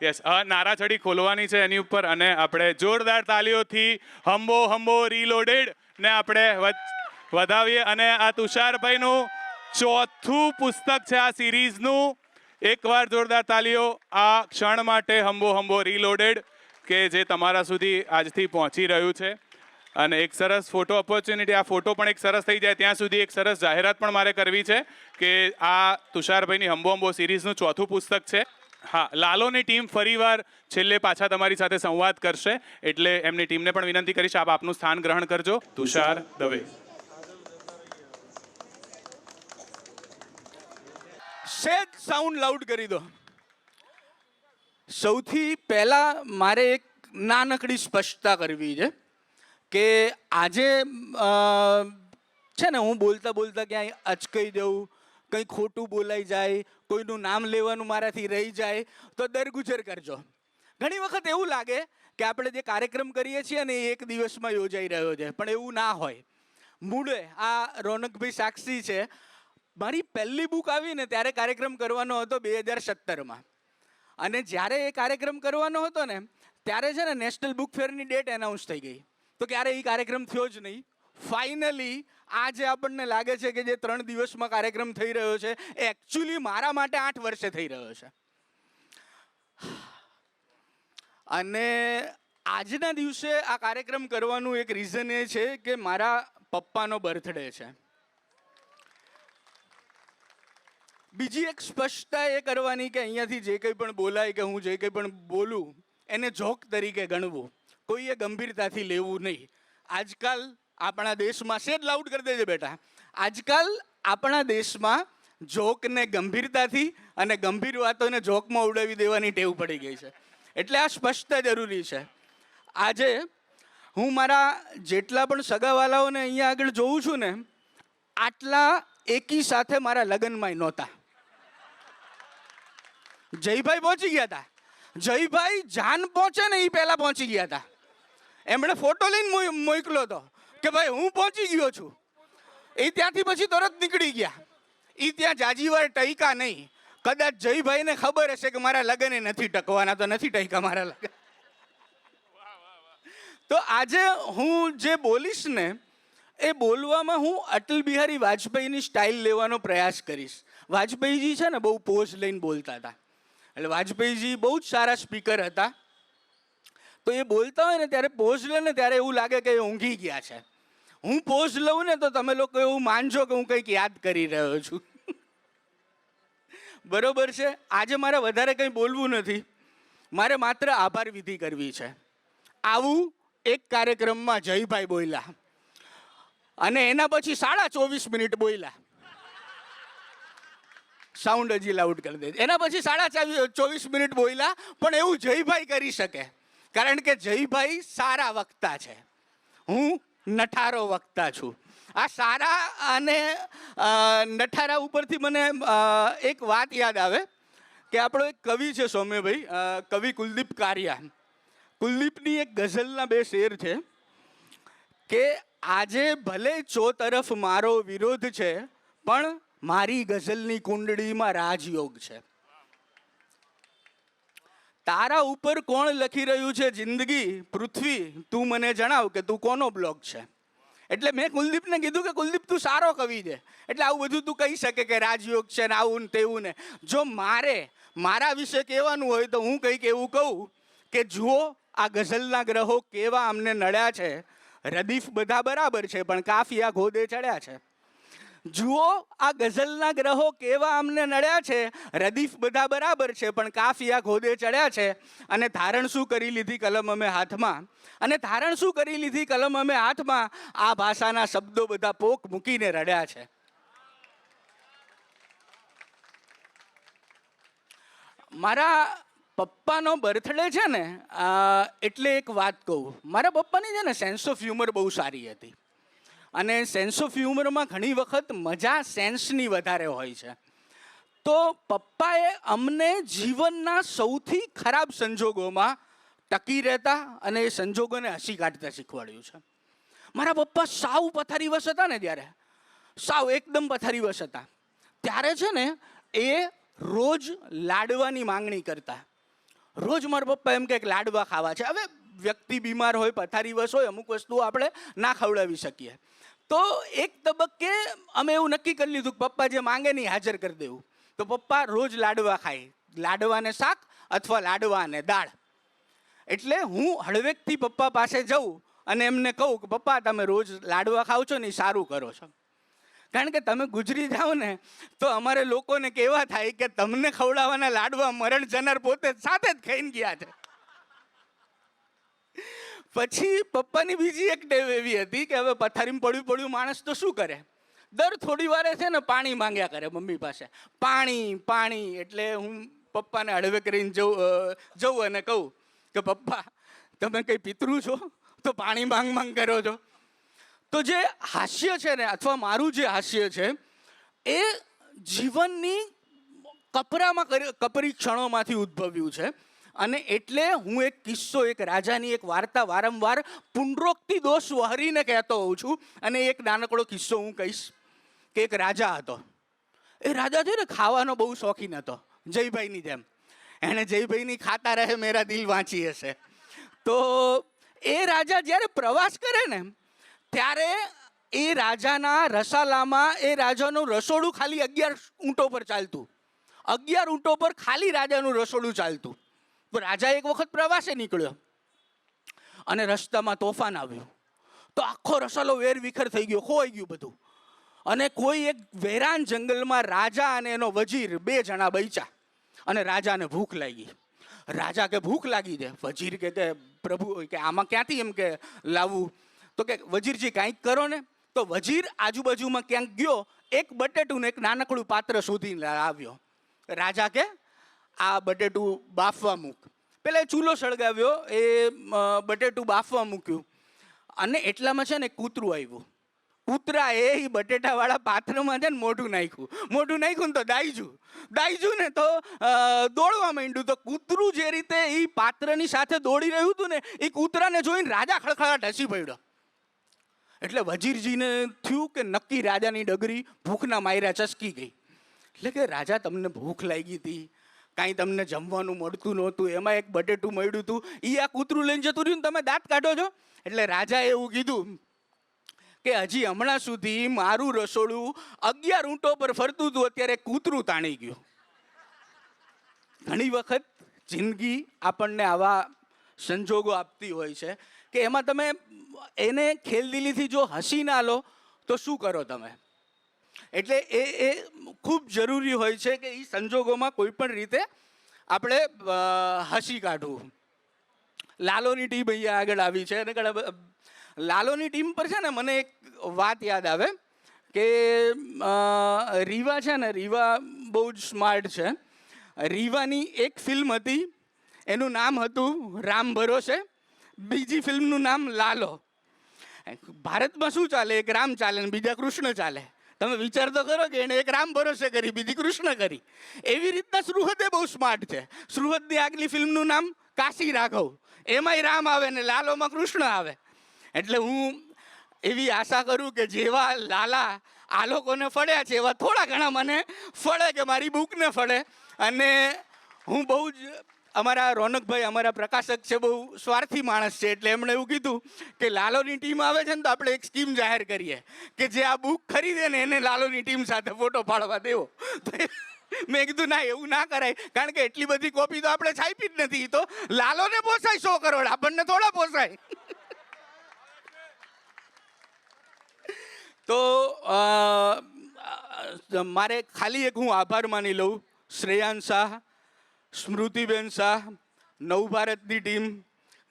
Yes, નારાછડી ખોલવાની છે એની ઉપર, અને આપણે જોરદાર તાલીઓથી હંબો હંબો રીલોડેડ ને આપણે વધાવીએ. અને આ તુષારભાઈનું ચોથું પુસ્તક છે આ સિરીઝનું. એકવાર જોરદાર તાલીઓ આ ક્ષણ માટે, હંબો હંબો રીલોડેડ, કે જે તમારા સુધી આજથી પહોંચી રહ્યું છે. અને એક સરસ ફોટો ઓપોર્ચ્યુનિટી, આ ફોટો પણ એક સરસ થઈ જાય ત્યાં સુધી એક સરસ જાહેરાત પણ મારે કરવી છે કે આ તુષારભાઈની હંબો હંબો સિરીઝનું ચોથું પુસ્તક છે. હા, લાલોની ટીમ ફરીવાર છેલ્લે પાછા તમારી સાથે સંવાદ કરશે, એટલે એમની ટીમને પણ વિનંતી કરીશ આપ આપનું સ્થાન ગ્રહણ કરજો. તુષાર દવે. સેજ સાઉન્ડ લાઉડ કરી દો. સૌથી પહેલા મારે એક નાનકડી સ્પષ્ટતા કરવી છે કે આજે છે ને હું બોલતા બોલતા ક્યાંય અચકાઈ દઉં, કંઈ ખોટું બોલાઈ જાય, કોઈનું નામ લેવાનું મારાથી રહી જાય તો દરગુજર કરજો. ઘણી વખત એવું લાગે કે આપણે જે કાર્યક્રમ કરીએ છીએ ને એ એક દિવસમાં યોજાઈ રહ્યો છે, પણ એવું ના હોય. મૂળે આ રોનકભાઈ સાક્ષી છે, મારી પહેલી બુક આવી ને ત્યારે કાર્યક્રમ કરવાનો હતો 2017માં, અને જ્યારે એ કાર્યક્રમ કરવાનો હતો ને ત્યારે છે ને નેશનલ બુક ફેરની ડેટ એનાઉન્સ થઈ ગઈ, તો ક્યારે એ કાર્યક્રમ થયો જ નહીં. ફાઇનલી આજે આપણને લાગે છે કે જે 3 દિવસમાં કાર્યક્રમ થઈ રહ્યો છે એ એકચ્યુઅલી મારા માટે 8 વર્ષે થઈ રહ્યો છે. અને આજના દિવસે આ કાર્યક્રમ કરવાનું એક રીઝન એ છે કે મારા પપ્પાનો બર્થડે છે. બીજી એક સ્પષ્ટતા એ કરવાની કે અહીંયાથી જે કંઈ પણ બોલાય કે હું જે કંઈ પણ બોલું એને જોક તરીકે ગણવું, કોઈએ ગંભીરતાથી લેવું નહીં. આજકાલ આપણા દેશમાં, સેજ લાઉડ કરી દેજે બેટા, આજકાલ આપણા દેશમાં જોકને ગંભીરતાથી અને ગંભીર વાતોને જોકમાં ઉડાવી દેવાની ટેવ પડી ગઈ છે, એટલે આ સ્પષ્ટતા જરૂરી છે. આજે હું મારા જેટલા પણ સગાવાલાઓને અહીંયા આગળ જોઉં છું ને, આટલા એકી સાથે મારા લગ્નમાંય નહોતા. જયભાઈ પહોંચી ગયા હતા. જયભાઈ જાન પહોંચે ને એ પહેલા પહોંચી ગયા હતા. એમણે ફોટો લઈને મોકલ્યો હતો કે ભાઈ હું પહોંચી ગયો છું. એ ત્યાંથી પછી તરત નીકળી ગયા. એ ત્યાં જાજીવાર ટઈકા નહીં. કદાચ જયભાઈને ખબર હશે કે મારા લગ્ન નથી ટકવાના, તો નથી ટઈકા મારા લગ્ન. તો આજે હું જે બોલીશ ને એ બોલવામાં હું અટલ બિહારી વાજપેયીની સ્ટાઇલ લેવાનો પ્રયાસ કરીશ. વાજપેયીજી છે ને બહુ પોઝ લઈને બોલતા હતા, એટલે વાજપેયીજી બહુ જ સારા સ્પીકર હતા. તો એ બોલતા હોય ને ત્યારે પોઝ લે ને ત્યારે એવું લાગે કે એ ઊંઘી ગયા છે. હું પોઝ લઉં ને તો તમે લોકો એવું માનજો કે હું કંઈક યાદ કરી રહ્યો છું. બરોબર છે. આજે મારે વધારે કંઈ બોલવું નથી, મારે માત્ર આભાર વિધિ કરવી છે. આવું એક કાર્યક્રમમાં જયભાઈ બોલ્યા અને એના પછી 24.5 મિનિટ બોલ્યા. સાઉન્ડ હજી લાઉડ કરી દે. એના પછી 24.5 મિનિટ બોલ્યા, પણ એવું જયભાઈ કરી શકે કારણ કે જયભાઈ સારા વક્તા છે, હું નઠારો વક્તા છું. આ સારા અને નઠારા ઉપરથી મને એક વાત યાદ આવે કે આપણો એક કવિ છે સૌમ્યભાઈ, કવિ કુલદીપ કારિયા. કુલદીપની એક ગઝલના 2 શેર છે કે આજે ભલે ચો તરફ મારો વિરોધ છે, પણ મારી ગઝલની કુંડળીમાં રાજયોગ છે. તારા ઉપર કોણ લખી રહ્યું છે જિંદગી, પૃથ્વી તું મને જણાવ કે તું કોનો બ્લોગ છે. એટલે મેં કુલદીપને કીધું કે કુલદીપ તું સારો કવિ છે, એટલે આવું બધું તું કહી શકે કે રાજયોગ છે ને આવું ને તેવું ને. જો મારા વિશે કહેવાનું હોય તો હું કંઈક એવું કહું કે જુઓ આ ગઝલના ગ્રહો કેવા અમને નડ્યા છે. રદીફ બધા બરાબર છે પણ કાફિયા ઘોડે ચડ્યા છે. જુઓ આ ગઝલના ગ્રહો કેવા અમને નડ્યા છે. રદીફ બધા બરાબર છે પણ કાફિયા ઘોડે ચડ્યા છે. અને ધારણ શું કરી લીધી કલમ અમે હાથમાં, અને ધારણ શું કરી લીધી કલમ અમે હાથમાં, આ ભાષાના શબ્દો બધા પોક મૂકીને રડ્યા છે. મારા પપ્પાનો બર્થડે છે ને એટલે એક વાત કહું. મારા પપ્પાની છે ને સેન્સ ઓફ હ્યુમર બહુ સારી હતી, અને સેન્સ ઓફ હ્યુમરમાં ઘણી વખત મજા સેન્સની વધારે હોય છે. તો પપ્પાએ અમને જીવનના સૌથી ખરાબ સંજોગોમાં ટકી રહેતા અને એ સંજોગોને હસી કાઢતા શીખવાડ્યું છે. મારા પપ્પા સાવ પથારીવશ હતા ને, ત્યારે સાવ એકદમ પથારીવશ હતા, ત્યારે છે ને એ રોજ લાડવાની માંગણી કરતા. રોજ મારા પપ્પા એમ કહે કે લાડવા ખાવા છે. હવે વ્યક્તિ બીમાર હોય, પથારીવશ હોય, અમુક વસ્તુઓ આપણે ના ખવડાવી શકીએ. તો એક તબક્કે અમે એવું નક્કી કરી લીધું કે પપ્પા જે માંગે નહીં હાજર કરી દેવું. તો પપ્પા રોજ લાડવા ખાય, લાડવા ને શાક અથવા લાડવા અને દાળ. એટલે હું હળવેકથી પપ્પા પાસે જાઉં અને એમને કહું કે પપ્પા તમે રોજ લાડવા ખાવ છો ને એ સારું કરો છો. કારણ કે તમે ગુજરી જાઓ ને તો અમારે લોકોને કહેવા થાય કે તમને ખવડાવવાના લાડવા મરણ જનાર પોતે સાથે જ ખાઈને ગયા છે. પછી પપ્પાની બીજી એક ટેવ એવી હતી કે હવે પથારીમાં પડ્યું માણસ તો શું કરે, દર થોડી વારે છે ને પાણી માંગ્યા કરે મમ્મી પાસે. પાણી એટલે હું પપ્પાને હળવે કરીને જવું અને કહું કે પપ્પા તમે કંઈ પિતરું છો તો પાણી માંગ કરો છો. તો જે હાસ્ય છે ને, અથવા મારું જે હાસ્ય છે એ જીવનની કપરી ક્ષણોમાંથી ઉદ્ભવ્યું છે. અને એટલે હું એક કિસ્સો, એક રાજાની એક વાર્તા વારંવાર પુનરોક્તિ દોષ વહરીને કહેતો હોઉં છું. અને એક નાનકડો કિસ્સો હું કહીશ કે એક રાજા હતો. એ રાજા છે ને ખાવાનો બહુ શોખીન હતો, જયભાઈની જેમ. એણે જયભાઈની ખાતા રહે મેરા દિલ વાંચી હશે. તો એ રાજા જ્યારે પ્રવાસ કરે ને ત્યારે એ રાજાના રસાલામાં એ રાજાનું રસોડું ખાલી 11 ઊંટો પર ચાલતું. 11 ઊંટો પર ખાલી રાજાનું રસોડું ચાલતું. તો રાજા એક વખત પ્રવાસે નીકળ્યો અને રસ્તામાં તોફાન આવ્યું. તો આખો રસાલો વેરવિખેર થઈ ગયો, ખોવાઈ ગયું બધું. અને કોઈ એક વેરાન જંગલમાં રાજા અને એનો વજીર 2 જણા બચ્યા. અને રાજાને ભૂખ લાગી. રાજા કે ભૂખ લાગી છે. વજીર કે પ્રભુ કે આમાં ક્યાંથી એમ કે લાવવું. તો કે વજીરજી કાંઈક કરો ને. તો વજીર આજુબાજુમાં ક્યાંક ગયો, એક બટેટું એક નાનકડું પાત્ર શોધીને આવ્યો. રાજા કે આ બટેટું બાફવા મૂક. પેલા ચૂલો સળગાવ્યો, એ બટેટું બાફવા મૂક્યું અને એટલામાં છે ને કૂતરું આવ્યું. કૂતરા એ બટેટાવાળા પાત્રમાં છે ને મોઢું નાખ્યું ને તો દાઈજું ને તો દોડવા માંડ્યું. તો કૂતરું જે રીતે એ પાત્રની સાથે દોડી રહ્યું હતું ને, એ કૂતરાને જોઈને રાજા ખડખડાટ હસી પડ્યો. એટલે વજીરજીને થયું કે નક્કી રાજાની ડગરી ભૂખના માયરા ચસકી ગઈ. એટલે કે રાજા તમને ભૂખ લાગી હતી, કાંઈ તમને જમવાનું મળતું નહોતું, એમાં એક બટેટું મળ્યું હતું, એ આ કૂતરું લઈને જતું રહ્યું, તમે દાંત કાઢો છો. એટલે રાજાએ એવું કીધું કે હજી હમણાં સુધી મારું રસોડું 11 ઊંટો પર ફરતું હતું, અત્યારે કૂતરું તાણી ગયું. ઘણી વખત જિંદગી આપણને આવા સંજોગો આપતી હોય છે કે એમાં તમે એને ખેલદિલીથી જો હસી ના લો તો શું કરો તમે. એટલે એ ખૂબ જરૂરી હોય છે કે એ સંજોગોમાં કોઈ પણ રીતે આપણે હસી કાઢવું. લાલોની ટીમ અહીંયા આગળ આવી છે. અને લાલોની ટીમ પર છે ને મને એક વાત યાદ આવે કે રીવા છે ને, રીવા બહુ જ સ્માર્ટ છે. રીવાની એક ફિલ્મ હતી, એનું નામ હતું રામ ભરોસે. બીજી ફિલ્મનું નામ લાલો. ભારતમાં શું ચાલે? એક રામ ચાલે ને બીજા કૃષ્ણ ચાલે. તમે વિચાર તો કરો કે એને એક રામ ભરોસે કરી, બીજી કૃષ્ણ કરી. એવી રીતના સુહૃદે બહુ સ્માર્ટ છે. સુહૃદની આગલી ફિલ્મનું નામ કાશી રાઘવ. એમાંય રામ આવે ને લાલોમાં કૃષ્ણ આવે. એટલે હું એવી આશા કરું કે જેવા લાલા આ લોકોને ફળ્યા છે એવા થોડા ઘણા મને ફળે, કે મારી બુકને ફળે. અને હું બહુ જ, અમારા રોનકભાઈ અમારા પ્રકાશક છે, બહુ સ્વાર્થી માણસ છે. એટલે એમણે એવું કીધું કે લાલોની ટીમ આવે છે ને તો આપણે એક સ્કીમ જાહેર કરીએ કે જે આ બુક ખરીદે ને એને લાલોની ટીમ સાથે ફોટો પાડવા દેવો. મેં કીધું ના, એવું ના કરાય, કારણ કે એટલી બધી કોપી તો આપણે છાપી જ નથી. તો લાલોને પોસાય 100 કરોડ, આપણને થોડા પોસાય. તો મારે ખાલી એક હું આભાર માની લઉં શ્રેયાંશ શાહ, સ્મૃતિબેન શાહ, નવભારતની ટીમ,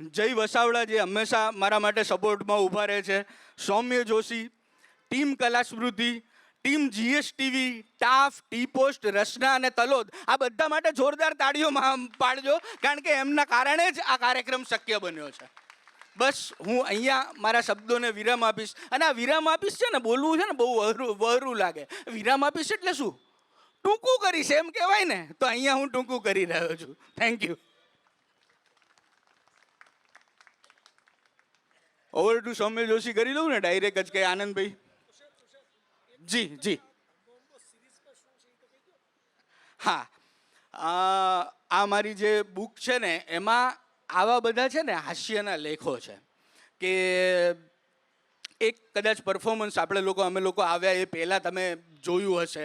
જય વસાવડા જે હંમેશા મારા માટે સપોર્ટમાં ઊભા રહે છે, સૌમ્ય જોશી, ટીમ કલા સ્મૃતિ, ટીમ GSTV, ટાફ, ટી પોસ્ટ, રસના અને તલોદ. આ બધા માટે જોરદાર તાળીઓ પાડજો, કારણ કે એમના કારણે જ આ કાર્યક્રમ શક્ય બન્યો છે. બસ હું અહીંયા મારા શબ્દોને વિરામ આપીશ. અને આ વિરામ આપીશ છે ને, બોલવું છે ને બહુ વહરું લાગે. વિરામ આપીશ એટલે શું? ટૂંકું કરીશ એમ કહેવાય ને, તો અહીંયા હું ટૂંકું કરી રહ્યો છું. Thank you. ઓવર ટુ સૌમ્ય જોશી કરી લઉં ને ડાયરેક્ટ જ, કે આનંદભાઈ? જી. હા, આ મારી જે બુક છે ને એમાં આવા બધા છે ને હાસ્યના લેખો છે કે એક કદાચ પરફોર્મન્સ અમે લોકો આવ્યા એ પહેલાં તમે જોયું હશે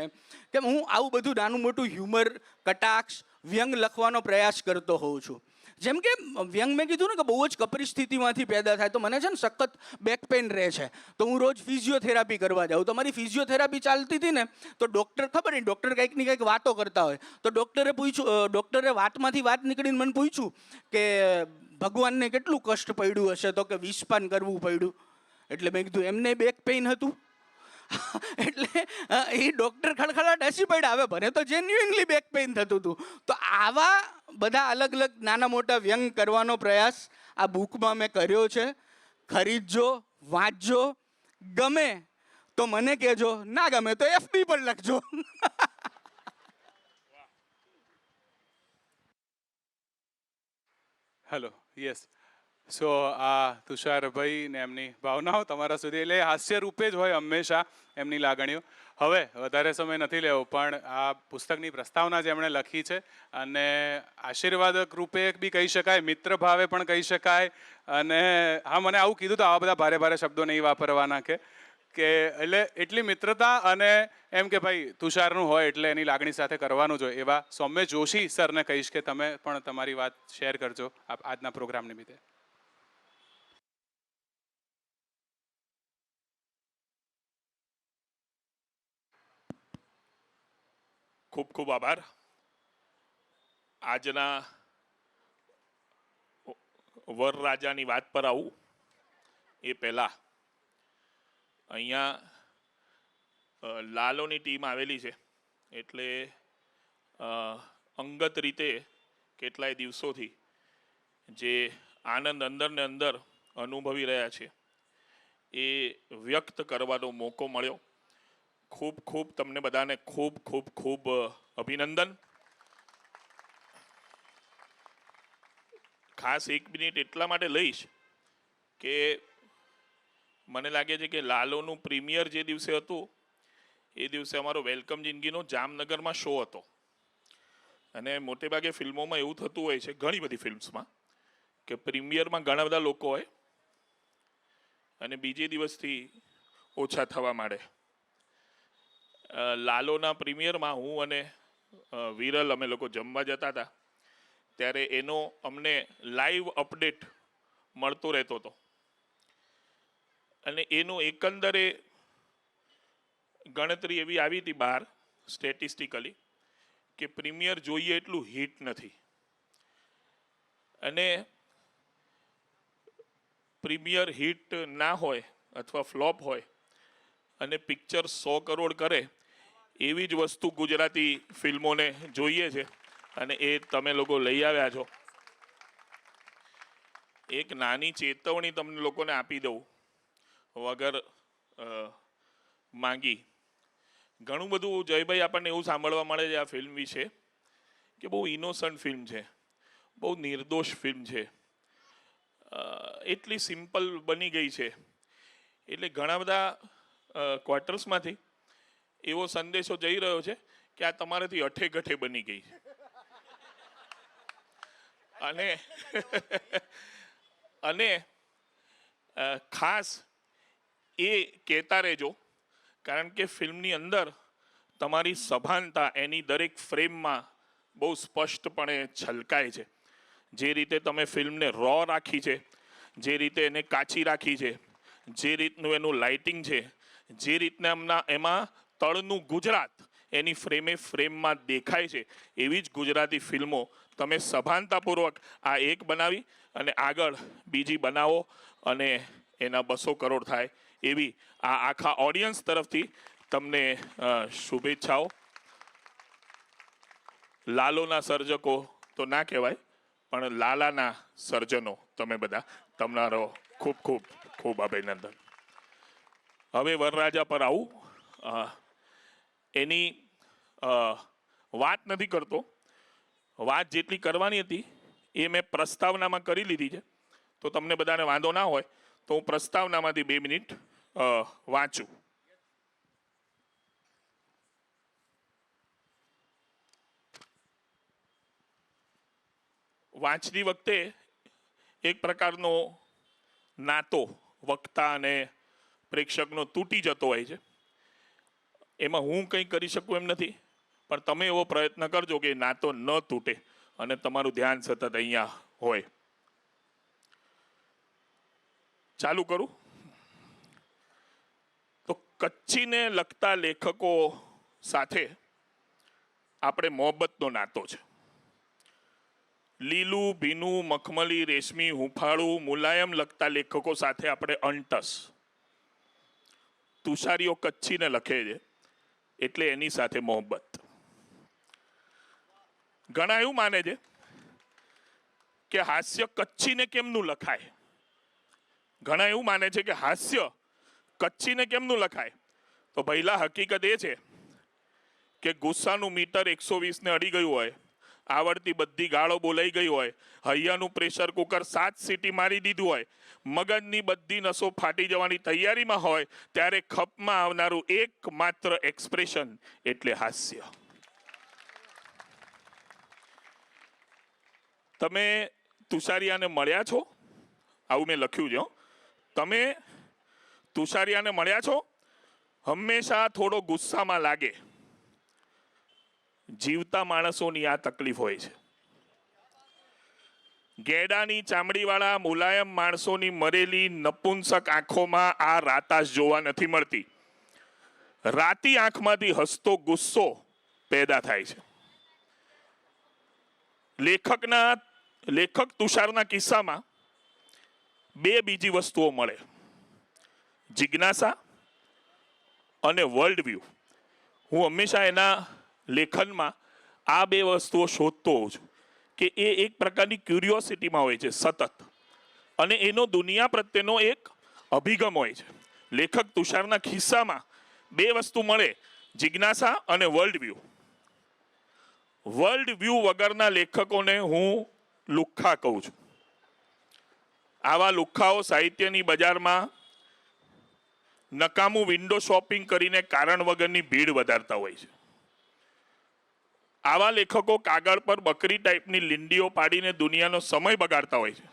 કે હું આવું બધું નાનું મોટું હ્યુમર કટાક્ષ વ્યંગ લખવાનો પ્રયાસ કરતો હોઉં છું. જેમ કે વ્યંગ મેં કીધું ને કે બહુ જ કપરી સ્થિતિમાંથી પેદા થાય તો મને છે ને સખત બેક પેઇન રહે છે તો હું રોજ ફિઝિયોથેરાપી કરવા જાઉં. તો મારી ફિઝિયોથેરાપી ચાલતી હતી ને તો ડૉક્ટર ખબર નહીં ડૉક્ટર કંઈક ને કંઈક વાતો કરતા હોય તો ડૉક્ટરે વાતમાંથી વાત નીકળીને મને પૂછ્યું કે ભગવાનને કેટલું કષ્ટ પડ્યું હશે તો કે વિષપાન કરવું પડ્યું. એટલે મેં કીધું એમને બેક પેઇન હતું. એટલે એ ડૉક્ટર ખડખડાટ હસી પડ્યા. હવે ભલે તો જેન્યુઇનલી બેક પેઇન થતું હતું. તો આવા બધા અલગ અલગ નાના મોટા વ્યંગ કરવાનો પ્રયાસ આ બુકમાં મેં કર્યો છે. ખરીદજો, વાંચજો, ગમે તો મને કહેજો, ના ગમે તો FB પર લખજો. Hello, yes. સો આ તુષારભાઈ ને એમની ભાવનાઓ તમારા સુધી, એટલે હાસ્ય રૂપે જ હોય હંમેશા એમની લાગણીઓ. હવે વધારે સમય નથી લેવો, પણ આ પુસ્તકની પ્રસ્તાવના જે એમણે લખી છે અને આશીર્વાદક રૂપે બી કહી શકાય, મિત્ર ભાવે પણ કહી શકાય. અને હા, મને આવું કીધું તો આવા બધા ભારે ભારે શબ્દો નહીં વાપરવાના કે એટલે એટલી મિત્રતા અને એમ કે ભાઈ તુષારનું હોય એટલે એની લાગણી સાથે કરવાનું જ હોય એવા સૌમ્ય જોશી સરને કહીશ કે તમે પણ તમારી વાત શેર કરજો આજના પ્રોગ્રામ નિમિત્તે. ખૂબ ખૂબ આભાર. આજના વરરાજાની વાત પર આવું એ પહેલા અહીંયા લાલોની ટીમ આવેલી છે, એટલે અંગત રીતે કેટલાય દિવસોથી જે આનંદ અંદર ને અંદર અનુભવી રહ્યા છે એ વ્યક્ત કરવાનો મોકો મળ્યો. ખૂબ ખૂબ તમને બધાને ખૂબ ખૂબ ખૂબ અભિનંદન. ખાસ 1 મિનિટ એટલા માટે લઈશ કે મને લાગે છે કે લાલોનું પ્રીમિયર જે દિવસે હતું એ દિવસે અમારો વેલકમ જિંદગીનો જામનગરમાં શો હતો. અને મોટે ભાગે ફિલ્મોમાં એવું થતું હોય છે, ઘણી બધી ફિલ્મ્સમાં, કે પ્રીમિયરમાં ઘણા બધા લોકો હોય અને બીજે દિવસથી ઓછા થવા માંડે. લાલોના પ્રીમિયરમાં હું અને વિરલ અમે લોકો જમવા જતા હતા ત્યારે એનો અમને લાઈવ અપડેટ મળતો રહેતો હતો. અને એનો એકંદરે ગણતરી એવી આવી હતી બહાર સ્ટેટિસ્ટિકલી કે પ્રીમિયર જોઈએ એટલું હિટ નથી. અને પ્રીમિયર હિટ ના હોય અથવા ફ્લોપ હોય અને પિક્ચર 100 કરોડ કરે એવી જ વસ્તુ ગુજરાતી ફિલ્મોને જોઈએ છે અને એ તમે લોકો લઈ આવ્યા છો. એક નાની ચેતવણી તમને લોકોને આપી દઉં વગર માંગી. ઘણું બધું જયભાઈ આપણને એવું સાંભળવા મળે છે આ ફિલ્મ વિશે કે બહુ ઇનોસન્ટ ફિલ્મ છે, બહુ નિર્દોષ ફિલ્મ છે, એટલી સિમ્પલ બની ગઈ છે. એટલે ઘણા બધા ક્વાર્ટર્સમાંથી એવો સંદેશો જઈ રહ્યો છે કે આ તમારાથી અઠે ગઠે બની ગઈ. અને અને ખાસ એ કહેતા રહેજો, કારણ કે ફિલ્મની અંદર તમારી સભાનતા એની દરેક ફ્રેમમાં બહુ સ્પષ્ટપણે છલકાય છે. જે રીતે તમે ફિલ્મને રો રાખી છે, જે રીતે એને કાચી રાખી છે, જે રીતનું એનું લાઇટિંગ છે, જે રીતના એમાં તળનું ગુજરાત એની ફ્રેમમાં દેખાય છે, એવી જ ગુજરાતી ફિલ્મો તમે સભાનતાપૂર્વક આ એક બનાવી અને આગળ બીજી બનાવો અને એના 200 કરોડ થાય એવી આ આખા ઓડિયન્સ તરફથી તમને શુભેચ્છાઓ. લાલોના સર્જકો તો ના કહેવાય, પણ લાલાના સર્જનો તમે બધા, તમારો ખૂબ ખૂબ ખૂબ અભિનંદન. હવે વરરાજા પર આવું. એની વાત નથી કરતો, વાત જેટલી કરવાની હતી એ મેં પ્રસ્તાવનામાં કરી લીધી છે. તો તમને બધાને વાંધો ના હોય તો હું પ્રસ્તાવનામાંથી 2 મિનિટ વાંચું. વાંચતી વખતે એક પ્રકારનો નાતો વક્તા અને પ્રેક્ષકનો તૂટી જતો હોય છે. એમાં હું કંઈ કરી શકું એમ નથી, પણ તમે એવો પ્રયત્ન કરજો કે નાતો ન તૂટે અને તમારું ધ્યાન સતત અહીંયા હોય. ચાલુ કરું તો કચ્છીને લગતા લેખકો સાથે આપણે મોહબ્બતનો નાતો છે. લીલું, ભીનું, મખમલી, રેશમી, હુંફાળું, મુલાયમ લગતા લેખકો સાથે આપણે અંટસ. તુષારીઓ કચ્છીને લખે છે એટલે એની સાથે મોહબ્બત. ઘણા એવું માને છે કે હાસ્ય કચ્છીને કેમનું લખાય. ઘણા એવું માને છે કે હાસ્ય કચ્છીને કેમનું લખાય. તો પહેલા હકીકત એ છે કે ગુસ્સાનું મીટર 120 ને અડી ગયું હોય, આવડતી બધી ગાળો બોલાઈ ગઈ હોય, હૈયાનું પ્રેશર કુકર 7 સીટી મારી દીધું હોય, મગજની બધી નસો ફાટી જવાની તૈયારીમાં હોય, ત્યારે ખપમાં આવનારું એકમાત્ર એક્સપ્રેશન એટલે હાસ્ય. તમે તુષારિયાને મળ્યા છો? આવું મેં લખ્યું છે. તમે તુષારિયાને મળ્યા છો? હંમેશા થોડો ગુસ્સામાં લાગે. જીવતા માણસોની આ તકલીફ હોય છે. ગેડાની ચામડીવાળા મુલાયમ માણસોની મરેલી નપુંસક આંખોમાં આ રાતાશ જોવા નથી મળતી. રાતી આંખમાંથી હસતો ગુસ્સો પેદા થાય છે. લેખક તુષારના કિસ્સામાં બે બીજી વસ્તુઓ મળે: જિજ્ઞાસા અને વર્લ્ડ વ્યૂ. હું હંમેશા એના લેખનમાં આ બે વસ્તુઓ શોધતો હોઉં છું કે એ એક પ્રકારની ક્યુરિયોસિટીમાં હોય છે સતત, અને એનો દુનિયા પ્રત્યેનો એક અભિગમ હોય છે. લેખક તુષારના ખિસ્સામાં બે વસ્તુ મળે: જિજ્ઞાસા અને વર્લ્ડ વ્યૂ. વર્લ્ડ વ્યૂ વગરના લેખકોને હું લુખ્ખા કહું છું. આવા લુખ્ખાઓ સાહિત્યની બજારમાં નકામું વિન્ડો શોપિંગ કરીને કારણ વગરની ભીડ વધારતા હોય છે. આવા લેખકો કાગળ પર બકરી ટાઈપની લીંડીઓ પાડીને દુનિયાનો સમય બગાડતા હોય છે.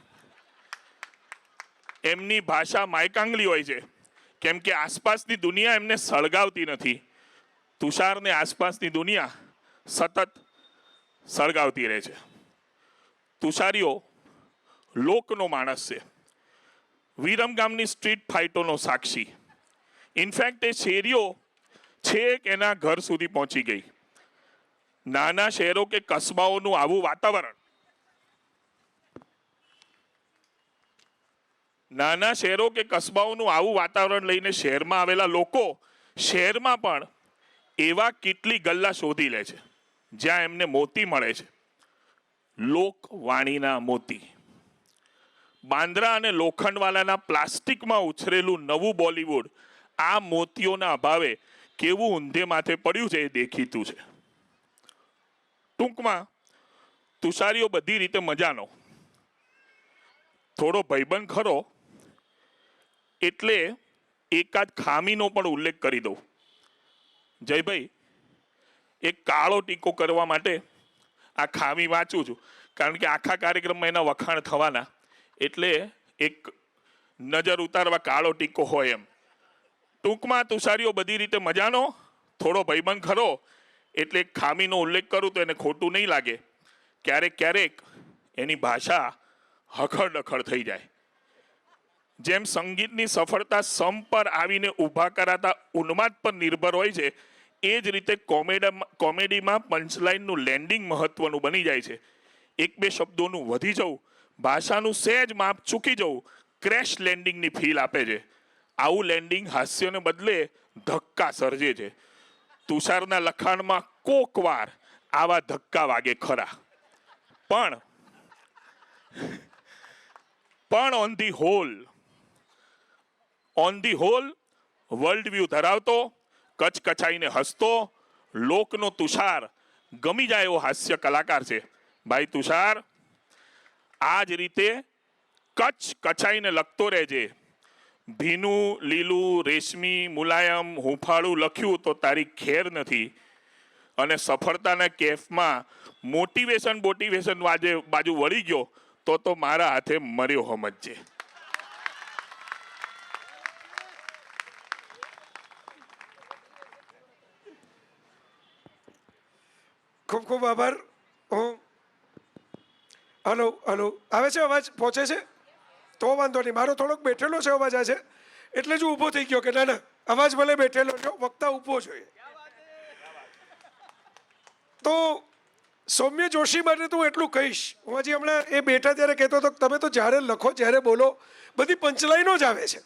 એમની ભાષા માયકાંગલી હોય છે, કેમ કે આસપાસની દુનિયા એમને સળગાવતી નથી. તુષારને આસપાસની દુનિયા સતત સળગાવતી રહે છે. તુષારીઓ લોકનો માણસ છે, વિરમગામની સ્ટ્રીટ ફાઇટોનો સાક્ષી. ઇનફેક્ટ એ શેરીઓ છેક એના ઘર સુધી પહોંચી ગઈ. નાના શહેરો કે કસ્બાઓનું આવું વાતાવરણ, નાના શહેરો કે કસ્બાઓનું આવું વાતાવરણ લઈને શહેરમાં આવેલા લોકો શહેરમાં પણ એવા કેટલી ગલ્લા શોધી લે છે જ્યાં એમને મોતી મળે છે. લોકવાણીના મોતી. બાંદ્રા અને લોખંડવાલાના પ્લાસ્ટિકમાં ઉછરેલું નવું બોલિવૂડ આ મોતીઓના અભાવે કેવું ઊંધે માથે પડ્યું છે એ દેખીતું છે. ટૂંકમાં તુષારીઓ બધી રીતે મજાનો, થોડો ભાઈબંધ ખરો, એટલે એકાદ ખામીનો પણ ઉલ્લેખ કરી દઉં. જયભાઈ, એક કાળો ટીકો કરવા માટે આ ખામી વાંચું છું, કારણ કે આખા કાર્યક્રમમાં એના વખાણ થવાના, એટલે એક નજર ઉતારવા કાળો ટીકો હોય એમ. ટૂંકમાં તુષારીઓ બધી રીતે મજાનો, થોડો ભાઈબંધ ખરો, એટલે એક ખામીનો ઉલ્લેખ કરું તો એને ખોટું નહીં લાગે. ક્યારેક ક્યારેક એની ભાષા હખડ થઈ જાય. જેમ સંગીતની સફળતા સમ પર આવીને ઊભા કરાતા ઉન્માદ પર નિર્ભર હોય છે, એ જ રીતે કોમેડીમાં પંચલાઇનનું લેન્ડિંગ મહત્વનું બની જાય છે. એક બે શબ્દોનું વધી જવું, ભાષાનું સહેજ માપ ચૂકી જવું ક્રેશ લેન્ડિંગની ફીલ આપે છે. આવું લેન્ડિંગ હાસ્યને બદલે ધક્કા સર્જે છે. તુષારના લખાણમાં કોક વાર આવા ધક્કા વાગે ખરા, પણ on the hall world view ધરાવતો, કચકચાઈને હસતો, લોકનો તુષાર ગમી જાય એવો હાસ્ય કલાકાર છે. ભાઈ તુષાર, આ જ રીતે કચાઈને લખતો રહેજે. ભીનું, લીલું, રેશમી, મુલાયમ, હુંફાળું લખ્યું તો તારી ખેર નથી. અને સફળતાના કેફમાં મોટિવેશન બાજુ વળી ગયો તો મારા હાથે મર્યો સમજજે. ખૂબ ખૂબ આભાર. હલો હલો, આવે છે અવાજ? પહોંચે છે તો વાંધો નહીં. મારો થોડોક બેઠેલો છે અવાજ આજે, એટલે જ હું ઊભો થઈ ગયો કે ના ના, અવાજ ભલે બેઠેલો છો, વક્તા ઊભો જોઈએ. તો સૌમ્ય જોશી માટે તો હું એટલું કહીશ. હું હજી હમણાં એ બેઠા ત્યારે કહેતો હતો કે તમે તો જ્યારે લખો જ્યારે બોલો બધી પંચલાઈનો જ આવે છે.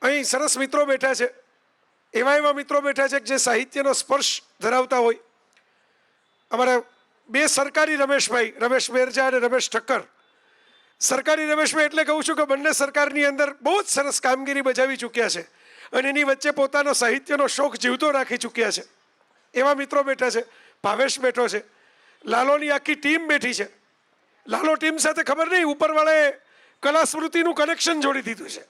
અહીં સરસ મિત્રો બેઠા છે, એવા મિત્રો બેઠા છે કે જે સાહિત્યનો સ્પર્શ ધરાવતા હોય. અમારા બે સરકારી રમેશભાઈ, રમેશ બેરજા અને રમેશ ઠક્કર. સરકારી રમેશભાઈ એટલે કહું છું કે બંને સરકારની અંદર બહુ જ સરસ કામગીરી બજાવી ચૂક્યા છે અને એની વચ્ચે પોતાનો સાહિત્યનો શોખ જીવતો રાખી ચૂક્યા છે. એવા મિત્રો બેઠા છે. ભાવેશ બેઠો છે, લાલોની આખી ટીમ બેઠી છે. લાલો ટીમ સાથે ખબર નહીં ઉપરવાળાએ કલા સ્મૃતિનું કનેક્શન જોડી દીધું છે.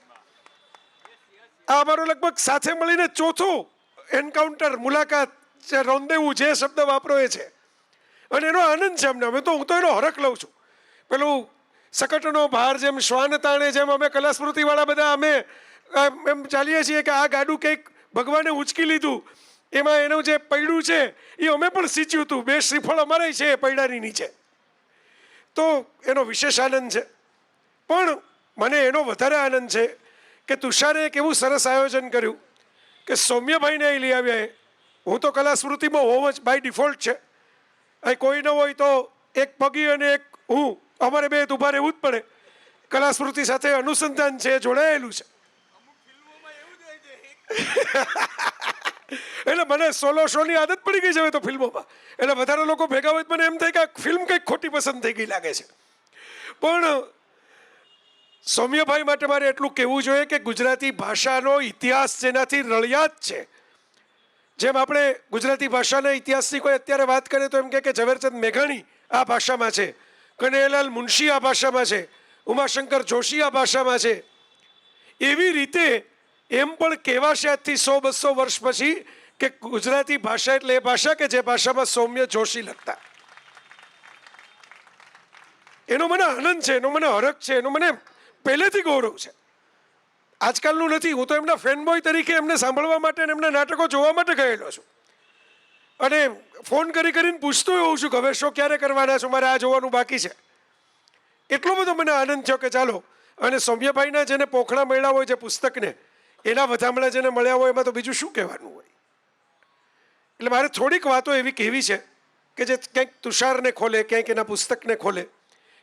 આ અમારો લગભગ સાથે મળીને ચોથું એન્કાઉન્ટર, મુલાકાત, રોંદેવું જે શબ્દ વાપરો એ છે. અને એનો આનંદ છે અમને. હું તો એનો હરખ લઉં છું. પેલું સકટનો ભાર જેમ શ્વાન તાણે, જેમ અમે કલા સ્મૃતિવાળા બધા અમે એમ ચાલીએ છીએ કે આ ગાડું કંઈક ભગવાને ઉંચકી લીધું, એમાં એનું જે પૈડું છે એ અમે પણ સીચ્યું હતું. 2 શ્રીફળ અમારે છે પૈડાની નીચે. તો એનો વિશેષ આનંદ છે. પણ મને એનો વધારે આનંદ છે કે તુષારે એક એવું સરસ આયોજન કર્યું કે સૌમ્યભાઈને અહીં લઈ આવ્યા. હું તો કલા સ્મૃતિમાં હોવ જ બાય ડિફોલ્ટ છે. અહીં કોઈ ન હોય તો એક પગી અને એક હું, અમારે બે ઊભા રહેવું જ પડે. કલા સ્મૃતિ સાથે અનુસંધાન છે, જોડાયેલું છે. એટલે મને સોલો શોની આદત પડી ગઈ છે હવે તો ફિલ્મોમાં. એટલે વધારે લોકો ભેગા હોય મને એમ થાય કે આ ફિલ્મ કંઈક ખોટી પસંદ થઈ ગઈ લાગે છે. પણ સૌમ્યભાઈ માટે મારે એટલું કહેવું જોઈએ કે ગુજરાતી ભાષાનો ઇતિહાસ જેનાથી રળિયાત છે. જેમ આપણે ગુજરાતી ભાષાના ઇતિહાસની કોઈ અત્યારે વાત કરીએ તો એમ કે ઝવેરચંદ મેઘાણી આ ભાષામાં છે, કનૈયાલાલ મુનશી આ ભાષામાં છે, ઉમાશંકર જોશી આ ભાષામાં છે. એવી રીતે એમ પણ કહેવાશે આજથી 100-200 વર્ષ પછી કે ગુજરાતી ભાષા એટલે એ ભાષા કે જે ભાષામાં સૌમ્ય જોશી લખતા. એનો મને આનંદ છે, એનો મને હરખ છે, એનો મને પહેલેથી ગૌરવ છે. આજકાલનું નથી. હું તો એમના ફેનબોય તરીકે એમને સાંભળવા માટે અને એમના નાટકો જોવા માટે ગયેલો છું. અને ફોન કરીને પૂછતો હોઉં છું કે હવે શો ક્યારે કરવાના છો, મારે આ જોવાનું બાકી છે. એટલો બધો મને આનંદ થયો કે ચાલો. અને સૌમ્યભાઈના જેને પોખડા મળ્યા હોય જે પુસ્તકને, એના વધામણા જેને મળ્યા હોય એમાં તો બીજું શું કહેવાનું હોય. એટલે મારે થોડીક વાતો એવી કહેવી છે કે જે ક્યાંક તુષારને ખોલે, ક્યાંક એના પુસ્તકને ખોલે,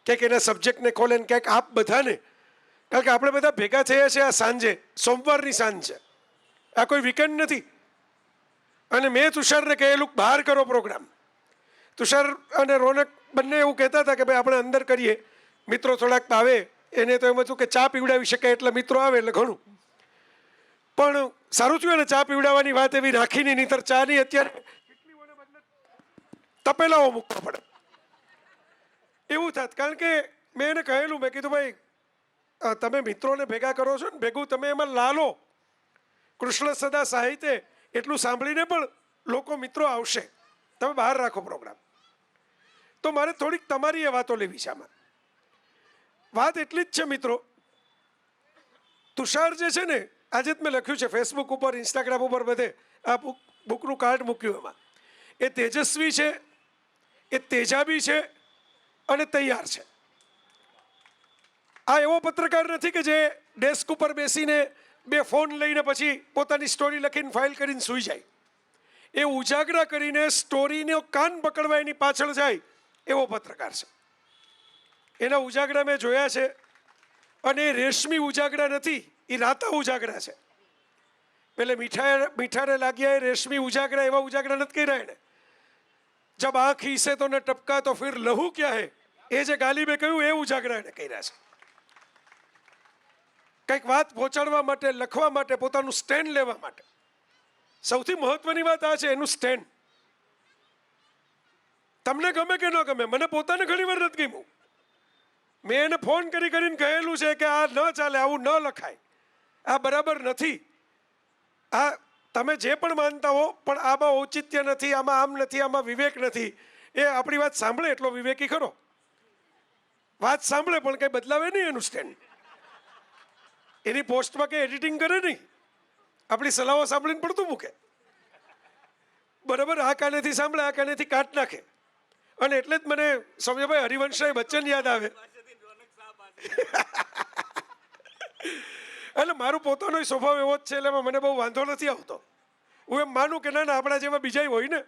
ક્યાંક એના સબ્જેક્ટને ખોલે, ને ક્યાંક આપ બધાને. કારણ કે આપણે બધા ભેગા થયા છે આ સાંજે, સોમવારની સાંજ છે, આ કોઈ વીકેન્ડ નથી. અને મેં તુષારને કહેલું બહાર કરો પ્રોગ્રામ. તુષાર અને રોનક બંને એવું કહેતા હતા કે ભાઈ આપણે અંદર કરીએ, મિત્રો થોડાક આવે. એને તો એમ હતું કે ચા પીવડાવી શકાય એટલે મિત્રો આવે એટલે ઘણું. પણ સારું થયું એને ચા પીવડાવવાની વાત એવી રાખીને, નહીંતર ચાની અત્યારે તપેલાઓ મૂકવા પડે એવું થાત. કારણ કે મેં એને કહેલું, મેં કીધું ભાઈ તમે મિત્રોને ભેગા કરો છો ને, ભેગું તમે એમાં લાલો કૃષ્ણ સદા સાહિત્ય એટલું સાંભળીને પણ લોકો મિત્રો આવશે. તમે બહાર રાખો પ્રોગ્રામ. તો મારે થોડીક તમારી એ વાતો લેવી છે આમાં. વાત એટલી જ છે મિત્રો, તુષાર જે છે ને, આજે જ મેં લખ્યું છે ફેસબુક ઉપર, ઇન્સ્ટાગ્રામ ઉપર, બધે આ બુકનું કાર્ડ મૂક્યું. એમાં એ તેજસ્વી છે, એ તેજાબી છે અને તૈયાર છે. આ એવો પત્રકાર નથી કે જે ડેસ્ક ઉપર બેસીને 2 ફોન લઈને પછી પોતાની સ્ટોરી લખીને ફાઇલ કરીને સૂઈ જાય. એ ઉજાગરા કરીને સ્ટોરીનો કાન પકડવા એની પાછળ જાય એવો પત્રકાર છે. એના ઉજાગરા મેં જોયા છે. અને એ રેશમી ઉજાગરા નથી, એ રાતા ઉજાગરા છે. પેલે મીઠાને લાગ્યા એ રેશમી ઉજાગરા, એવા ઉજાગરા નથી કર્યા એને. જબ આંખ ઈસે તો ને ટપકા તો ફિર લહુ ક્યા હે, એ જે ગાલિબે કહ્યું એ ઉજાગરા એને કર્યા છે. કંઈક વાત પહોંચાડવા માટે, લખવા માટે, પોતાનું સ્ટેન્ડ લેવા માટે. સૌથી મહત્વની વાત આ છે, એનું સ્ટેન્ડ. તમને ગમે કે ન ગમે, મને પોતાને ઘણી વાર નથી ગમ્યું. મેં એને ફોન કરીને કહેલું છે કે આ ન ચાલે, આવું ન લખાય, આ બરાબર નથી. આ તમે જે પણ માનતા હો, પણ આમાં ઔચિત્ય નથી, આમાં આમ નથી, આમાં વિવેક નથી, એ આપણી વાત સાંભળે એટલો વિવેકી ખરો. વાત સાંભળે પણ કંઈ બદલાવે નહીં એનું સ્ટેન્ડ. એની પોસ્ટમાં કંઈ એડિટિંગ કરે નહીં, આપણી સલાહો સાંભળીને પડતું મૂકે. બરાબર, આ કાનેથી સાંભળે, આ કાનેથી કાટ નાખે. અને એટલે જ મને સૌમ્યભાઈ હરિવંશરાય બચ્ચન યાદ આવે. એટલે મારું પોતાનો સ્વભાવ એવો જ છે, એટલે મને બહુ વાંધો નથી આવતો. હું એમ માનું કે ના ના આપણા જેવા બીજા હોય ને.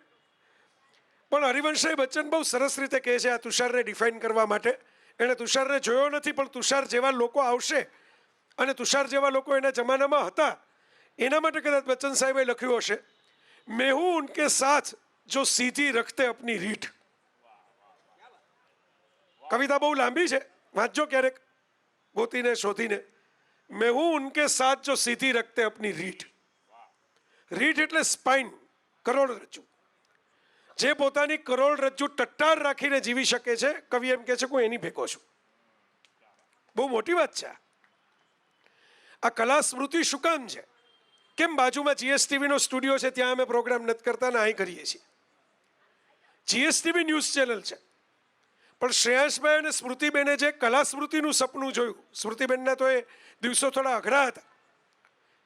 પણ હરિવંશરાય બચ્ચન બહુ સરસ રીતે કહે છે આ તુષારને ડિફાઇન કરવા માટે. એણે તુષારને જોયો નથી, પણ તુષાર જેવા લોકો આવશે અને તુષાર જેવા લોકો એના જમાનામાં હતા, એના માટે કદાચ બચ્ચન સાહેબે લખ્યું હશે, મેં હું ઉનકે સાથ જો સીધી રખતે અપની રીઠ. કવિતા બહુ લાંબી છે, વાંચજો ક્યારેક ગોતીને શોધીને. મેં હું ઉનકે સાથ જો સીધી રખતે અપની રીઠ. રીઠ એટલે સ્પાઇન, કરોડરજ્જુ. જે પોતાની કરોડરજ્જુ ટટ્ટાર રાખીને જીવી શકે છે, કવિ એમ કહે છે કે હું એની ભેગો છું. બહુ મોટી વાત છે આ કલા સ્મૃતિ. શું કામ છે? કેમ બાજુમાં જીએસટીવીનો સ્ટુડિયો છે ત્યાં અમે પ્રોગ્રામ નથી કરતા ને અહીં કરીએ છીએ? જીએસટીવી ન્યૂઝ ચેનલ છે, પણ શ્રેયાંશભાઈ અને સ્મૃતિબેને જે કલા સ્મૃતિનું સપનું જોયું, સ્મૃતિબેનના તો એ દિવસો થોડા અઘરા હતા,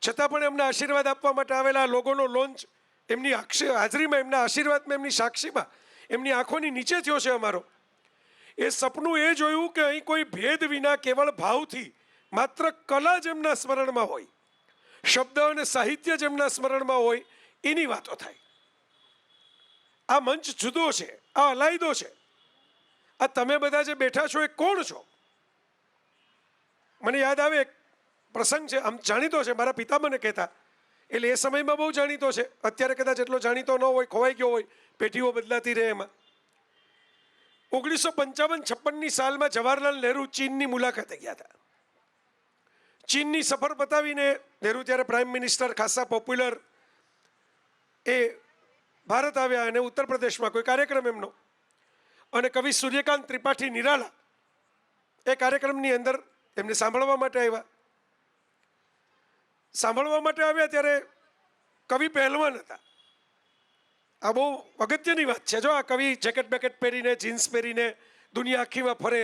છતાં પણ એમને આશીર્વાદ આપવા માટે આવેલા લોગોનો લોન્ચ એમની હાજરીમાં, એમના આશીર્વાદમાં, એમની સાક્ષીમાં, એમની આંખોની નીચે થયો છે અમારો. એ સપનું એ જોયું કે અહીં કોઈ ભેદ વિના કેવળ ભાવથી માત્ર કલા જેમના સ્મરણમાં હોય, શબ્દ અને સાહિત્ય જેમના સ્મરણમાં હોય, એની વાતો થાય. આ મંચ જુદો છે, આ અલાયદો છે. આ તમે બધા જે બેઠા છો એ કોણ છો? મને યાદ આવે એક પ્રસંગ છે, આમ જાણીતો છે, મારા પિતા મને કહેતા, એટલે એ સમયમાં બહુ જાણીતો છે, અત્યારે કદાચ એટલો જાણીતો ન હોય, ખોવાઈ ગયો હોય, પેઢીઓ બદલાતી રહે એમાં. 1955-56ની સાલમાં જવાહરલાલ નહેરુ ચીનની મુલાકાતે ગયા હતા. ચીનની સફર પતાવીને નહેરુ ત્યારે પ્રાઇમ મિનિસ્ટર, ખાસા પોપ્યુલર, એ ભારત આવ્યા અને ઉત્તર પ્રદેશમાં કોઈ કાર્યક્રમ એમનો, અને કવિ સૂર્યકાંત ત્રિપાઠી નિરાલા એ કાર્યક્રમની અંદર એમને સાંભળવા માટે આવ્યા. સાંભળવા માટે આવ્યા ત્યારે કવિ પહેલવાન હતા. આ બહુ અગત્યની વાત છે. જો આ કવિ જેકેટ બેકેટ પહેરીને, જીન્સ પહેરીને દુનિયા આખીમાં ફરે.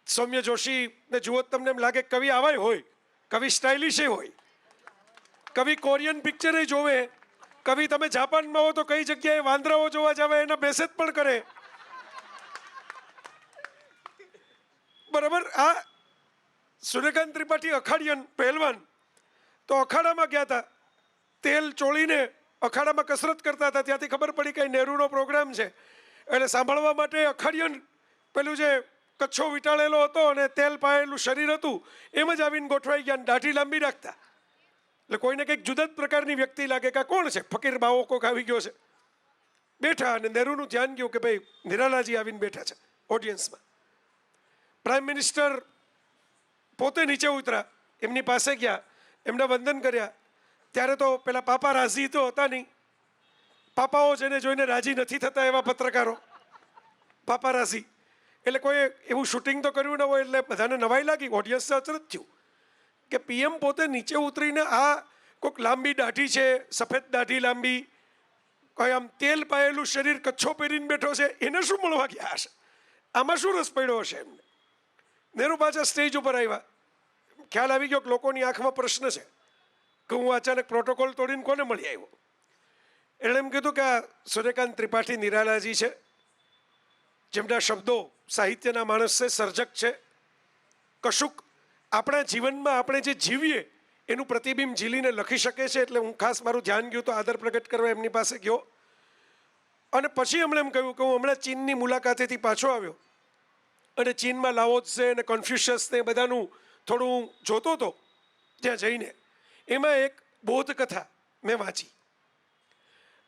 સૌમ્ય જોશીને જુઓ તમને એમ લાગે કવિ આવાય હોય, કવિ સ્ટાઇલિશ હોય, કવિ કોરિયન પિક્ચરે જોવે, કવિ તમે જાપાનમાં હો તો કઈ જગ્યાએ વાંદરાઓ જોવા જાવે એના બેસેજ પણ કરે. બરાબર, આ સૂર્યકાંત ત્રિપાઠી અખાડિયન પહેલવાન તો અખાડામાં ગયા હતા, તેલ ચોળીને અખાડામાં કસરત કરતા હતા. ત્યાંથી ખબર પડી કે નહેરુનો પ્રોગ્રામ છે, એટલે સાંભળવા માટે અખાડિયન પેલું જે કચ્છો વીંટાળેલો હતો અને તેલ પાયેલું શરીર હતું એમ જ આવીને ગોઠવાઈ ગયા, દાઢી લાંબી રાખતા. એટલે કોઈને કંઈક જુદા જ પ્રકારની વ્યક્તિ લાગે કે કોણ છે, ફકીર બાવો કોક આવી ગયો છે. બેઠા અને નહેરુનું ધ્યાન ગયું કે ભાઈ નિરાલાજી આવીને બેઠા છે ઓડિયન્સમાં. પ્રાઇમ મિનિસ્ટર પોતે નીચે ઉતરા, એમની પાસે ગયા, એમને વંદન કર્યા. ત્યારે તો પેલા પાપા રાજી તો હતા નહીં, પાપાઓ જેને જોઈને રાજી નથી થતા એવા પત્રકારો, પાપા રાજી. એટલે કોઈ એવું શૂટિંગ તો કર્યું ન હોય, એટલે બધાને નવાઈ લાગી, ઓડિયન્સને અચરજ થયું કે પીએમ પોતે નીચે ઉતરીને આ કોઈક લાંબી દાઢી છે, સફેદ દાઢી લાંબી, કોઈ આમ તેલ પાયેલું શરીર, કચ્છો પહેરીને બેઠો છે, એને શું મળવા ગયા હશે? આમાં શું રસ પડ્યો હશે એમને? નહેરુ પાછા સ્ટેજ ઉપર આવ્યા. ખ્યાલ આવી ગયો કે લોકોની આંખમાં પ્રશ્ન છે કે હું અચાનક પ્રોટોકોલ તોડીને કોને મળી આવ્યો. એણે એમ કીધું કે આ સૂર્યકાંત ત્રિપાઠી નિરાલાજી છે, જેમના શબ્દો સાહિત્યના માણસ છે, સર્જક છે. કશુંક આપણા જીવનમાં આપણે જે જીવીએ એનું પ્રતિબિંબ ઝીલીને લખી શકે છે. એટલે હું ખાસ મારું ધ્યાન ગયું તો આદર પ્રગટ કરવા એમની પાસે ગયો. અને પછી એમણે એમ કહ્યું કે હું હમણાં ચીનની મુલાકાતેથી પાછો આવ્યો અને ચીનમાં લાઓત્સે અને કોન્ફ્યુશિયસ ને બધાનું થોડું હું જોતો હતો ત્યાં જઈને. એમાં એક બોધકથા મેં વાંચી,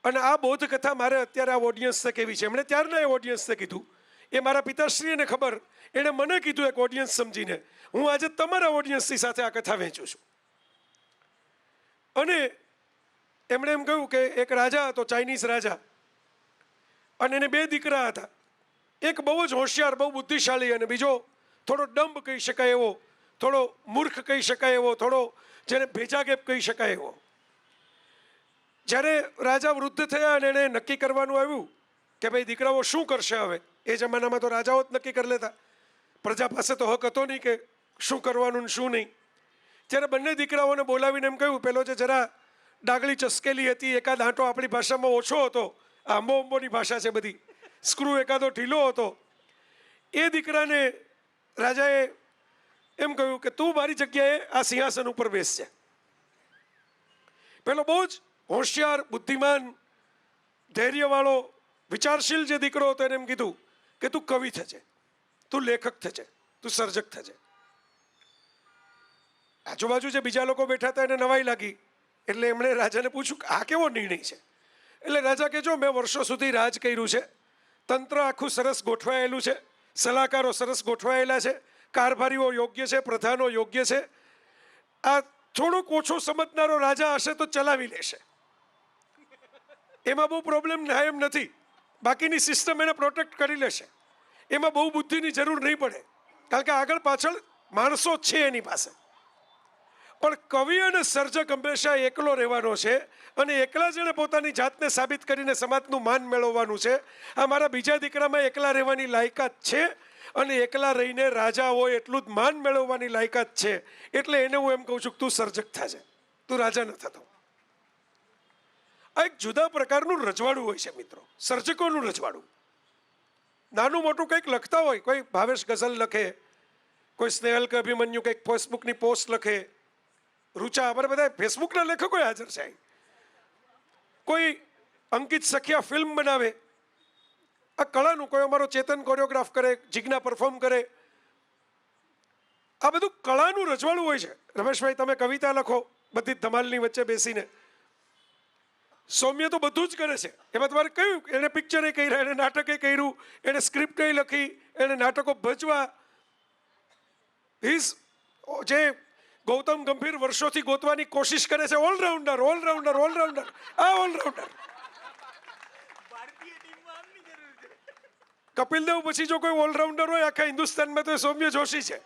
અને આ બોધકથા મારે અત્યારે આ ઓડિયન્સને કેવી છે. એમણે ત્યારના એ ઓડિયન્સને કીધું, એ મારા પિતાશ્રીને ખબર, એણે મને કીધું એક ઓડિયન્સ સમજીને. હું આજે તમારા ઓડિયન્સની સાથે આ કથા વહેંચું છું. અને એમણે એમ કહ્યું કે એક રાજા હતો, ચાઇનીઝ રાજા, અને એને 2 દીકરા હતા. એક બહુ જ હોશિયાર, બહુ બુદ્ધિશાળી, અને બીજો થોડો ડંબ કહી શકાય એવો, થોડો મૂર્ખ કહી શકાય એવો, થોડો જેને ભેજાગેપ કહી શકાય એવો. જ્યારે રાજા વૃદ્ધ થયા અને એણે નક્કી કરવાનું આવ્યું કે ભાઈ દીકરાઓ શું કરશે હવે, એ જમાનામાં તો રાજાઓ જ નક્કી કરી લેતા, પ્રજા પાસે તો હક હતો નહીં કે શું કરવાનું ને શું નહીં. ત્યારે બંને દીકરાઓને બોલાવીને એમ કહ્યું, પેલો જે જરા ડાગળી ચસકેલી હતી, એકાદ આંટો આપણી ભાષામાં ઓછો હતો, આંબો અંબોની ભાષા છે બધી, સ્ક્રૂ એકાદો ઢીલો હતો, એ દીકરાને રાજાએ એમ કહ્યું કે તું મારી જગ્યાએ આ સિંહાસન ઉપર બેસજે. પેલો બહુ જ હોશિયાર, બુદ્ધિમાન, ધૈર્યવાળો, વિચારશીલ જે દીકરો હતો એને એમ કીધું કે તું કવિ થજે, તું લેખક થજે, તું સર્જક થજે. આજુબાજુ જે બીજા લોકો બેઠા હતા એને નવાઈ લાગી, એટલે એમણે રાજાને પૂછ્યું કે આ કેવો નિર્ણય છે. એટલે રાજા કે જો મેં વર્ષો સુધી રાજ કર્યું છે, તંત્ર આખું સરસ ગોઠવાયેલું છે, સલાહકારો સરસ ગોઠવાયેલા છે, કારભારીઓ યોગ્ય છે, પ્રધાનો યોગ્ય છે, આ થોડોક ઓછો સમજનારો રાજા હશે તો ચલાવી લેશે, એમાં બહુ પ્રોબ્લેમ થાય એમ નથી, બાકીની સિસ્ટમ એને પ્રોટેક્ટ કરી લેશે, એમાં બહુ બુદ્ધિની જરૂર નહીં પડે, કારણ કે આગળ પાછળ માણસો જ છે એની પાસે. પણ કવિ અને સર્જક હંમેશા એકલો રહેવાનો છે અને એકલા જ એણે પોતાની જાતને સાબિત કરીને સમાજનું માન મેળવવાનું છે. આ મારા બીજા દીકરામાં એકલા રહેવાની લાયકાત છે અને એકલા રહીને રાજા હોય એટલું જ માન મેળવવાની લાયકાત છે, એટલે એને હું એમ કહું છું કે તું સર્જક થજે, તું રાજા ન થતો. આ એક જુદા પ્રકારનું રજવાડું હોય છે મિત્રો, સર્જકોનું રજવાડું. નાનું મોટું કંઈક લખતા હોય, કોઈ ભાવેશ ગઝલ લખે, કોઈ સ્નેહલ કે અભિમન્યુ કંઈક ફેસબુકની પોસ્ટ લખે, રૂચા, અમારે બધા ફેસબુકના લેખકો હાજર છે, કોઈ અંકિત સખિયા ફિલ્મ બનાવે, આ કળાનું, કોઈ અમારો ચેતન કોરિયોગ્રાફ કરે, જિજ્ઞા પરફોર્મ કરે, આ બધું કળાનું રજવાડું હોય છે. રમેશભાઈ તમે કવિતા લખો બધી ધમાલની વચ્ચે બેસીને, સૌમ્ય તો બધું જ કરે છે, એમાં તમારે કયું, એને પિક્ચરે કર્યા, એને નાટકે કર્યું, એને સ્ક્રિપ્ટ લખી, એને નાટકો ભજવા, જે ગૌતમ ગંભીર વર્ષોથી ગોતવાની કોશિશ કરે છે, ઓલરાઉન્ડર ઓલરાઉન્ડર ઓલરાઉન્ડર, આ ઓલરાઉન્ડર. કપિલ દેવ પછી જો કોઈ ઓલરાઉન્ડર હોય આખા હિન્દુસ્તાનમાં તો સૌમ્ય જોશી છે,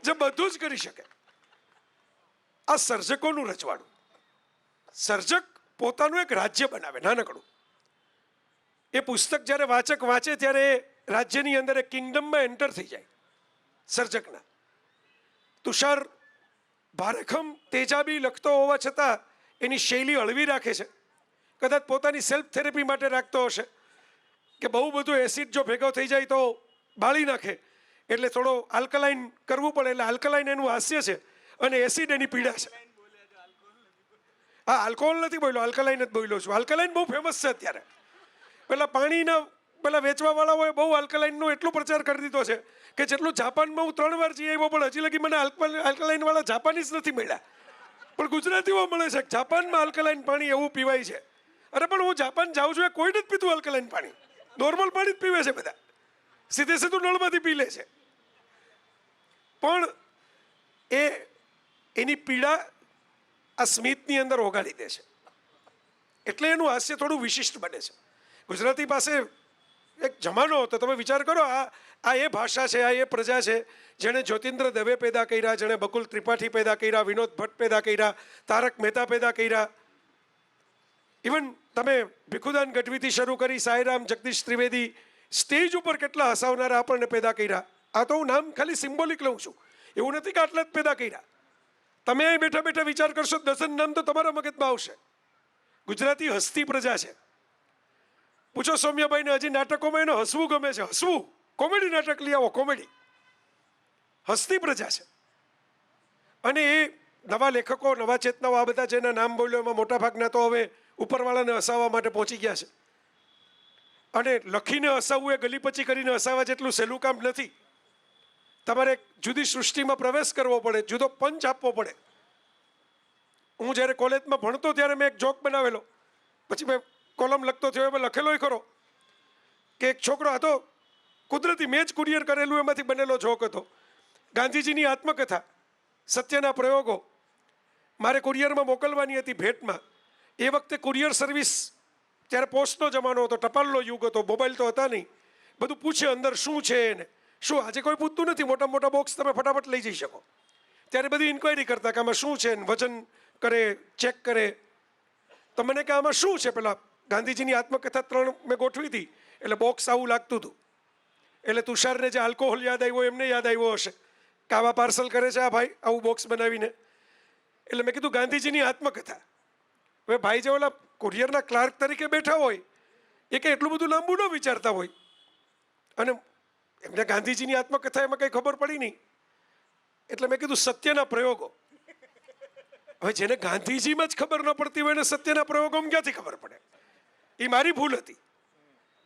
જે બધું જ કરી શકે. આ સર્જકોનું રજવાડું. સર્જક પોતાનું એક રાજ્ય બનાવે નાનકડું. એ પુસ્તક જ્યારે વાચક વાંચે ત્યારે એ રાજ્યની અંદર એક કિંગડમમાં એન્ટર થઈ જાય સર્જકના. તુષાર ભારેખમ તેજાબી લખતો હોવા છતાં એની શૈલી હળવી રાખે છે, કદાચ પોતાની સેલ્ફ થેરેપી માટે રાખતો હશે કે બહુ બધું એસિડ જો ભેગો થઈ જાય તો બાળી નાખે, એટલે થોડો આલ્કલાઇન કરવું પડે, એટલે આલ્કલાઇન એનું હાસ્ય છે અને એસિડ એની પીડા છે. હા, આલ્કોહોલ નથી બોલ્યો, આલ્કલાઇન જ બોલ્યો છું. આલ્કલાઇન બહુ ફેમસ છે અત્યારે. પેલા પાણીના પેલા વેચવાવાળાઓએ બહુ આલ્કલાઇનનો એટલો પ્રચાર કરી દીધો છે કે જેટલું જાપાનમાં હું 3 વાર જઈ આવ્યો, પણ હજી લગી મને આલ્કલાઇનવાળા જાપાનીઝ નથી મળ્યા, પણ ગુજરાતીઓ મળે છે. જાપાનમાં આલ્કલાઇન પાણી એવું પીવાય છે. અરે પણ હું જાપાન જાઉં છું, એ કોઈ નથી પીતું આલ્કલાઇન પાણી, નોર્મલ પાણી જ પીવે છે બધા, સીધે સીધું નળમાંથી પી લે છે. પણ એની પીડા આ સ્મિતની અંદર ઓગાળી દે છે, એટલે એનું હાસ્ય થોડું વિશિષ્ટ બને છે. ગુજરાતી પાસે એક જમાનો હતો, તમે વિચાર કરો, આ એ ભાષા છે, આ એ પ્રજા છે જેણે જ્યોતિન્દ્ર દવે પેદા કર્યા, જેણે બકુલ ત્રિપાઠી પેદા કર્યા, વિનોદ ભટ્ટ પેદા કર્યા, તારક મહેતા પેદા કર્યા, ઇવન તમે ભીખુદાન ગઢવીથી શરૂ કરી સાંઈરામ, જગદીશ ત્રિવેદી, સ્ટેજ ઉપર કેટલા હસાવનારા આપણને પેદા કર્યા. આ તો હું નામ ખાલી સિમ્બોલિક લઉં છું, એવું નથી કે આટલા જ પેદા કર્યા. તમે અહીં બેઠા બેઠા વિચાર કરશો, ડઝન નામ તો તમારા મગજમાં આવશે. ગુજરાતી હસતી પ્રજા છે. પૂછો સૌમ્યભાઈને, હજી નાટકોમાં એને હસવું ગમે છે, હસવું, કોમેડી નાટક લઈ આવો, કોમેડી. હસતી પ્રજા છે. અને એ નવા લેખકો, નવા ચેતનાઓ, આ બધા જેના નામ બોલ્યો એમાં મોટાભાગના તો હવે ઉપરવાળાને હસાવવા માટે પહોંચી ગયા છે. અને લખીને હસાવવું એ ગલીપચી કરીને હસાવવા જેટલું સહેલું કામ નથી. તમારે જુદી સૃષ્ટિમાં પ્રવેશ કરવો પડે, જુદો પંચ આપવો પડે. હું જ્યારે કોલેજમાં ભણતો ત્યારે મેં એક જોક બનાવેલો, પછી મેં કોલમ લખતો થયો, એમાં લખેલો ખરો કે એક છોકરો હતો, કુદરતી મેં જ કુરિયર કરેલું એમાંથી બનેલો જોક હતો. ગાંધીજીની આત્મકથા, સત્યના પ્રયોગો મારે કુરિયરમાં મોકલવાની હતી ભેટમાં. એ વખતે કુરિયર સર્વિસ, ત્યારે પોસ્ટનો જમાનો હતો, ટપાલનો યુગ હતો, મોબાઈલ તો હતા નહીં. બધું પૂછે અંદર શું છે એને, શું આજે કોઈ પૂછતું નથી, મોટા મોટા બોક્સ તમે ફટાફટ લઈ જઈ શકો. ત્યારે બધી ઇન્ક્વાયરી કરતા કે આમાં શું છે, વજન કરે, ચેક કરે. તો મને કે આમાં શું છે? પેલા ગાંધીજીની આત્મકથા 3 મેં ગોઠવી હતી, એટલે બોક્સ આવું લાગતું હતું. એટલે તુષારને જે આલ્કોહોલ યાદ આવ્યો એમને યાદ આવ્યો હશે કે આવા પાર્સલ કરે છે આ ભાઈ આવું બોક્સ બનાવીને. એટલે મેં કીધું ગાંધીજીની આત્મકથા. હવે ભાઈ જે ઓલા કુરિયરના ક્લાર્ક તરીકે બેઠા હોય એ કે એટલું બધું લાંબુ ન વિચારતા હોય, અને એમને ગાંધીજીની આત્મકથા એમાં કંઈ ખબર પડી નહીં. એટલે મેં કીધું સત્યના પ્રયોગો. હવે જેને ગાંધીજીમાં જ ખબર ન પડતી હોય ને સત્યના પ્રયોગોમાં ક્યાંથી ખબર પડે? એ મારી ભૂલ હતી.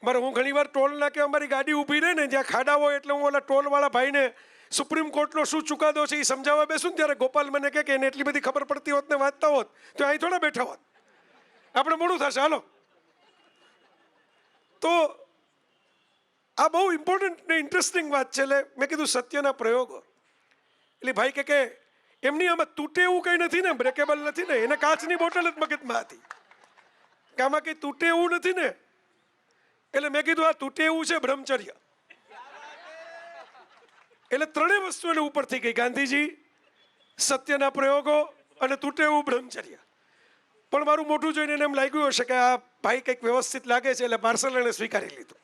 મારે હું ઘણીવાર ટોલ નાકે અમારી ગાડી ઊભી રહે ને જ્યાં ખાડા હોય એટલે હું ઓલા ટોલવાળા ભાઈને સુપ્રીમ કોર્ટનો શું ચુકાદો છે એ સમજાવવા બેસું ને ત્યારે ગોપાલ મને કહે કે એને એટલી બધી ખબર પડતી હોત ને વાંચતા હોત તો અહીં થોડા બેઠા હોત, આપણે મોડું થશે. હાલો, તો આ બહુ ઇમ્પોર્ટન્ટ ને ઇન્ટરેસ્ટિંગ વાત છે. એટલે મેં કીધું સત્યના પ્રયોગો. એટલે ભાઈ કે એમની આમાં તૂટે એવું કંઈ નથી ને, બ્રેકેબલ નથી ને? એને કાચની બોટલ જ મગજમાં હતી કે આમાં કંઈ તૂટે એવું નથી ને. એટલે મેં કીધું આ તૂટે એવું છે બ્રહ્મચર્ય. એટલે ત્રણેય વસ્તુ એને ઉપર થઈ ગઈ, ગાંધીજી, સત્યના પ્રયોગો અને તૂટે એવું બ્રહ્મચર્ય. પણ મારું મોઢું જોઈને એને એમ લાગ્યું હશે કે આ ભાઈ કંઈક વ્યવસ્થિત લાગે છે એટલે પાર્સલ એને સ્વીકારી લીધું.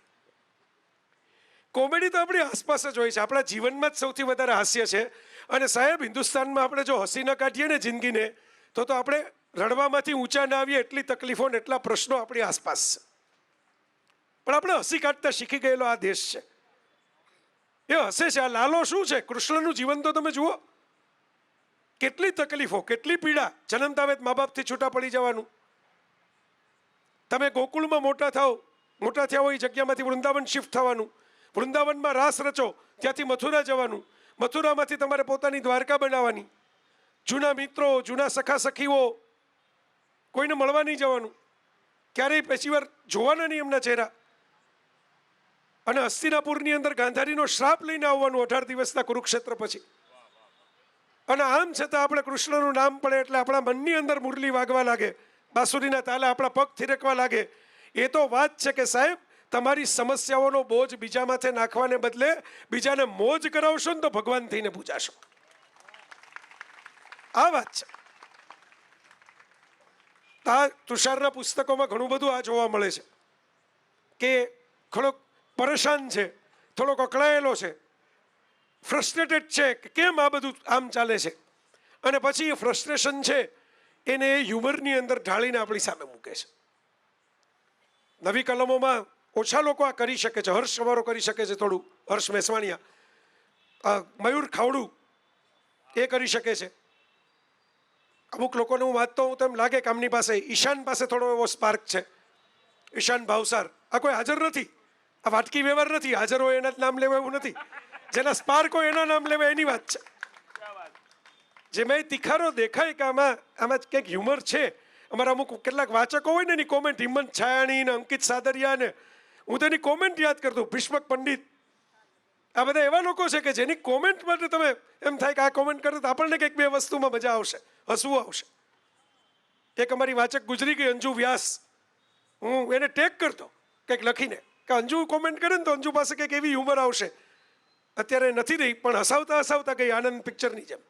કોમેડી તો આપણી આસપાસ જ હોય છે, આપણા જીવનમાં જ સૌથી વધારે હાસ્ય છે. અને સાહેબ, હિન્દુસ્તાનમાં આપણે જો હસી ન કાઢીએ ને જિંદગીને તો આપણે રડવામાંથી ઊંચા ના આવીએ એટલી તકલીફો ને એટલા પ્રશ્નો આપણી આસપાસ છે. પણ આપણે હસી કાઢતા શીખી ગયેલો આ દેશ છે. એ હસે છે. આ લાલો શું છે? કૃષ્ણનું જીવન તો તમે જુઓ, કેટલી તકલીફો, કેટલી પીડા. જન્મતા વેત મા બાપથી છૂટા પડી જવાનું. તમે ગોકુળમાં મોટા થયા હોય એ જગ્યામાંથી વૃંદાવન શિફ્ટ થવાનું. વૃંદાવનમાં રાસ રચો, ત્યાંથી મથુરા જવાનું. મથુરામાંથી તમારે પોતાની દ્વારકા બનાવવાની. જૂના મિત્રો, જૂના સખા સખીઓ, કોઈને મળવા નહીં જવાનું, ક્યારેય પહેલી વાર જોવાના નહીં એમના ચહેરા. અને હસ્તિનાપુરની અંદર ગાંધારીનો શ્રાપ લઈને આવવાનું 18 દિવસના કુરુક્ષેત્ર પછી. અને આમ છતાં આપણે કૃષ્ણનું નામ પડે એટલે આપણા મનની અંદર મુરલી વાગવા લાગે, બાંસુરીના તાલે આપણા પગ થિરકવા લાગે. એ તો વાત છે કે સાહેબ, તમારી સમસ્યાઓનો બોજ બીજા માથે નાખવાને બદલે બીજાને મોજ કરાવશો ને તો ભગવાન થઈને પૂજાશો. આ વાત છે. આ તુષારના પુસ્તકોમાં ઘણું બધું આ જોવા મળે છે કે થોડોક પરેશાન છે, થોડોક અકળાયેલો છે, ફ્રસ્ટ્રેટેડ છે કે કેમ આ બધું આમ ચાલે છે. અને પછી એ ફ્રસ્ટ્રેશન છે એને એ હ્યુમરની અંદર ઢાળીને આપણી સામે મૂકે છે. નવી કલમોમાં ઓછા લોકો આ કરી શકે છે. હર્ષ અમારો કરી શકે છે, થોડું હર્ષ મેસવાણિયા, મયુર ખાવડું એ કરી શકે છે. અમુક લોકોને હું વાંચતો હું તો એમ લાગે કે આમની પાસે, ઈશાન પાસે થોડો એવો સ્પાર્ક છે. ઈશાન ભાવસાર, આ કોઈ હાજર નથી, આ વાટકી વ્યવહાર નથી. હાજર હોય એના જ નામ લેવા એવું નથી, જેના સ્પાર્ક હોય એના નામ લેવા એની વાત છે. જેમાં તિખારો દેખાય કે આમાં કંઈક હ્યુમર છે. અમારા અમુક કેટલાક વાચકો હોય ને એની કોમેન્ટ, હિંમત છાયાણી ને અંકિત સાદરિયા ને, હું તો એની કોમેન્ટ યાદ કરતો, ભીષ્મક પંડિત, આ બધા એવા લોકો છે કે જેની કોમેન્ટ માટે તમે એમ થાય કે આ કોમેન્ટ કરે તો આપણને કંઈક બે વસ્તુમાં મજા આવશે, હસવું આવશે. એક અમારી વાચક ગુજરી ગઈ, અંજુ વ્યાસ, હું એને ટેગ કરતો કંઈક લખીને કે અંજુ કોમેન્ટ કરે ને તો અંજુ પાસે કંઈક એવી હ્યુમર આવશે. અત્યારે નથી રહી, પણ હસાવતા હસાવતા ગઈ આનંદ પિક્ચરની જેમ.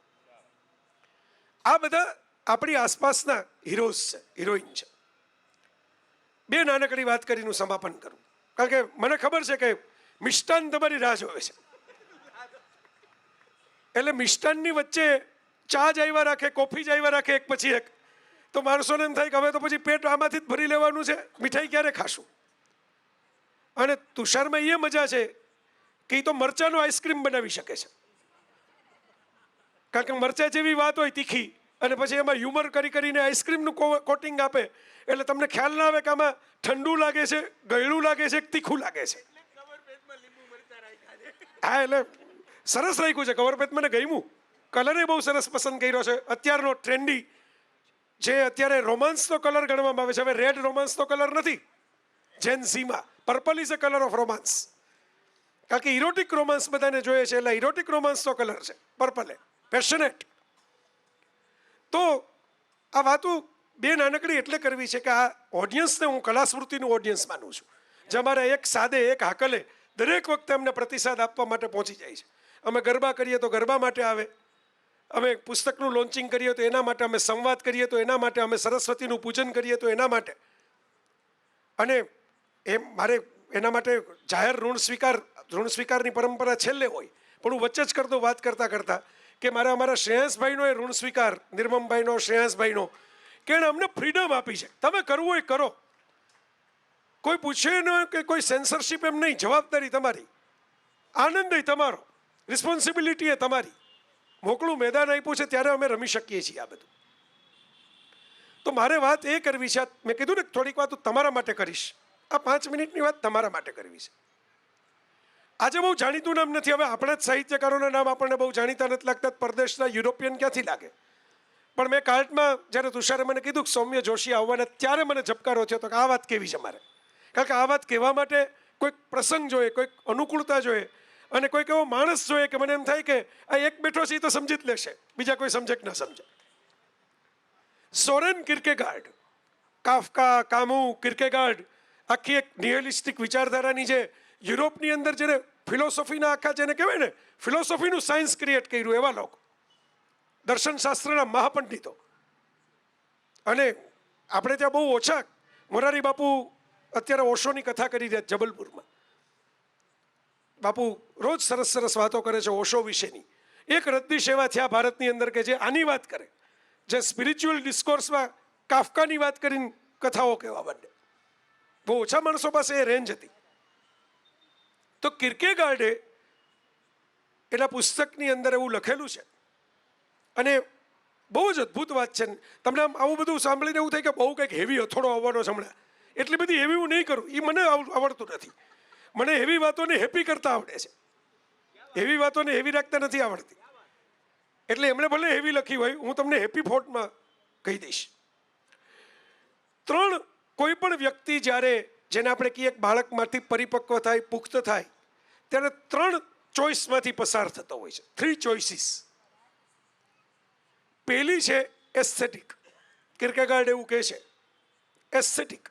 આ બધા આપણી આસપાસના હીરોઝ છે, હિરોઈન છે. બે નાનકડી વાત કરીને સમાપન કરું, કારણ કે મને ખબર છે કે મિષ્ટાન તમારી રાહ જોવે છે. એટલે મિષ્ટાનની વચ્ચે ચા જ આવ્યા રાખે, કોફી જ આવ્યા રાખે એક પછી એક, તો માણસોને એમ થાય કે હવે તો પછી પેટ આમાંથી જ ભરી લેવાનું છે, મીઠાઈ ક્યારે ખાશું. અને તુષારમાં એ મજા છે કે એ તો મરચાંનો આઈસ્ક્રીમ બનાવી શકે છે, કારણ કે મરચાં જેવી વાત હોય તીખી, અને પછી એમાં હ્યુમર કરીને આઈસ્ક્રીમનું કોટિંગ આપે એટલે તમને ખ્યાલ ના આવે કે આમાં ઠંડુ લાગે છે, ગળ્યું લાગે છે, તીખું લાગે છે. હા, એટલે સરસ રાખ્યું છે કવરપેટ. મને ગમ્યું, કલરે બહુ સરસ પસંદ કર્યો છે. અત્યારનો ટ્રેન્ડી જે અત્યારે રોમાન્સનો કલર ગણવામાં આવે છે, હવે રેડ રોમાન્સનો કલર નથી જેન ઝીમાં, purple is a colour of romance. કારણ કે ઇરોટિક રોમાન્સ બધાને જોઈએ છે એટલે ઇરોટિક રોમાન્સનો કલર છે પર્પલ, પેશનેટ. તો આ વાતો બે નાનકડી એટલે કરવી છે કે આ ઓડિયન્સને હું કલાસ્મૃતિનું ઓડિયન્સ માનું છું, જે અમારે એક સાદે એક હાકલે દરેક વખતે અમને પ્રતિસાદ આપવા માટે પહોંચી જાય છે. અમે ગરબા કરીએ તો ગરબા માટે આવે, અમે પુસ્તકનું લોન્ચિંગ કરીએ તો એના માટે, અમે સંવાદ કરીએ તો એના માટે, અમે સરસ્વતીનું પૂજન કરીએ તો એના માટે. અને એ મારે એના માટે જાહેર ઋણ સ્વીકારની પરંપરા છેલ્લે હોય, પણ હું વચ્ચે જ કરતો વાત કરતાં કે મારે અમારા શ્રેયાંશભાઈનો એ ઋણ સ્વીકાર, નિર્મમભાઈનો, શ્રેયાંશભાઈનો, કે એણે અમને ફ્રીડમ આપી છે. તમે કરવું હોય કરો, કોઈ પૂછે ન કે કોઈ સેન્સરશિપ એમ નહીં. જવાબદારી તમારી, આનંદ તમારો, રિસ્પોન્સિબિલિટી એ તમારી. મોકળું મેદાન આપ્યું છે ત્યારે અમે રમી શકીએ છીએ આ બધું. તો મારે વાત એ કરવી છે, મેં કીધું ને થોડીક વાત હું તમારા માટે કરીશ. આ 5 મિનિટની વાત તમારા માટે કરવી છે. આજે બહુ જાણીતું નામ નથી, હવે આપણા જ સાહિત્યકારોના નામ આપણને બહુ જાણીતા નથી લાગતા, પરદેશના યુરોપિયન ક્યાંથી લાગે. પણ મેં કાર્ડમાં જ્યારે તુષારે મને કીધું કે સૌમ્ય જોશી આવવાના, ત્યારે મને ઝબકારો થયો તો કે આ વાત કેવી છે મારે. કારણ કે આ વાત કહેવા માટે કોઈક પ્રસંગ જોઈએ, કોઈક અનુકૂળતા જોઈએ, અને કોઈક એવો માણસ જોઈએ કે મને એમ થાય કે આ એક બેઠો છે એ તો સમજી જ લેશે, બીજા કોઈ સમજે કે ના સમજે. સોરેન કિર્કેગાર્ડ, કાફકા, કામુ, કિર્કેગાર્ડ, આખી એક નિહિલિસ્ટિક વિચારધારાની જે યુરોપની અંદર જેને ફિલોસોફીના આખા જેને કહેવાય ને ફિલોસોફીનું સાયન્સ ક્રિએટ કર્યું એવા લોકો, દર્શનશાસ્ત્રના મહાપંડિતો. અને આપણે ત્યાં બહુ ઓછા, મોરારી બાપુ અત્યારે ઓશોની કથા કરી રહ્યા જબલપુરમાં. બાપુ રોજ સરસ સરસ વાતો કરે છે ઓશો વિશેની. એક રદ્દી સેવા થયા ભારતની અંદર કે જે આની વાત કરે, જે સ્પિરિચ્યુઅલ ડિસ્કોર્સમાં કાફકાની વાત કરીને કથાઓ કહેવા માંડે. બહુ ઓછા માણસો પાસે એ રેન્જ હતી. તો કિર્કેગાર્ડે એના પુસ્તકની અંદર એવું લખેલું છે, અને બહુ જ અદ્ભુત વાત છે. તમને આવું બધું સાંભળીને એવું થાય કે બહુ કંઈક હેવી અથોડો આવવાનો છે હમણાં. એટલી બધી હેવી હું નહીં કરું, એ મને આવડતું નથી. મને હેવી વાતોને હેપી કરતા આવડે છે, હેવી વાતોને હેવી રાખતા નથી આવડતી. એટલે એમણે ભલે હેવી લખી હોય, હું તમને હેપી ફોર્ટમાં કહી દઈશ. 3 કોઈ પણ વ્યક્તિ જ્યારે, જેને આપણે કહીએ બાળકમાંથી પરિપક્વ થાય, પુખ્ત થાય, ત્યારે 3 ચોઇસમાંથી પસાર થતો હોય છે. 3 ચોઇસીસ. પહેલી છે એસ્થેટિક. કિર્કેગાર્ડ એવું કહે છે, એસ્થેટિક.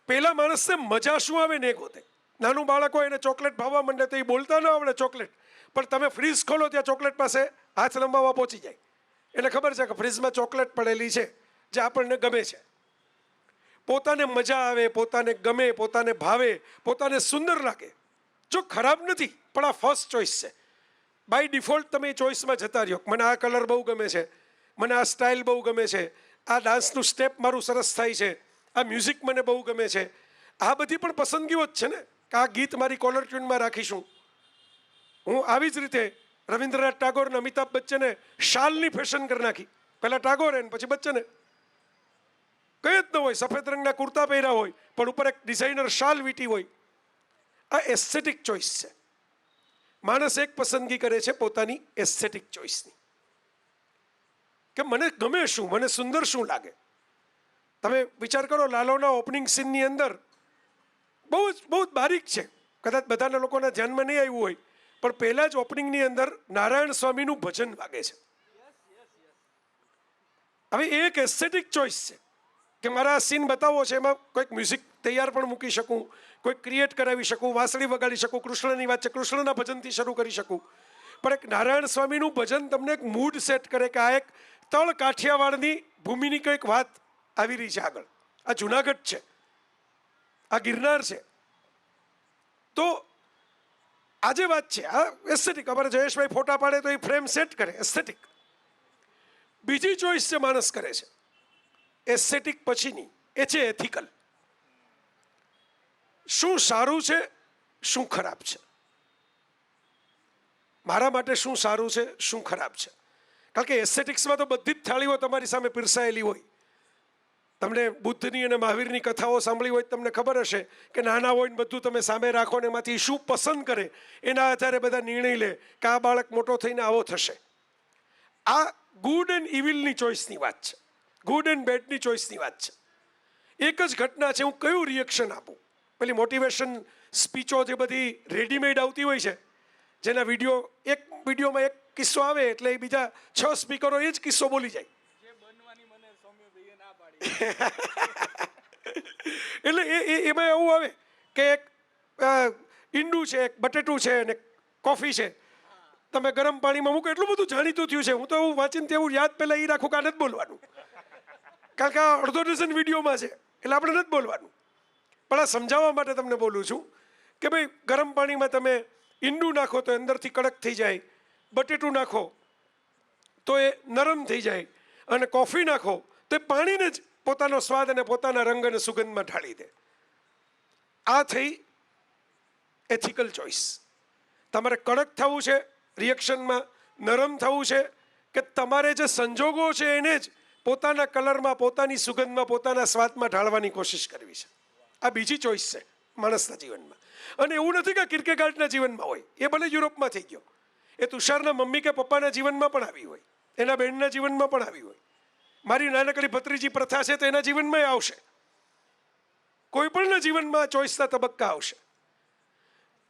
પહેલા માણસને મજા શું આવે ને એ ગોતે. નાનું બાળક હોય એને ચોકલેટ ભાવવા માંડે તો એ બોલતા ન આવડે ચોકલેટ, પણ તમે ફ્રીજ ખોલો ત્યાં ચોકલેટ પાસે હાથ લંબાવવા પહોંચી જાય. એને ખબર છે કે ફ્રીજમાં ચોકલેટ પડેલી છે જે આપણને ગમે છે. પોતાને મજા આવે, પોતાને ગમે, પોતાને ભાવે, પોતાને સુંદર લાગે. જો ખરાબ નથી, પણ આ ફર્સ્ટ ચોઇસ છે. બાય ડિફોલ્ટ તમે એ ચોઇસમાં જતા રહ્યો. મને આ કલર બહુ ગમે છે, મને આ સ્ટાઇલ બહુ ગમે છે, આ ડાન્સનું સ્ટેપ મારું સરસ થાય છે, આ મ્યુઝિક મને બહુ ગમે છે. આ બધી પણ પસંદગીઓ જ છે ને, કે આ ગીત મારી કોલર ટ્યુનમાં રાખીશું. હું આવી જ રીતે રવિન્દ્રનાથ ટાગોર અને અમિતાભ બચ્ચને શાલની ફેશન કરી નાખી. પહેલા ટાગોરે પછી બચ્ચને. કઈ જ ન હોય, સફેદ રંગના કુર્તા પહેર્યા હોય, પણ ઉપર એક ડિઝાઇનર શાલ વીટી હોય. આ એસ્થેટિક ચોઇસ છે. માણસ એક પસંદગી કરે છે પોતાની એસ્થેટિક ચોઇસની, કે મને ગમે શું, મને સુંદર શું લાગે. તમે વિચાર કરો, લાલોના ઓપનિંગ સીનની અંદર બહુ જ બારીક છે, કદાચ બધાના લોકોના ધ્યાનમાં નહીં આવ્યું હોય, પણ પહેલા જ ઓપનિંગની અંદર નારાયણ સ્વામીનું ભજન વાગે છે. હવે એ એક એસ્થેટિક ચોઇસ છે કે મારા આ સીન બતાવવો છે, એમાં કોઈક મ્યુઝિક તૈયાર પણ મૂકી શકું, કોઈક ક્રિએટ કરાવી શકું, વાંસળી વગાડી શકું, કૃષ્ણની વાત છે કૃષ્ણના ભજનથી શરૂ કરી શકું. પણ એક નારાયણ સ્વામીનું ભજન તમને એક મૂડ સેટ કરે કે આ એક તળ કાઠિયાવાડની ભૂમિની કંઈક વાત આવી રહી છે આગળ. આ જુનાગઢ છે, આ ગિરનાર છે. તો આજે વાત છે આ એસ્થેટિક. અમારે જયેશભાઈ ફોટા પાડે તો એ ફ્રેમ સેટ કરે, એસ્થેટિક. બીજી ચોઈસ જે માણસ કરે છે એસ્થેટિક પછીની, એ છે એથિકલ. શું સારું છે, શું ખરાબ છે, મારા માટે શું સારું છે, શું ખરાબ છે. કારણ કે એસ્થેટિક્સમાં તો બધી જ થાળીઓ તમારી સામે પીરસાયેલી હોય. તમને બુદ્ધની અને મહાવીરની કથાઓ સાંભળી હોય, તમને ખબર હશે કે નાના હોય ને બધું તમે સામે રાખો ને એમાંથી શું પસંદ કરે એના આધારે બધા નિર્ણય લે કે આ બાળક મોટો થઈને આવો થશે. આ ગુડ એન્ડ ઇવિલની ચોઇસની વાત છે, ગુડ એન્ડ બેડની ચોઇસની વાત છે. એક જ ઘટના છે, હું કયું રિએક્શન આપું. પેલી મોટિવેશન સ્પીચો જે બધી રેડીમેડ આવતી હોય છે, જેના એક વિડીયોમાં એક કિસ્સો આવે એટલે એ બીજા 6 સ્પીકરો એ જ કિસ્સો બોલી જાય. એટલે એમાં એવું આવે કે એક ઈંડું છે, એક બટેટું છે અને કોફી છે. તમે ગરમ પાણીમાં મૂકો, એટલું બધું જાણીતું થયું છે. હું તો એવું વાંચીને તેવું યાદ પહેલાં એ રાખું કે આ નથી બોલવાનું, કારણ કે આ અડધો ડઝન વિડીયોમાં છે એટલે આપણે નથી બોલવાનું. પણ આ સમજાવવા માટે તમને બોલું છું કે ભાઈ ગરમ પાણીમાં તમે ઈંડું નાખો તો અંદરથી કડક થઈ જાય, બટેટું નાખો તો એ નરમ થઈ જાય, અને કોફી નાખો તો એ પાણીને જ પોતાનો સ્વાદ અને પોતાના રંગ અને સુગંધમાં ઢાળી દે. આ થઈ એથિકલ ચોઇસ. તમારે કડક થવું છે રિએક્શનમાં, નરમ થવું છે કે તમારે જે સંજોગો છે એને જ પોતાના કલરમાં, પોતાની સુગંધમાં, પોતાના સ્વાદમાં ઢાળવાની કોશિશ કરવી છે. આ બીજી ચોઇસ છે માણસના જીવનમાં. અને એવું નથી કે કિર્કેગાર્ડના જીવનમાં હોય, એ ભલે યુરોપમાં થઈ ગયો, એ તુષારના મમ્મી કે પપ્પાના જીવનમાં પણ આવી હોય, એના બહેનના જીવનમાં પણ આવી હોય, મારી નાનકડી ભત્રીજી પ્રથા છે તો એના જીવનમાં આવશે. કોઈ પણના જીવનમાં ચોઇસના તબક્કા આવશે.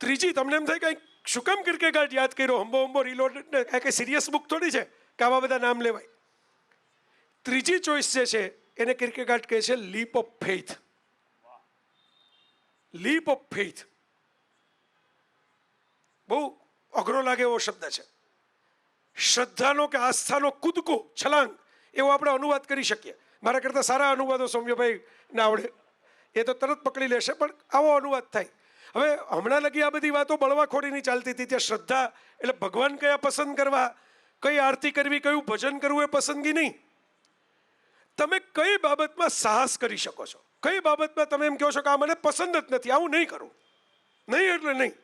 ત્રીજી, તમને એમ થાય કે શું કામ કિર્કેગાર્ડ યાદ કર્યો, હંબો હંબો રીલોડેડ, કંઈ સિરિયસ બુક થોડી છે કે આવા બધા નામ લેવાય. ત્રીજી ચોઇસ જે છે એને કિર્કેગાર્ડ કહે છે leap of faith. Leap of faith બહુ અઘરો લાગે એવો શબ્દ છે. શ્રદ્ધાનો કે આસ્થાનો કૂદકો, છલાંગ, એવો આપણે અનુવાદ કરી શકીએ. મારા કરતાં સારા અનુવાદો સૌમ્યભાઈ ના આવડે, એ તો તરત પકડી લેશે, પણ આવો અનુવાદ થાય. હવે હમણાં લગી આ બધી વાતો બળવાખોરીની ચાલતી હતી. ત્યાં શ્રદ્ધા એટલે ભગવાન કયા પસંદ કરવા, કઈ આરતી કરવી, કયું ભજન કરવું, એ પસંદગી નહીં. તમે કઈ બાબતમાં સાહસ કરી શકો છો, કઈ બાબતમાં તમે એમ કહો છો કે આ મને પસંદ જ નથી, આવું નહીં કરું. નહીં એટલે નહીં.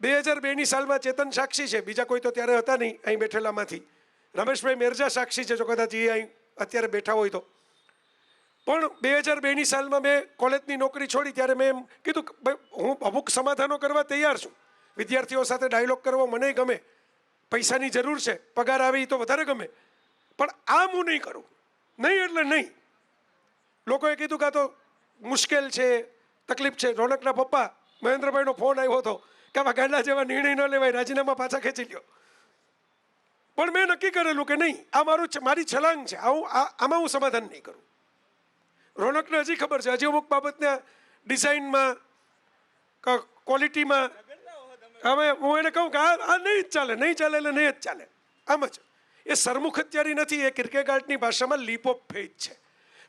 2002ની સાલમાં ચેતન સાક્ષી છે, બીજા કોઈ તો ત્યારે હતા નહીં અહીં બેઠેલામાંથી. રમેશભાઈ મેરજા સાક્ષી છે, જો કદાચ એ અહીં અત્યારે બેઠા હોય તો. પણ 2002ની સાલમાં મેં કોલેજની નોકરી છોડી ત્યારે મેં એમ કીધું કે ભાઈ હું અમુક સમાધાનો કરવા તૈયાર છું. વિદ્યાર્થીઓ સાથે ડાયલોગ કરવો મને ગમે, પૈસાની જરૂર છે, પગાર આવે એ તો વધારે ગમે, પણ આમ હું નહીં કરું. નહીં એટલે નહીં. લોકોએ કીધું કે આ તો મુશ્કેલ છે, તકલીફ છે. રોનકના પપ્પા મહેન્દ્રભાઈનો ફોન આવ્યો હતો કે આવા ગાંડા જેવા નિર્ણય ન લેવાય, રાજીનામા પાછા ખેંચી લ્યો. પણ મેં નક્કી કરેલું કે નહીં, આ મારી છલાંગ છે, આમાં હું સમાધાન નહીં કરું. રોનકને હજી ખબર છે, હજી અમુક બાબતના ડિઝાઇનમાં, ક્વોલિટીમાં, હવે હું એને કહું કે આ નહીં જ ચાલે, નહીં ચાલે એટલે નહીં જ ચાલે, આમ જ. એ સરમુખત્યારી નથી, એ કિર્કેગાર્ડની ભાષામાં લીપ ઓફ ફેથ છે.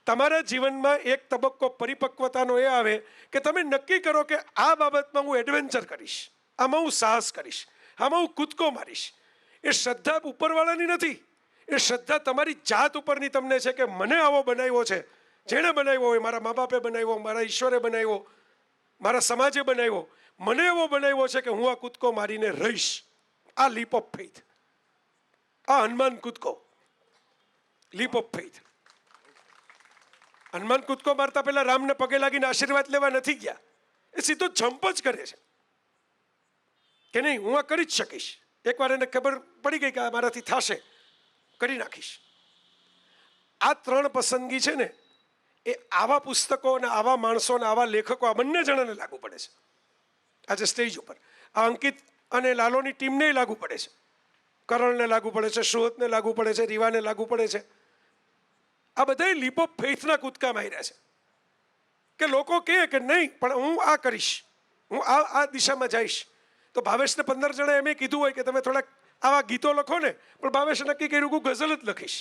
તમારા જીવનમાં એક તબક્કો પરિપક્વતાનો એ આવે કે તમે નક્કી કરો કે આ બાબતમાં હું એડવેન્ચર કરીશ, આમાં હું સાહસ કરીશ, આમાં હું કૂદકો મારીશ. એ શ્રદ્ધા ઉપરવાળાની નથી, એ શ્રદ્ધા તમારી જાત ઉપરની તમને છે કે મને આવો બનાવ્યો છે, જેણે બનાવ્યો હોય, મારા મા બાપે બનાવ્યો, મારા ઈશ્વરે બનાવ્યો, મારા સમાજે બનાવ્યો, મને એવો બનાવ્યો છે કે હું આ કૂદકો મારીને રહીશ. આ લીપ ઓફ ફેથ, આ હનુમાન કૂદકો, લીપ ઓફ ફેથ. હનુમાન કૂદકો મારતા પહેલા રામને પગે લાગીને આશીર્વાદ લેવા નથી ગયા, એ સીધો જમ્પ જ કરે છે કે નહીં હું આ કરી જ શકીશ. એકવાર એને ખબર પડી ગઈ કે આ મારાથી થશે, કરી નાખીશ. આ ત્રણ પસંદગી છે ને, એ આવા પુસ્તકો અને આવા માણસો અને આવા લેખકો, આ બંને જણાને લાગુ પડે છે. આજે સ્ટેજ ઉપર આ અંકિત અને લાલોની ટીમને લાગુ પડે છે, કરણને લાગુ પડે છે, સુહતને લાગુ પડે છે, રીવાને લાગુ પડે છે. આ બધા લીપ ઓફ ફેથના કૂદકા માર્યા છે કે લોકો કહે કે નહીં પણ હું આ કરીશ, હું આ દિશામાં જઈશ. તો ભાવેશને 15 જણા એમ કીધું હોય કે તમે થોડાક આવા ગીતો લખો ને, પણ ભાવેશે નક્કી કર્યું કે હું ગઝલ જ લખીશ,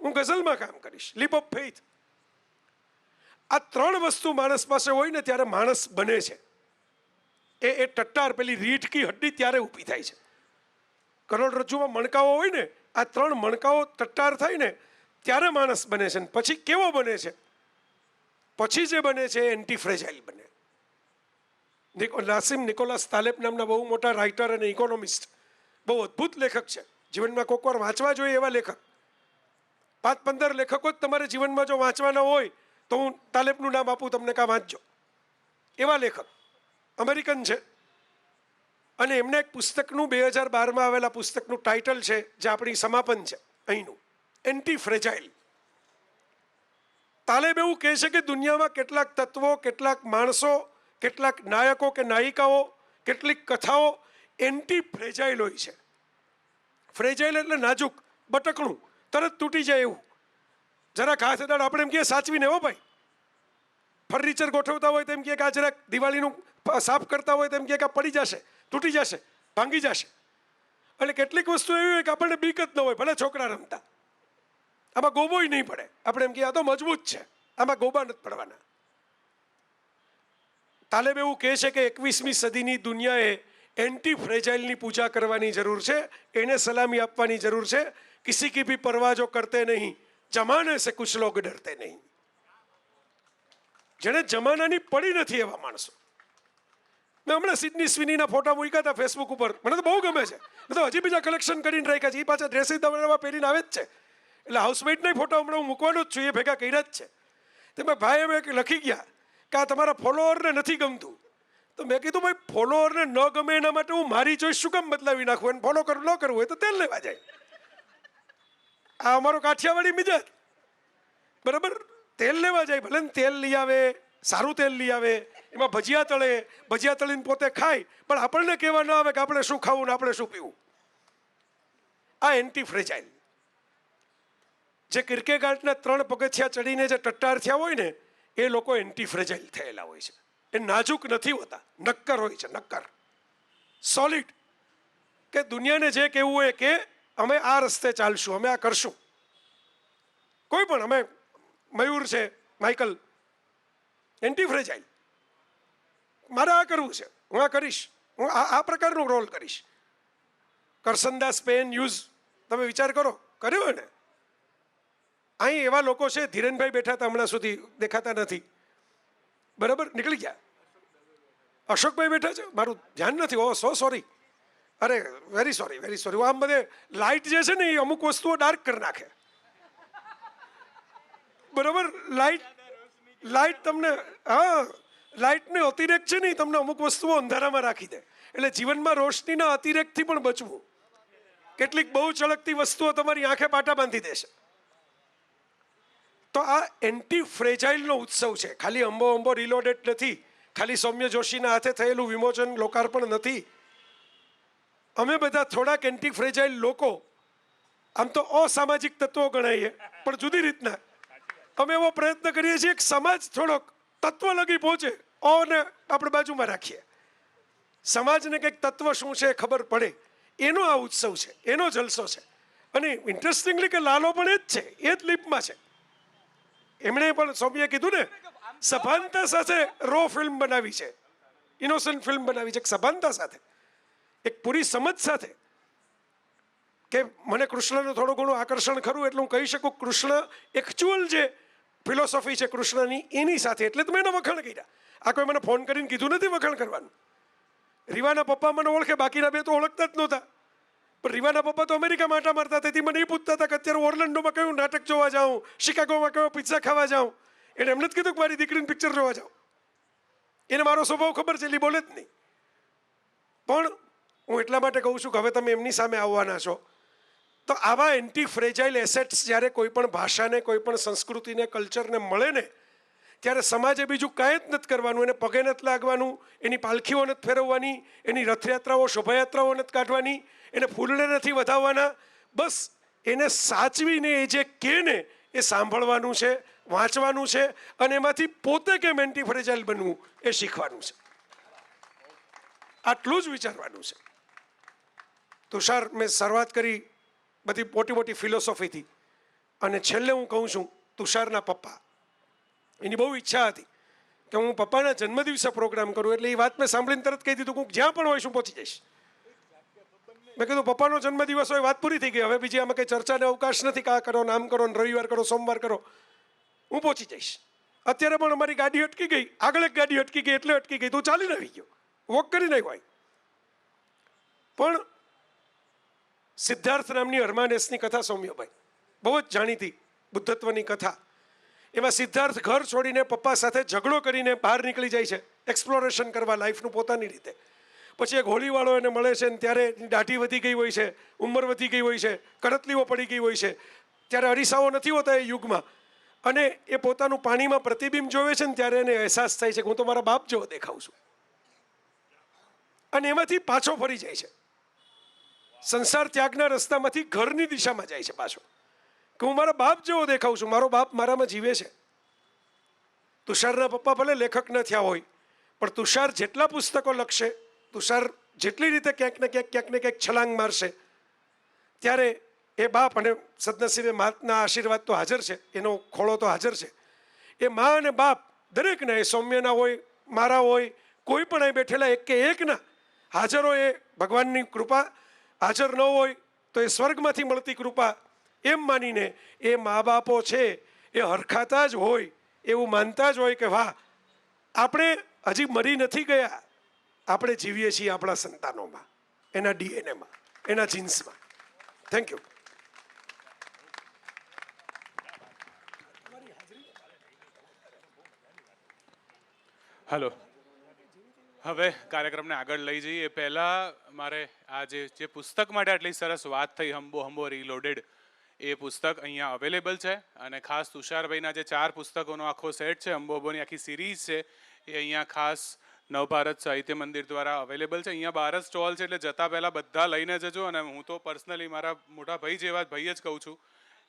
હું ગઝલમાં કામ કરીશ. Leap of faith. આ ત્રણ વસ્તુ માણસ પાસે હોય ને ત્યારે માણસ બને છે. એ ટટ્ટાર, પેલી રીઢકી હડ્ડી ત્યારે ઊભી થાય છે. કરોડરજ્જુમાં મણકાઓ હોય ને, આ ત્રણ મણકાઓ ટટ્ટાર થાય ને ત્યારે માણસ બને છે. પછી કેવો બને છે? પછી જે બને છે એન્ટી ફ્રેજાઇલ બને. નાસિમ નિકોલસ તાલેબ નામના બહુ મોટા રાઇટર અને ઇકોનોમિસ્ટ, બહુ અદ્ભુત લેખક છે. જીવનમાં કોઈક વાર વાંચવા જોઈએ એવા લેખક. 5-15 લેખકો જ તમારે જીવનમાં જો વાંચવાના હોય તો હું તાલેબનું નામ આપું તમને, કાં વાંચજો. એવા લેખક અમેરિકન છે. અને એમને એક પુસ્તકનું 2012માં આવેલા પુસ્તકનું ટાઇટલ છે, જે આપણી સમાપન છે અહીંનું, એન્ટી ફ્રેજાઇલ. તાલેબ એવું કહે છે કે દુનિયામાં કેટલાક તત્વો, કેટલાક માણસો, કેટલાક નાયકો કે નાયિકાઓ, કેટલીક કથાઓ એન્ટી ફ્રેજાઇલ હોય છે. ફ્રેજાઇલ એટલે નાજુક, બટકણું, તરત તૂટી જાય એવું. જરાક હાથ અડાડ આપણે એમ કહીએ સાચવીને, હો ભાઈ. ફર્નિચર ગોઠવતા હોય તેમ કહે કે આ જરાક દિવાળીનું સાફ કરતા હોય તેમ કહે કે આ પડી જશે, તૂટી જશે, ભાંગી જશે. અને કેટલીક વસ્તુ એવી હોય કે આપણને બીક જ ન હોય, ભલે છોકરા રમતા, આમાં ગોબોય નહીં પડે. આપણે એમ કે આ તો મજબૂત છે, આમાં ગોબા નથી પડવાના. તાલેબ એવું કહે છે કે 21મી સદીની દુનિયાએ એન્ટી ફ્રેજાઇલની પૂજા કરવાની જરૂર છે, એને સલામી આપવાની જરૂર છે. કિસી કી ભી પરવાહ જો કરતે નહીં, જમાને સે કુછ લોગ ડરતે નહીં. જેને જમાનાની પડી નથી એવા માણસો. મેં હમણાં સિડની સ્વિનીના ફોટા મૂક્યા હતા ફેસબુક ઉપર, મને તો બહુ ગમે છે. મેં તો હજી બીજા કલેક્શન કરીને રાખ્યા છે. એ પાછા ડ્રેસી દવાડામાં પહેરીને આવે જ છે, એટલે હાઉસમેટના ફોટા હમણાં હું મૂકવાનો જ છું, એ ભેગા કર્યા જ છે. તેમાં ભાઈ એમ લખી ગયા કે આ તમારા ફોલોઅરને નથી ગમતું. તો મેં કીધું ભાઈ ફોલોઅરને ન ગમે એના માટે હું મારી ચોઈસ શું કામ બદલાવી નાખું? એને ફોલો કરવું ન કરવું હોય તો તેલ લેવા જાય. આ અમારો કાઠિયાવાડી મિજાજ, બરાબર? તેલ લેવા જાય, ભલે તેલ લઈ આવે, સારું તેલ લઈ આવે, એમાં ભજીયા તળે, ભજીયા તળીને પોતે ખાય, પણ આપણને કહેવા ન આવે કે આપણે શું ખાવું ને આપણે શું પીવું. આ એન્ટી ફ્રેજાઇલ. જે કિર્કેગાર્ડના 3 પગથિયા ચડીને જે ટટ્ટાર થયા હોય ને, એ લોકો એન્ટી ફ્રેજાઇલ થયેલા હોય છે. એ નાજુક નથી હોતા, નક્કર હોય છે, નક્કર, સોલિડ. કે દુનિયાને જે કહેવું હોય કે અમે આ રસ્તે ચાલશું, અમે આ કરશું. કોઈ પણ, અમે મયુર છે, માઇકલ, એન્ટી ફ્રેજાઇલ. મારે આ કરવું છે, હું આ કરીશ, હું આ પ્રકારનો રોલ કરીશ. કરસનદાસ પેન યુઝ, તમે વિચાર કરો, કર્યો ને. અહીં એવા લોકો છે, ધીરેનભાઈ બેઠા હતા હમણાં સુધી, દેખાતા નથી, બરાબર, નીકળી ગયા. અશોકભાઈ બેઠા છે, મારું ધ્યાન નથી. ઓ સો સોરી, અરે વેરી સોરી, વેરી સોરી. આમ બધે લાઇટ જે છે ને એ અમુક વસ્તુઓ ડાર્ક કરી નાખે, બરાબર? લાઇટ તમને, હા, લાઇટનો અતિરેક છે ને એ તમને અમુક વસ્તુઓ અંધારામાં રાખી દે. એટલે જીવનમાં રોશનીના અતિરેકથી પણ બચવું. કેટલીક બહુ ચળકતી વસ્તુઓ તમારી આંખે પાટા બાંધી દેશે. તો આ એન્ટી ફ્રેજાઇલનો ઉત્સવ છે. ખાલી અંબો રિલોડેડ નથી, ખાલી સૌમ્ય જોશીના હાથે થયેલું વિમોચન લોકાર્પણ નથી. અમે બધા થોડાક એન્ટી ફ્રેજાઇલ લોકો, આમ તો અસામાજિક તત્વો ગણાઈએ, પણ જુદી રીતના અમે એવો પ્રયત્ન કરીએ છીએ કે સમાજ થોડોક તત્વ લગી પહોંચે, ઓને આપણે બાજુમાં રાખીએ. સમાજને કંઈક તત્વ શું છે ખબર પડે, એનો આ ઉત્સવ છે, એનો જલસો છે. અને ઇન્ટરેસ્ટિંગલી કે લાલો પણ એ જ છે, એ જ લીપમાં છે. એમણે પણ સૌમ્યએ કીધું ને, સભાનતા સાથે રો ફિલ્મ બનાવી છે, ઇનોસન્ટ ફિલ્મ બનાવી છે, સભાનતા સાથે, એક પૂરી સમજ સાથે. કે મને કૃષ્ણનું થોડું ઘણું આકર્ષણ ખરું, એટલે હું કહી શકું કૃષ્ણ એકચ્યુઅલ જે ફિલોસોફી છે કૃષ્ણની, એની સાથે. એટલે તો મેં એનો વખાણ કર્યા. આ કોઈ મને ફોન કરીને કીધું નથી વખાણ કરવાનું. રીવાના પપ્પા મને ઓળખે, બાકીના બે તો ઓળખતા જ નહોતા. પણ રીવાના પપ્પા તો અમેરિકામાં આટા મારતા, તેથી મને એ પૂછતા હતા કે અત્યારે ઓર્લેન્ડોમાં કયું નાટક જોવા જાઉં, શિકાગોમાં કયો પિઝા ખાવા જાઉં. એને એમને જ કીધું કે મારી દીકરીને પિક્ચર જોવા જાઉં. એને મારો સ્વભાવ ખબર છે, એટલે બોલે જ નહીં. પણ હું એટલા માટે કહું છું કે હવે તમે એમની સામે આવવાના છો, તો આવા એન્ટી ફ્રેજાઇલ એસેટ્સ જ્યારે કોઈ પણ ભાષાને, કોઈ પણ સંસ્કૃતિને, કલ્ચરને મળે ને, ત્યારે સમાજે બીજું કાંઈ જ નથી કરવાનું. એને પગે નથી લાગવાનું, એની પાલખીઓ નથી ફેરવવાની, એની રથયાત્રાઓ, શોભાયાત્રાઓ નથી કાઢવાની, એને ફૂલને નથી વધાવવાના. બસ એને સાચવીને એ જે કહે ને એ સાંભળવાનું છે, વાંચવાનું છે, અને એમાંથી પોતે કેમ એન્ટી ફ્રેજાઇલ બનવું એ શીખવાનું છે. આટલું જ વિચારવાનું છે. તુષાર, મેં શરૂઆત કરી બધી મોટી મોટી ફિલોસોફીથી, અને છેલ્લે હું કહું છું, તુષારના પપ્પા, એની બહુ ઈચ્છા હતી કે હું પપ્પાના જન્મદિવસે પ્રોગ્રામ કરું. એટલે એ વાત મેં સાંભળીને તરત કહી દીધું કે હું જ્યાં પણ હોય છું પહોંચી જઈશ. મેં કીધું પપ્પાનો જન્મદિવસ હોય, વાત પૂરી થઈ ગઈ. હવે બીજી આમાં કંઈ ચર્ચાને અવકાશ નથી કે આ કરો, નામ કરો, રવિવાર કરો, સોમવાર કરો. હું પહોંચી જઈશ. અત્યારે પણ અમારી ગાડી અટકી ગઈ, આગળ એક ગાડી અટકી ગઈ, એટલે અટકી ગઈ તો ચાલીને આવી ગયો, વોક કરીને આવ્યો. પણ સિદ્ધાર્થ નામની હરમાનેસની કથા સૌમ્યભાઈ, બહુ જ જાણીતી બુદ્ધત્વની કથા. એમાં સિદ્ધાર્થ ઘર છોડીને પપ્પા સાથે ઝઘડો કરીને બહાર નીકળી જાય છે એક્સપ્લોરેશન કરવા લાઈફનું પોતાની રીતે. પછી એક હોળીવાળો એને મળે છે, ને ત્યારે દાઢી વધી ગઈ હોય છે, ઉંમર વધી ગઈ હોય છે, કરતલીઓ પડી ગઈ હોય છે. ત્યારે અરીસાઓ નથી હોતા એ યુગમાં, અને એ પોતાનું પાણીમાં પ્રતિબિંબ જોવે છે ને ત્યારે એને અહેસાસ થાય છે કે હું તો મારા બાપ જેવો દેખાઉં છું. અને એમાંથી પાછો ફરી જાય છે, સંસાર ત્યાગના રસ્તામાંથી ઘરની દિશામાં જાય છે પાછો, કે હું મારા બાપ જેવો દેખાઉં છું, મારો બાપ મારામાં જીવે છે. તુષારના પપ્પા ભલે લેખક ન થયા હોય, પણ તુષાર જેટલા પુસ્તકો લખશે, તુષાર જેટલી રીતે ક્યાંક ને ક્યાંક છલાંગ મારશે, ત્યારે એ બાપ, અને સદનસીબે માના આશીર્વાદ તો હાજર છે, એનો ખોળો તો હાજર છે, એ મા અને બાપ દરેકના, એ સૌમ્યના હોય, મારા હોય, કોઈ પણ અહીં બેઠેલા એક કે એકના હાજર હોય એ ભગવાનની કૃપા, હાજર ન હોય તો એ સ્વર્ગમાંથી મળતી કૃપા, એમ માનીને એ મા બાપો છે એ હરખાતા જ હોય, એવું માનતા જ હોય કે વાહ, આપણે હજી મરી નથી ગયા, આપણે જીવીએ છીએ આપણા સંતાનોમાં, એના ડીએનએમાં, એના જીન્સમાં. Thank you. હલો, હવે કાર્યક્રમને આગળ લઈ જઈએ એ પહેલાં મારે આ જે પુસ્તક માટે આટલી સરસ વાત થઈ, હંબો હંબો રીલોડેડ, એ પુસ્તક અહીંયા અવેલેબલ છે. અને ખાસ તુષારભાઈના જે 4 પુસ્તકોનો આખો સેટ છે, હંબો હંબોની આખી સિરીઝ છે, એ અહીંયા ખાસ નવભારત સાહિત્ય મંદિર દ્વારા અવેલેબલ છે. અહીંયા બહાર જ સ્ટોલ છે, એટલે જતાં પહેલાં બધા લઈને જજો. અને હું તો પર્સનલી મારા મોટા ભાઈ જેવા ભાઈ જ કહું છું,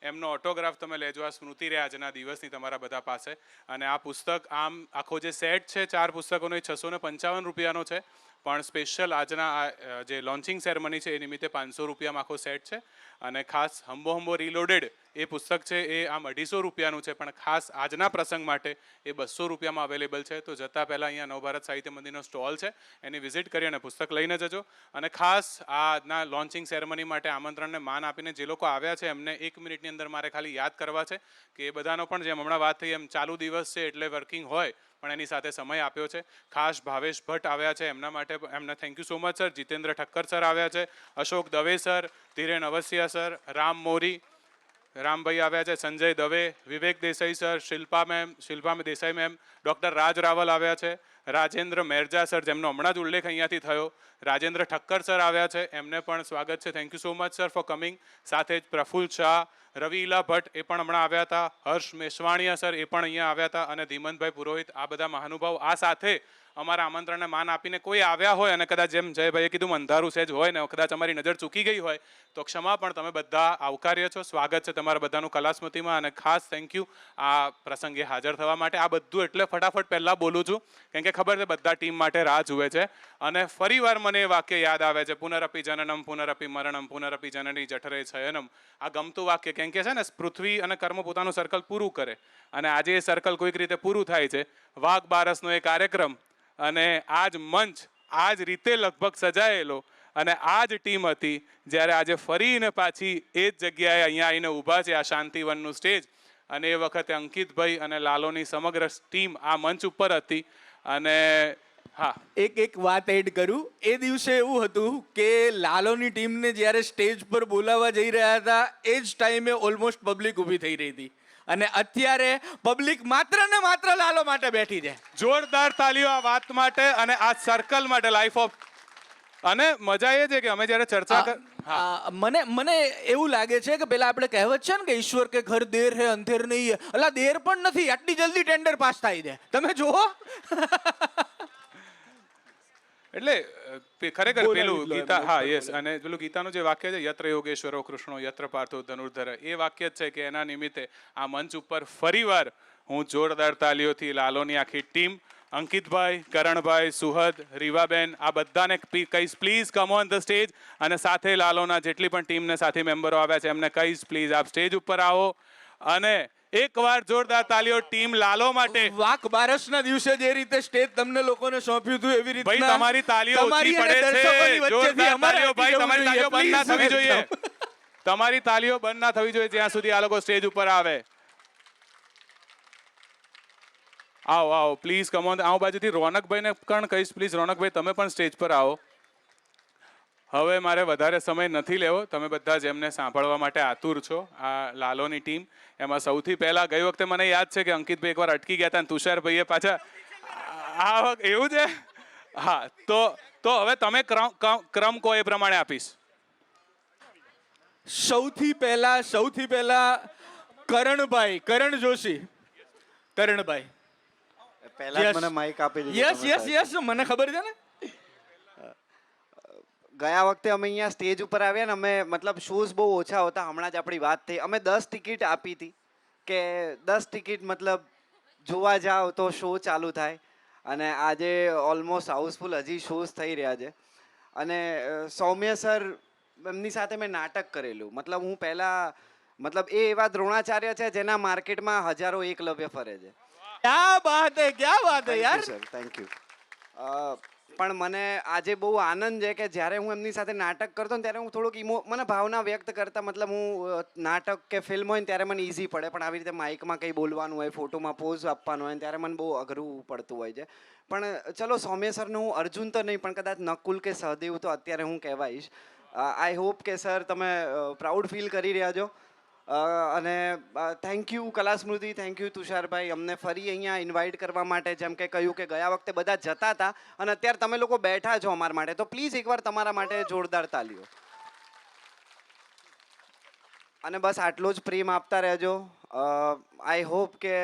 એમનો ઓટોગ્રાફ તમે લેજો. આ સ્મૃતિ રહે આજના દિવસની તમારા બધા પાસે. અને આ પુસ્તક આમ આખો જે સેટ છે 4 પુસ્તકોનો, એ 655 રૂપિયાનો છે, પણ સ્પેશિયલ આજના આ જે લોન્ચિંગ સેરેમની છે એ નિમિત્તે 500 રૂપિયામાં આખો સેટ છે. અને ખાસ હંબો હંબો રીલોડેડ એ પુસ્તક છે એ આમ 250 રૂપિયાનું છે, પણ ખાસ આજના પ્રસંગ માટે એ 200 રૂપિયામાં અવેલેબલ છે. તો જતાં પહેલાં અહીંયા નવભારત સાહિત્ય મંદિરનો સ્ટોલ છે, એની વિઝિટ કરી અને પુસ્તક લઈને જજો. અને ખાસ આજના લોન્ચિંગ સેરેમની માટે આમંત્રણને માન આપીને જે લોકો આવ્યા છે એમને 1 મિનિટની અંદર મારે ખાલી યાદ કરવા છે કે એ બધાનો પણ, જેમ હમણાં વાત થઈ એમ, ચાલુ દિવસ છે એટલે વર્કિંગ હોય, પણ એની સાથે સમય આપ્યો છે. ખાસ ભાવેશ ભટ્ટ આવ્યા છે, એમના માટે એમને thank you so much sir. Jitendra Thakkar sir આવ્યા છે, અશોક દવે સર, ધીરેન અવસિયા સર, રામ મોરી, રામભાઈ આવ્યા છે, Sanjay Dave, Vivek Desai sir, Shilpa Desai ma'am, doctor Raj Raval આવ્યા છે, રાજેન્દ્ર મેરજા સર, જેમનો હમણાં જ ઉલ્લેખ અહીંયાથી થયો, રાજેન્દ્ર ઠક્કર સર આવ્યા છે, એમને પણ સ્વાગત છે. Thank you so much sir for coming. સાથે જ પ્રફુલ્લ શાહ, રવિલા ભટ્ટ એ પણ હમણાં આવ્યા હતા, હર્ષ મેશવાણીયા સર એ પણ અહીંયા આવ્યા હતા, અને ધીમનભાઈ પુરોહિત, આ બધા મહાનુભાવ. આ સાથે અમારા આમંત્રણને માન આપીને કોઈ આવ્યા હોય અને કદાચ જેમ જયભાઈએ કીધું અંધારું સહેજ હોય ને કદાચ અમારી નજર ચૂકી ગઈ હોય તો ક્ષમા, પણ તમે બધા આવકાર્ય છો. સ્વાગત છે તમારા બધાનું કલાસ્મૃતિમાં. અને ખાસ થેન્ક યુ આ પ્રસંગે હાજર થવા માટે. આ બધું એટલે ફટાફટ પહેલાં બોલું છું કેમ કે ખબર છે બધા ટીમ માટે રાહ જુએ છે. અને ફરીવાર મને એ વાક્ય યાદ આવે છે, પુનરપી જનનમ પુનરપી મરણમ પુનરપી જનની જઠરે છયનમ. આ ગમતું વાક્ય કેમ કે છે ને, પૃથ્વી અને કર્મ પોતાનું સર્કલ પૂરું કરે અને આજે એ સર્કલ કોઈક રીતે પૂરું થાય છે. વાઘ બારસનો એ કાર્યક્રમ અને આ જ મંચ આ જ રીતે લગભગ સજાયેલો અને આ જ ટીમ હતી, જ્યારે આજે ફરીને પાછી એ જ જગ્યાએ અહીંયા આવીને ઊભા છે, આ શાંતિવનનું સ્ટેજ. અને એ વખતે અંકિતભાઈ અને લાલોની સમગ્ર ટીમ આ મંચ ઉપર હતી. અને હા, એક વાત એડ કરું. એ દિવસે એવું હતું કે લાલોની ટીમને જ્યારે સ્ટેજ પર બોલાવવા જઈ રહ્યા હતા એ જ ટાઈમે ઓલમોસ્ટ પબ્લિક ઊભી થઈ રહી હતી, અને અત્યારે પબ્લિક માત્ર ને માત્ર લાલો માટે બેઠી છે. જોરદાર તાલીઓ આ વાત માટે અને આ સર્કલ માટે, લાઈફ ઓફ. અને મજા એ છે કે અમે જ્યારે ચર્ચા મને એવું લાગે છે કે પેલા આપણે કહેવત છે ને કે ઈશ્વર કે ઘર દેર હે અંધેર નહીં હે, અલા દેર પણ નથી, આટલી જલ્દી ટેન્ડર પાસ થાય છે, તમે જુઓ. એટલે ખરેખર પેલું ગીતા, હા યસ, અને પેલું ગીતાનું જે વાક્ય છે, યત્ર યોગેશ્વરો કૃષ્ણો યત્ર પાર્થો ધનુર્ધર, એ વાક્ય જ છે કે એના નિમિત્તે આ મંચ ઉપર ફરીવાર હું જોરદાર તાલીઓથી લાલોની આખી ટીમ, અંકિતભાઈ, કરણભાઈ, સુહદ, રીવાબેન, આ બધાને કહીશ please come on the stage. અને સાથે લાલોના જેટલી પણ ટીમને સાથી મેમ્બરો આવ્યા છે એમને કહીશ પ્લીઝ આપ સ્ટેજ ઉપર આવો. અને એકવાર જોરદાર તાલીઓ ટીમ લાલો માટે. વાક બારસના દિવસે જે રીતે સ્ટેજ તમને લોકોને સોંપ્યું હતું એવી રીતે ભાઈ તમારી તાલીઓ ઓછી પડે છે. જોરદાર તાલીઓ ભાઈ, તમારી તાલીઓ બંધ ના થવી જોઈએ. તમારી તાલીઓ બંધ ના થવી જોઈએ જ્યાં સુધી આ લોકો સ્ટેજ ઉપર આવે. આવો આવો પ્લીઝ કમ ઓન. આ બાજુથી રોનકભાઈને પણ કહીશ પ્લીઝ, રોનકભાઈ તમે પણ સ્ટેજ પર આવો. હવે મારે વધારે સમય નથી લેવો, તમે બધા જેમને સાંભળવા માટે આતુર છો, આ લાલોની ટીમ. એમાં સૌથી પહેલા ગઈ વખતે મને યાદ છે કે અંકિતભાઈ એકવાર અટકી ગયા હતા અને તુષારભાઈએ પાછા આ વખત એવું છે. હા, તો હવે તમે ક્રમ કહો એ પ્રમાણે આપીશ. સૌથી પહેલા કરણ જોશી. કરણભાઈ પહેલા મને માઈક આપી દીધું. યસ મને ખબર છે ને. ગયા વખતે અમે અહીંયા સ્ટેજ ઉપર આવ્યા ને, અમે મતલબ શોઝ બહુ ઓછા હતા. હમણાં જ આપણી વાત થઈ, અમે 10 ટિકિટ આપી હતી કે 10 ટિકિટ મતલબ જોવા જાઓ તો શો ચાલુ થાય. અને આજે ઓલમોસ્ટ હાઉસફુલ હજી શોઝ થઈ રહ્યા છે. અને સૌમ્ય સર એમની સાથે મેં નાટક કરેલું. મતલબ હું પહેલાં મતલબ એ એવા દ્રોણાચાર્ય છે જેના માર્કેટમાં હજારો એકલવ્ય ફરે છે. ક્યા બાત હે, ક્યા બાત હે યાર. Sir thank you. પણ મને આજે બહુ આનંદ છે કે જ્યારે હું એમની સાથે નાટક કરતો ને ત્યારે હું થોડુંક મને ભાવના વ્યક્ત કરતા મતલબ હું નાટક કે ફિલ્મ હોય ને ત્યારે મને ઇઝી પડે, પણ આવી રીતે માઇકમાં કંઈ બોલવાનું હોય, ફોટોમાં પોઝ આપવાનો હોય ને ત્યારે મને બહુ અઘરું પડતું હોય છે. પણ ચલો સૌમ્ય સરનું હું અર્જુન તો નહીં પણ કદાચ નકુલ કે સહદેવ તો અત્યારે હું કહેવાઈશ. આઈ હોપ કે સર તમે પ્રાઉડ ફીલ કરી રહ્યા છો. અને થેન્ક યુ કલા સ્મૃતિ, થેન્ક યુ તુષારભાઈ અમને ફરી અહીંયા ઇન્વાઇટ કરવા માટે. જેમ કે કહ્યું કે ગયા વખતે બધા જતા હતા અને અત્યારે તમે લોકો બેઠા છો અમારા માટે, તો પ્લીઝ એકવાર તમારા માટે જોરદાર તાલીઓ. અને બસ આટલો જ પ્રેમ આપતા રહેજો. આઈ હોપ કે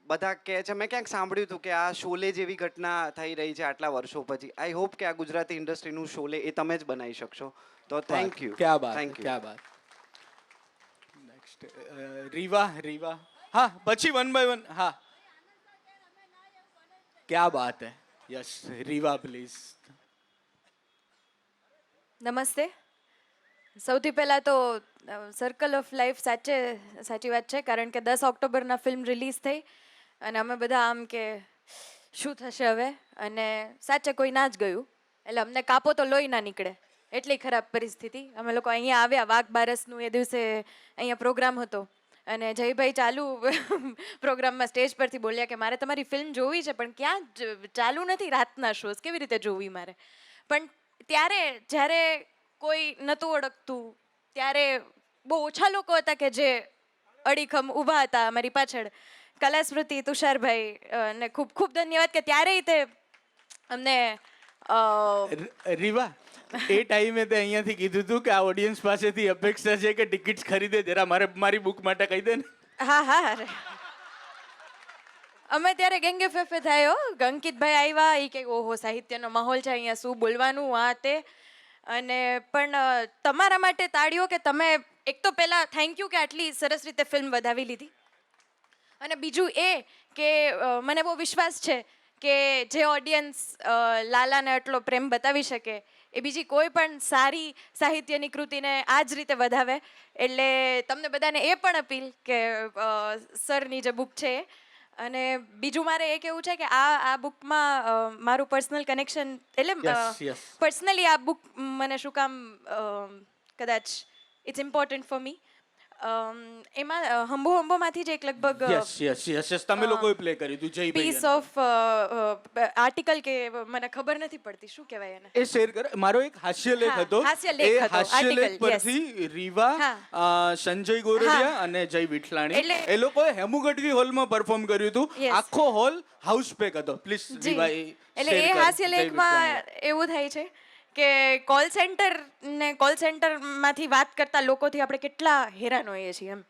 બધા કહે છે, મેં ક્યાંક સાંભળ્યું હતું કે આ શોલે જેવી ઘટના થઈ રહી છે આટલા વર્ષો પછી. આઈ હોપ કે આ ગુજરાતી ઇન્ડસ્ટ્રીનું શોલે એ તમે જ બનાવી શકશો. તો થેન્ક યુ. ક્યા બાત, થેન્ક યુ. ક્યા બાત. નેક્સ્ટ રીવા. હા, પછી 1 by 1. હા, ક્યા બાત હે. Yes, Riva please. નમસ્તે. સૌથી પહેલાં તો સર્કલ ઓફ લાઈફ સાચી વાત છે, કારણ કે 10 ઓક્ટોબરના ફિલ્મ રિલીઝ થઈ અને અમે બધા આમ કે શું થશે હવે, અને સાચે કોઈ ના જ ગયું એટલે અમને કાપો તો લોહી ના નીકળે એટલી ખરાબ પરિસ્થિતિ. અમે લોકો અહીંયા આવ્યા, વાઘ બારસનું એ દિવસે અહીંયા પ્રોગ્રામ હતો અને જયભાઈ ચાલુ પ્રોગ્રામમાં સ્ટેજ પરથી બોલ્યા કે મારે તમારી ફિલ્મ જોવી છે પણ ક્યાં ચાલુ નથી રાતના શોઝ, કેવી રીતે જોવી મારે. પણ ત્યારે જ્યારે કોઈ નહોતું ઓળખતું ત્યારે બહુ ઓછા લોકો હતા કે જે અડીખમ ઊભા હતા અમારી પાછળ. કલા સ્મૃતિ, તુષારભાઈ ને ખૂબ ખૂબ ધન્યવાદ કે ત્યારે તે અમને રીવા, એ ટાઈમે તે અહીંયાથી કીધું હતું કે આ ઓડિયન્સ પાસેથી અપેક્ષા છે કે ટિકિટ્સ ખરીદે, જરા મારી બુક માટે કહી દે ને. હા અરે અમે ત્યારે ગેંગે ફેફે થયો. અંકિતભાઈ આવ્યા, એ કે ઓહો સાહિત્યનો માહોલ છે અહીંયા, શું બોલવાનું આ તે. અને પણ તમારા માટે તાળીઓ કે તમે એક તો પહેલાં થેન્ક યુ કે આટલી સરસ રીતે ફિલ્મ વધાવી લીધી. અને બીજું એ કે મને બહુ વિશ્વાસ છે કે જે ઓડિયન્સ લાલાને આટલો પ્રેમ બતાવી શકે એ બીજી કોઈ પણ સારી સાહિત્યની કૃતિને આ જ રીતે વધાવે. એટલે તમને બધાને એ પણ અપીલ કે સરની જે બુક છે એ. અને બીજું મારે એ કહેવું છે કે આ બુકમાં મારું પર્સનલ કનેક્શન, એટલે પર્સનલી આ બુક મને શું કામ કદાચ ઇટ્સ ઇમ્પોર્ટન્ટ ફોર મી. એમાં હંબોમાંથી જ એક લગભગ યસ તમે લોકોએ પ્લે કર્યું હતું જયભાઈ. પીસ ઓફ આર્ટિકલ કે મને ખબર નથી પડતી શું કહેવાય એને. એ શેર કર. મારો એક હાસ્યલેખ હતો. એ હાસ્યલેખ પરથી રીવા, સંજય ગોરડિયા અને જય વિઠલાણી એ લોકોએ હેમુ ગઢવી હોલમાં પરફોર્મ કર્યું હતું. આખો હોલ હાઉસ પેક હતો. પ્લીઝ રીવા, એટલે એ હાસ્યલેખમાં એવું થાય છે કે કોલ સેન્ટરમાંથી વાત કરતા લોકોથી આપણે કેટલા હેરાન હોઈએ છીએ એમ.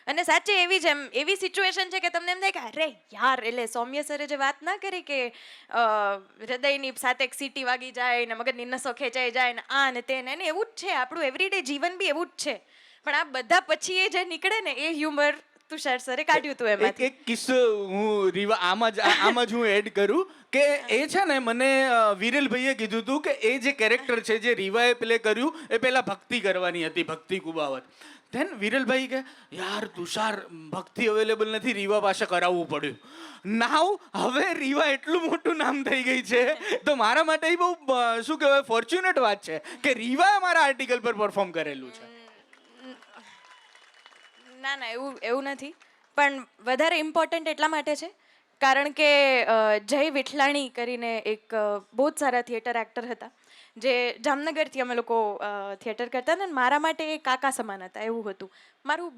અને સાચે એવી સિચ્યુએશન છે કે તમને એમ થાય કે અરે યાર, એટલે સૌમ્ય સરે જે વાત ના કરી કે હૃદયની સાથે એક સીટી વાગી જાય ને મગજની નસો ખેંચાઈ જાય ને આ ને તે ને, એવું જ છે આપણું એવરીડે જીવન બી એવું જ છે. પણ આ બધા પછી એ જે નીકળે ને એ હ્યુમર તુષાર સરે કાઢ્યું હતું એમાંથી. એક કિસ્સો હું રીવા આમાં જ હું એડ કરું કે એ છે ને મને વિરેલભાઈએ કીધું હતું કે એ જે કેરેક્ટર છે જે રીવાએ પ્લે કર્યું એ પહેલા ભક્તિ કરવાની હતી, ભક્તિ કુબાવત. ધેન વિરેલભાઈ કે યાર તુષાર ભક્તિ અવેલેબલ નથી, રીવા પાસે કરાવવું પડ્યું. નાવ હવે રીવા એટલું મોટું નામ થઈ ગઈ છે તો મારા માટે બહુ શું કહેવાય ફોર્ચ્યુનેટ વાત છે કે રીવાએ મારા આર્ટિકલ પર પરફોર્મ કરેલું છે. ના એવું નથી, પણ વધારે ઇમ્પોર્ટન્ટ એટલા માટે છે કારણ કે જય વિઠલાણી કરીને એક બહુ જ સારા થિયેટર એક્ટર હતા જે જામનગરથી અમે લોકો થિયેટર કરતા હતા ને મારા માટે એ કાકા સમાન હતા. એવું હતું, મારું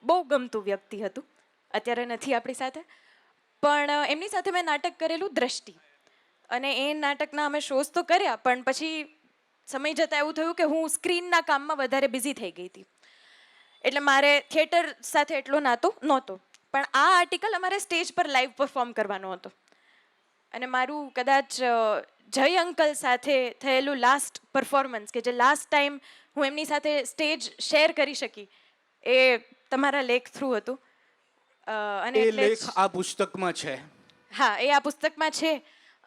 બહુ ગમતું વ્યક્તિ હતું. અત્યારે નથી આપણી સાથે, પણ એમની સાથે મેં નાટક કરેલું દ્રષ્ટિ, અને એ નાટકના અમે શોઝ તો કર્યા પણ પછી સમય જતાં એવું થયું કે હું સ્ક્રીનના કામમાં વધારે બિઝી થઈ ગઈ હતી એટલે મારે થિયેટર સાથે એટલો નાતો નહોતો. પણ આ આર્ટિકલ અમારે સ્ટેજ પર લાઈવ પરફોર્મ કરવાનો હતો અને મારું કદાચ જય અંકલ સાથે થયેલું લાસ્ટ પરફોર્મન્સ કે જે લાસ્ટ ટાઈમ હું એમની સાથે સ્ટેજ શેર કરી શકી એ તમારા લેખ થ્રુ હતું. અને એ લેખ આ પુસ્તકમાં છે. હા, એ આ પુસ્તકમાં છે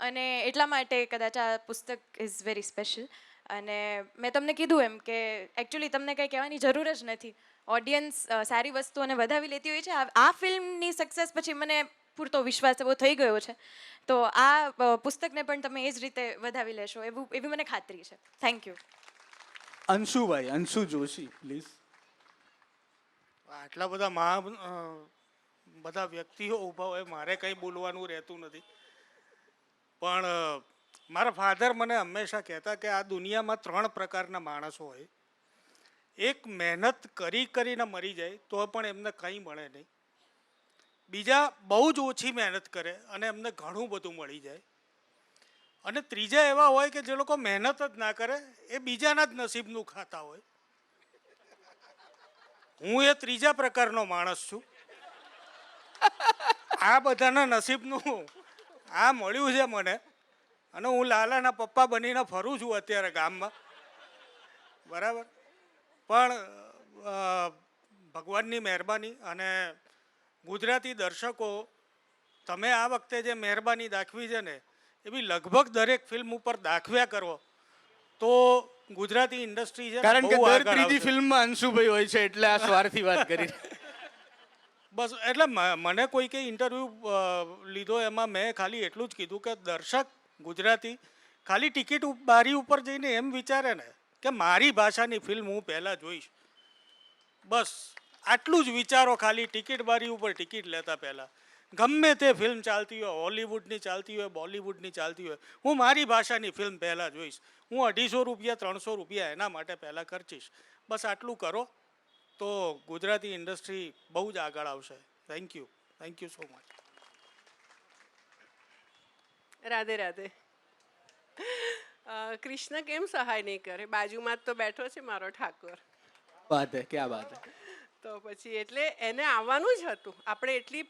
અને એટલા માટે કદાચ આ પુસ્તક ઇઝ વેરી સ્પેશિયલ. અને મેં તમને કીધું એમ કે એકચ્યુઅલી તમને કંઈ કહેવાની જરૂર જ નથી. ઓડિયન્સ સારી વસ્તુઓને વધાવી લેતી હોય છે. આ ફિલ્મની સક્સેસ પછી મને પૂરતો વિશ્વાસ એવો થઈ ગયો છે, તો આ પુસ્તકને પણ તમે એ જ રીતે વધાવી લેશો એવી મને ખાતરી છે. Thank you. Anshubhai, Anshu Joshi please. આટલા બધા બધા વ્યક્તિઓ ઊભા હોય, મારે કંઈ બોલવાનું રહેતું નથી. પણ મારા ફાધર મને હંમેશા કહેતા કે આ દુનિયામાં 3 પ્રકારના માણસો હોય. એક મહેનત કરીને મરી જાય તો પણ એમને કંઈ મળે નહીં. બીજા બહુ જ ઓછી મહેનત કરે અને એમને ઘણું બધું મળી જાય. અને ત્રીજા એવા હોય કે જે લોકો મહેનત જ ના કરે, એ બીજાના જ નસીબનું ખાતા હોય. હું એ ત્રીજા પ્રકારનો માણસ છું. આ બધાના નસીબનું આ મળ્યું છે મને, અને હું લાલાના પપ્પા બનીને ફરું છું અત્યારે ગામમાં, બરાબર. પણ ભગવાનની મહેરબાની અને ગુજરાતી દર્શકો, તમે આ વખતે જે મહેરબાની દાખવી છે ને, એવી લગભગ દરેક ફિલ્મ ઉપર દાખવ્યા કરો તો ગુજરાતી ઇન્ડસ્ટ્રી છે કારણ કે બહુ દર આગળ ત્રીજી આવશે. ફિલ્મમાં અંશુભાઈ હોય છે એટલે આ સ્વાર્થી વાત કરી. બસ એટલે મને કોઈ કે ઇન્ટરવ્યૂ લીધો એમાં મેં ખાલી એટલું જ કીધું કે દર્શક ગુજરાતી ખાલી ટિકિટ બારી ઉપર જઈને એમ વિચારે ને કે મારી ભાષાની ફિલ્મ હું પહેલાં જોઈશ, બસ આટલું જ વિચારો. ખાલી ટિકિટ બારી ઉપર ટિકિટ લેતા પહેલાં ગમે તે ફિલ્મ ચાલતી હોય, હોલિવૂડની ચાલતી હોય, બોલિવૂડની ચાલતી હોય, હું મારી ભાષાની ફિલ્મ પહેલાં જોઈશ. હું 250 રૂપિયા 300 રૂપિયા એના માટે પહેલાં ખર્ચીશ. બસ આટલું કરો તો ગુજરાતી ઇન્ડસ્ટ્રી બહુ જ આગળ આવશે. Thank you so much. Radhe Radhe. Krishna કેમ સહાય નહીં કરે? બાજુમાં જ તો બેઠો છે મારો ઠાકોર. વાત હે, ક્યાં વાત હે. તો પછી એટલે એને આવવાનું જ હતું. આપણે એટલી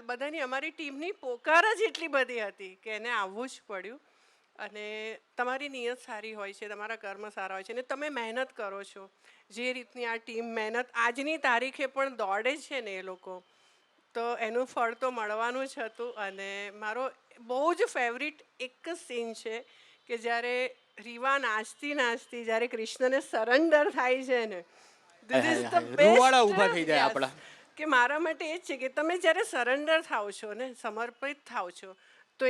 બધાની અમારી ટીમની પોકાર જ એટલી બધી હતી કે એને આવવું જ પડ્યું. અને તમારી નિયત સારી હોય છે, તમારા કર્મ સારા હોય છે, અને તમે મહેનત કરો છો. જે રીતની આ ટીમ મહેનત આજની તારીખે પણ દોડે છે ને એ લોકો, તો એનું ફળ તો મળવાનું જ હતું. અને મારો બહુ જ ફેવરિટ એક જ સીન છે કે જ્યારે રીવા નાચતી જ્યારે કૃષ્ણને સરેન્ડર થાય છે ને, ધીસ ઇઝ ધ રૂવાડા ઊભા થઈ જાય આપણા. કે મારા માટે એ જ છે કે તમે જ્યારે સરેન્ડર થાઓ છો ને, સમર્પિત થાઓ છો, તો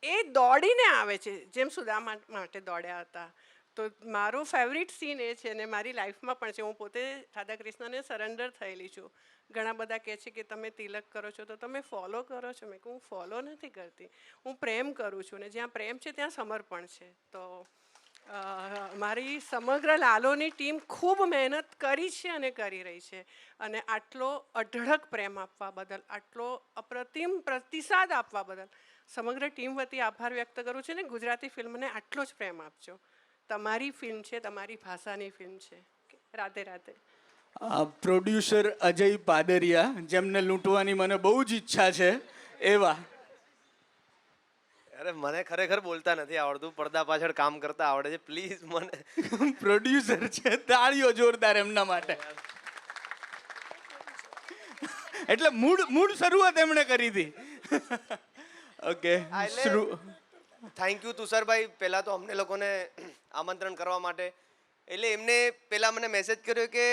એ દોડીને આવે છે જેમ સુદામા માટે દોડ્યા હતા. તો મારો ફેવરિટ સીન એ છે ને મારી લાઈફમાં પણ છે. હું પોતે રાધા કૃષ્ણને સરેન્ડર થયેલી છું. ઘણા બધા કહે છે કે તમે તિલક કરો છો તો તમે ફોલો કરો છો. મેં કહું હું ફોલો નથી કરતી, હું પ્રેમ કરું છું, ને જ્યાં પ્રેમ છે ત્યાં સમર્પણ છે. તો મારી સમગ્ર લાલોની ટીમ ખૂબ મહેનત કરી છે અને કરી રહી છે. અને આટલો અઢળક પ્રેમ આપવા બદલ, આટલો અપ્રતિમ પ્રતિસાદ આપવા બદલ સમગ્ર ટીમ વતી આભાર વ્યક્ત કરું છું. ને ગુજરાતી ફિલ્મને આટલો જ પ્રેમ આપજો. તમારી ફિલ્મ છે, તમારી ભાષાની ફિલ્મ છે. રાધે રાધે. પ્રોડ્યુસર અજય પાદરિયા, જેમને લૂંટવાની મને બહુ જ ઈચ્છા છે એવા. અરે મને ખરેખર બોલતા નથી આવડતું, પડદા પાછળ કામ કરતા આવડે છે. પ્લીઝ મને પ્રોડ્યુસર છે, તાળીઓ જોરદાર એમના માટે. એટલે મૂળ શરૂઆત એમણે કરી હતી. ઓકે, થેન્ક યુ તુષારભાઈ પહેલાં તો અમને લોકોને આમંત્રણ કરવા માટે. એટલે એમને પહેલાં મને મેસેજ કર્યો કે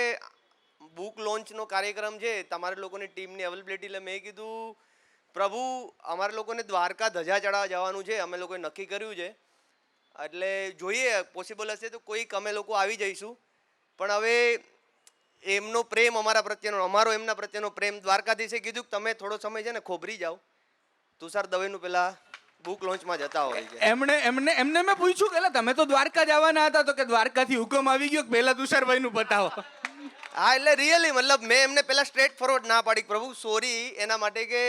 બુક લોન્ચનો કાર્યક્રમ છે, તમારે લોકોની ટીમની અવેલેબિલિટી. એટલે મેં કીધું પ્રભુ અમારે લોકોને દ્વારકા ધજા ચડાવવા જવાનું છે, અમે લોકોએ નક્કી કર્યું છે. એટલે જોઈએ પોસિબલ હશે તો કોઈક અમે લોકો આવી જઈશું. પણ હવે એમનો પ્રેમ અમારા પ્રત્યેનો, અમારો એમના પ્રત્યેનો પ્રેમ, દ્વારકાધીશે કીધું કે તમે થોડો સમય છે ને ખોબરી જાઓ. તુષાર દવેનું પેલા બુક લોન્ચમાં જતા હોય છે. એમને મેં પૂછ્યું કે તમે તો દ્વારકા જવાના હતા, તો કે દ્વારકાથી હુકમ આવી ગયો કે પહેલા તુષારભાઈનું બતાવો. હા એટલે રિયલી મતલબ મેં એમને પેલા સ્ટ્રેટ ફોરવર્ડ ના પાડી, પ્રભુ સોરી એના માટે કે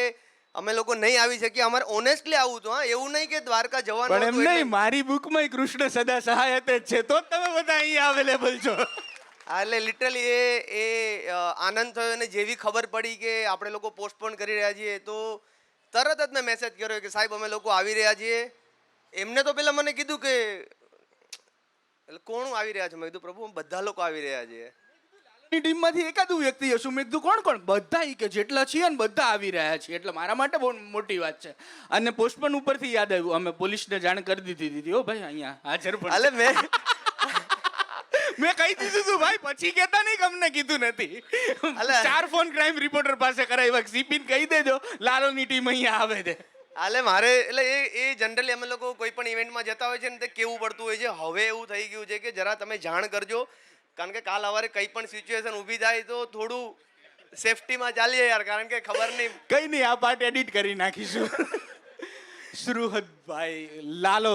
અમે લોકો નહીં આવી શકીએ. અમારે ઓનેસ્ટલી આવું હતું. હા, એવું નહીં કે દ્વારકા જવાનું પણ એમ હતું નહીં, મારી બુકમાં કૃષ્ણ સદા સહાયત જ છે, તો જ તમે બધા અહીંયા અવેલેબલ છો. હા એટલે લિટરલી એ આનંદ થયો. અને જેવી ખબર પડી કે આપણે લોકો પોસ્ટપોન કરી રહ્યા છીએ તો તરત જ મેં મેસેજ કર્યો કે સાહેબ અમે લોકો આવી રહ્યા છીએ. એમને તો પેલા મને કીધું કે કોણ આવી રહ્યા છે? મેં કીધું પ્રભુ બધા લોકો આવી રહ્યા છીએ. ટીમમાંથી એકાદું વ્યક્તિ હશું. મેં કીધું કોણ? બધા કે જેટલા છીએ ને બધા આવી રહ્યા છીએ. એટલે મારા માટે બહુ મોટી વાત છે. અને પોસ્ટપોન ઉપરથી યાદ આવ્યું, અમે પોલીસને જાણ કરી દીધી હો ભાઈ અહીંયા હાજર પણ. એટલે મેં કહી દીધું તું ભાઈ, પછી કહેતા નહીં કે અમને કીધું નથી. અલા. 4 ફોન ક્રાઇમ રિપોર્ટર પાસે કરાવ્યા. સીપીને કહી દેજો લાલોની ટીમ અહીંયા આવે છે. હાલે મારે એટલે એ જનરલી અમે લોકો કોઈ પણ ઇવેન્ટમાં જતા હોય છે ને તે કેવું પડતું હોય છે. હવે એવું થઈ ગયું છે કે જરા તમે જાણ કરજો, કારણ કે કાલ સવારે કંઈ પણ સિચ્યુએશન ઊભી થાય તો થોડું સેફટીમાં ચાલીએ યાર, કારણ કે ખબર નહીં. કઈ નહીં, આ પાર્ટ એડિટ કરી નાખીશું. સુહદભાઈ લાલો,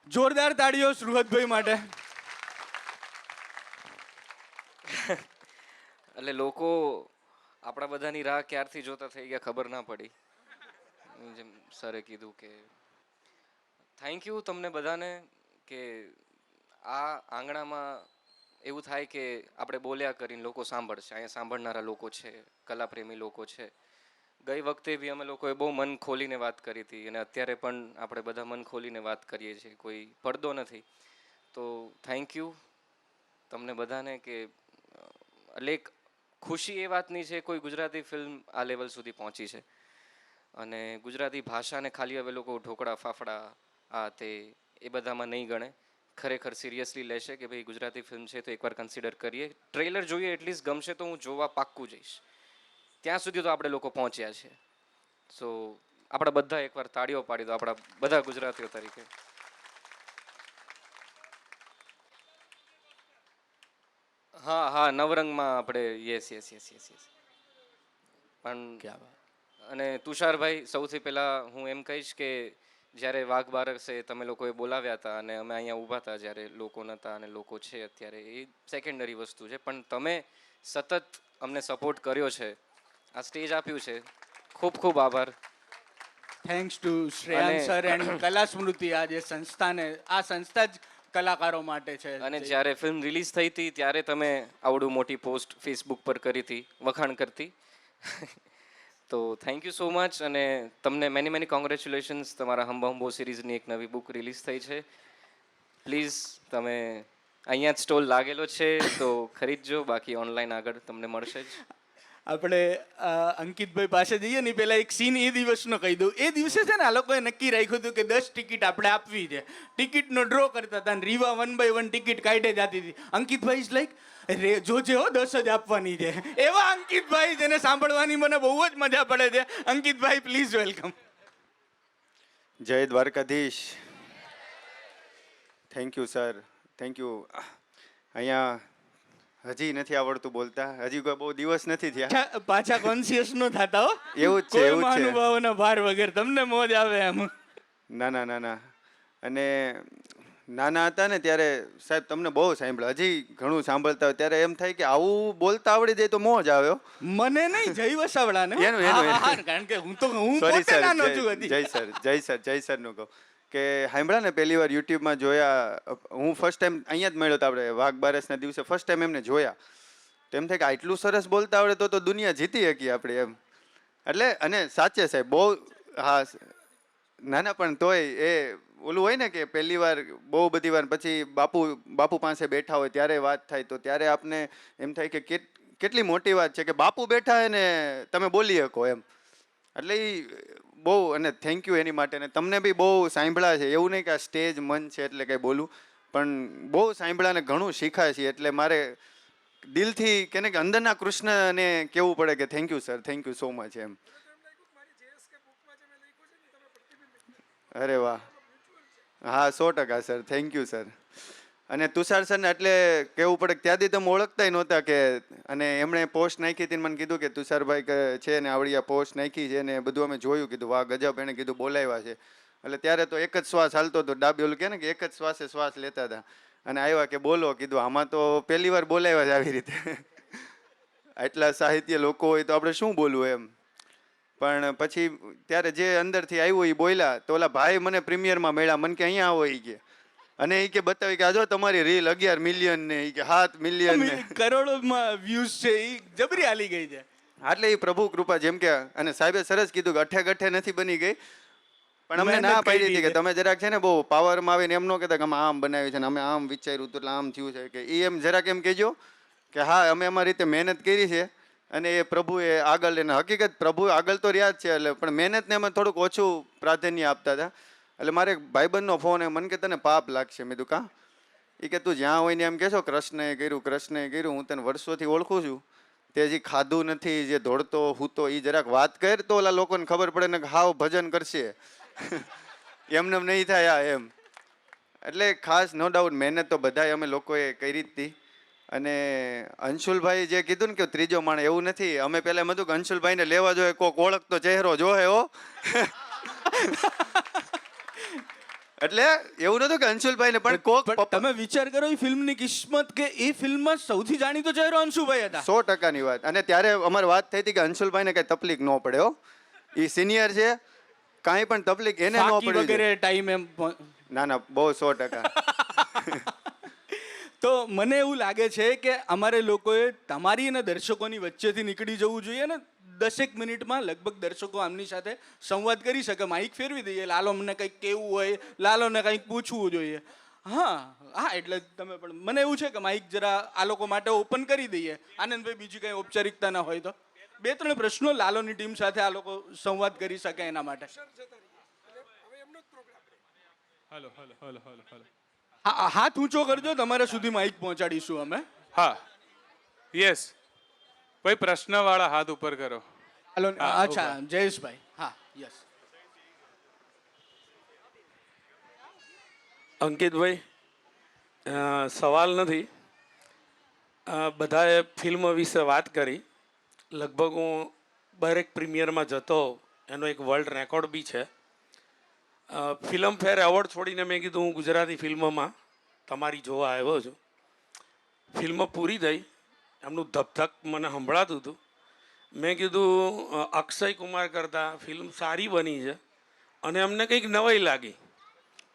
જોરદાર તાળીઓ સુહદભાઈ માટે. એટલે લોકો આપણા બધાની રાહ ક્યારથી જોતા થઈ ગયા ખબર ના પડી. જેમ સરે કીધું કે થેન્ક યુ તમને બધાને, કે આ આંગણામાં એવું થાય કે આપણે બોલ્યા કરીને લોકો સાંભળશે. અહીંયા સાંભળનારા લોકો છે, કલાપ્રેમી લોકો છે. ગઈ વખતે બી અમે લોકોએ બહુ મન ખોલીને વાત કરી હતી, અને અત્યારે પણ આપણે બધા મન ખોલીને વાત કરીએ છીએ, કોઈ પડદો નથી. તો થેન્ક યુ તમને બધાને. કે એટલે એક ખુશી એ વાતની છે કોઈ ગુજરાતી ફિલ્મ આ લેવલ સુધી પહોંચી છે, અને ગુજરાતી ભાષાને ખાલી હવે લોકો ઢોકળા ફાફડા આ તે એ બધામાં નહીં ગણે, ખરેખર સિરિયસલી લેશે કે ભાઈ ગુજરાતી ફિલ્મ છે તો એકવાર કન્સિડર કરીએ. ટ્રેલર જોઈએ એટલીસ્ટ ગમશે તો હું જોવા પાક્કું જઈશ. ત્યાં સુધી તો આપણે લોકો પહોંચ્યા છે. સો આપણા બધા એકવાર તાળીઓ પાડી દો આપણા બધા ગુજરાતીઓ તરીકે. હા હા, નવરંગમાં આપણે yes yes yes yes yes. પણ અને તુષારભાઈ, સૌથી પહેલાં હું એમ કહીશ કે જ્યારે વાઘ બારસે તમે લોકોએ બોલાવ્યા હતા અને અમે અહીંયા ઊભા હતા જ્યારે લોકો નહોતા અને લોકો છે અત્યારે, એ સેકન્ડરી વસ્તુ છે. પણ તમે સતત અમને સપોર્ટ કર્યો છે, આ સ્ટેજ આપ્યું છે, ખૂબ ખૂબ આભાર. Thanks to Shreyansh sir and કલા સ્મૃતિ. આ જે સંસ્થાને, આ સંસ્થા જ કલાકારો માટે છે. અને જ્યારે ફિલ્મ રિલીઝ થઈ હતી ત્યારે તમે આવડું મોટી પોસ્ટ ફેસબુક પર કરી હતી વખાણ કરતી. તો થેન્ક યુ સો મચ, અને તમને મેની મેની કોંગ્રેચ્યુલેશન્સ. તમારા હંબો હંબો સિરીઝની એક નવી બુક રિલીઝ થઈ છે. પ્લીઝ તમે અહીંયા જ સ્ટોલ લાગેલો છે તો ખરીદજો, બાકી ઓનલાઈન આગળ તમને મળશે જ. આપણે અંકિતભાઈ પાસે જઈએ ને પહેલા એક સીન એ દિવસનો કહી દઉં. એ દિવસે છે ને આ લોકોએ નક્કી રાખ્યું હતું કે 10 ટિકિટ આપણે આપવી છે. ટિકિટનો ડ્રો કરતા હતા અને રીવા 1 by 1 ટિકિટ કાઢે જતી હતી. અંકિતભાઈ ઇઝ લાઈક જોજે હો 10 જ આપવાની છે. એવા અંકિતભાઈ જેને સાંભળવાની મને બહુ જ મજા પડે છે. અંકિતભાઈ પ્લીઝ વેલકમ. જય Dwarkadhish. Thank you sir, thank you. અહીંયા હજી નથી આવડતું બોલતા, હજી કોઈ બહુ દિવસ નથી થયા. પાછા કોન્શિયસ નો થતા હો. એવું જ છે, કોઈ એવું જ છે. મહાનુભાવોના ભાર વગર તમને મોજ આવે એમ. ના ના ના ના. અને નાના હતા ને ત્યારે સાહેબ તમને બહુ સાંભળ્યા, હજી ઘણું સાંભળતા હોય ત્યારે એમ થાય કે આવું બોલતા આવડી જાય તો મોજ આવે. મને નહીં, જય વસાવડાને. કારણ કે હું સોરી પોતે સર, નાનો છું હજી. જય સર, જય સર, જય સર નું કહું કે સાંભળ્યા ને પહેલી વાર યુટ્યુબમાં જોયા. હું ફર્સ્ટ ટાઈમ અહીંયા જ મળ્યો હતો આપણે વાઘ બારસના દિવસે, ફર્સ્ટ ટાઈમ એમને જોયા તો એમ થાય કે આટલું સરસ બોલતા આવડે તો દુનિયા જીતી શકીએ આપણે એમ. એટલે અને સાચે સાહેબ બહુ, હા ના ના, પણ તોય એ ઓલું હોય ને કે પહેલી વાર બહુ બધી વાર પછી બાપુ પાસે બેઠા હોય ત્યારે વાત થાય તો ત્યારે આપને એમ થાય કે કેટલી મોટી વાત છે કે બાપુ બેઠા હે ને તમે બોલી શકો એમ. એટલે એ બહુ, અને થેન્ક યુ એની માટે. ને તમને બી બહુ સાંભળ્યા છે, એવું નહીં કે આ સ્ટેજ મન છે એટલે કંઈ બોલું, પણ બહુ સાંભળ્યા ને ઘણું શીખાય છે. એટલે મારે દિલથી કે અંદરના કૃષ્ણને કહેવું પડે કે thank you sir, thank you so much એમ. અરે વાહ, હા 100% સર, થેન્ક યુ સર. અને તુષાર સરને એટલે કહેવું પડે કે ત્યાંથી તમે ઓળખતા નહોતા કે, અને એમણે પોસ્ટ નાખી હતી મને કીધું કે તુષારભાઈ છે ને આવડી આ પોસ્ટ નાખી છે ને બધું અમે જોયું, કીધું વાહ ગજબ, એણે કીધું બોલાવ્યા છે. એટલે ત્યારે તો એક જ શ્વાસ હાલતો હતો, ડાબી ઓલું કહે ને કે એક જ શ્વાસે શ્વાસ લેતા હતા, અને આવ્યા કે બોલો, કીધું આમાં તો પહેલી વાર બોલાવ્યા છે આવી રીતે. આટલા સાહિત્ય લોકો હોય તો આપણે શું બોલવું એમ. પણ પછી ત્યારે જે અંદરથી આવ્યું એ બોલ્યા. તો ઓલા ભાઈ મને પ્રીમિયરમાં મળ્યા, મને કે અહીંયા આવો એ કે, અને એ કે બતાવી કે આ જો તમારી રીલ 11 મિલિયન ને એ કે 7 મિલિયન ને કરોડોમાં વ્યૂઝ છે, એ જબરી હાલી ગઈ છે. એટલે એ પ્રભુ કૃપા જેમ કે. અને સાહેબે સરસ કીધું કે ગઠે નથી બની ગઈ, પણ અમને ના પાડી હતી કે તમે જરાક છે ને બહુ પાવરમાં આવીને એમ ન કહેતા કે અમે આમ બનાવ્યું છે ને અમે આમ વિચાર્યું હતું એટલે આમ થયું છે, કે એ એમ જરાક એમ કહેજો કે હા અમે અમારી રીતે મહેનત કરી છે અને એ પ્રભુએ આગળ લઈને, હકીકત પ્રભુ આગળ તો રહ્યા જ છે, એટલે પણ મહેનતને અમે થોડુંક ઓછું પ્રાધાન્ય આપતા હતા. એટલે મારે એક ભાઈબંધનો ફોન એ મને કે તને પાપ લાગશે. મેં કીધું કાં? એ કે તું જ્યાં હોય ને એમ કહેશો કૃષ્ણએ કર્યું, હું તને વર્ષોથી ઓળખું છું, તે હજી ખાધું નથી, જે દોડતો હૂતો, એ જરાક વાત કર તો ઓલા લોકોને ખબર પડે ને કે હાવ ભજન કરશે. એમને નહીં થાય આ એમ. એટલે ખાસ નો ડાઉટ મહેનત તો બધાય અમે લોકોએ કરી જ હતી. અને અંશુલભાઈ જે કીધું ને કે ત્રીજો માણસ, એવું નથી. અમે પહેલા એમ હતું કે અંશુલભાઈને લેવા જોઈએ, કોક ઓળખતો ચહેરો જોહે હો. એટલે એવું નતું કે અંશુલભાઈને પણ કોક તમે વિચાર કરો એ ફિલ્મની કિસ્મત કે એ ફિલ્મમાં સૌથી જાણીતો ચહેરો અંશુભાઈ હતા. 100%ની વાત. અને ત્યારે અમારી વાત થઈ હતી કે અંશુલભાઈને કઈ તકલીફ ન પડે હો, એ સિનિયર છે, કાંઈ પણ તકલીફ એને ન ફાકી પડે. વગેરે ટાઈમ એમ ના બહુ 100%. તો મને એવું લાગે છે કે અમારે લોકોએ તમારી અને દર્શકોની વચ્ચેથી નીકળી જવું જોઈએ ને 10 મિનિટમાં લગભગ દર્શકો આમની સાથે સંવાદ કરી શકે. માઇક ફેરવી દઈએ, લાલો મને કંઈક કહેવું હોય, લાલોને કંઈક પૂછવું જોઈએ. હા એટલે તમે પણ મને એવું છે કે માઇક જરા આ લોકો માટે ઓપન કરી દઈએ. આનંદભાઈ બીજી કંઈ ઔપચારિકતા ના હોય તો 2-3 પ્રશ્નો લાલોની ટીમ સાથે આ લોકો સંવાદ કરી શકે એના માટે. Hello hello hello hello hello. હાથ ઊંચો કરજો, તમારા સુધી માઇક પહોંચાડીશું અમે. હા યસ, કોઈ પ્રશ્ન વાળા હાથ ઉપર કરો. હાલો. હા, અચ્છા ઉભા. જયેશભાઈ. હા યસ. અંકિતભાઈ, સવાલ નથી. બધાએ ફિલ્મ વિશે વાત કરી. લગભગ હું દરેક પ્રીમિયરમાં જતો, એનો એક વર્લ્ડ રેકોર્ડ બી છે. ફિલ્મ ફેર એવોર્ડ છોડીને મેં કીધું હું ગુજરાતી ફિલ્મમાં તમારી જોવા આવ્યો છું. ફિલ્મ પૂરી થઈ, એમનું ધકધક મને સંભળાતું હતું. મેં કીધું અક્ષય કુમાર કરતાં ફિલ્મ સારી બની છે અને અમને કંઈક નવાઈ લાગી.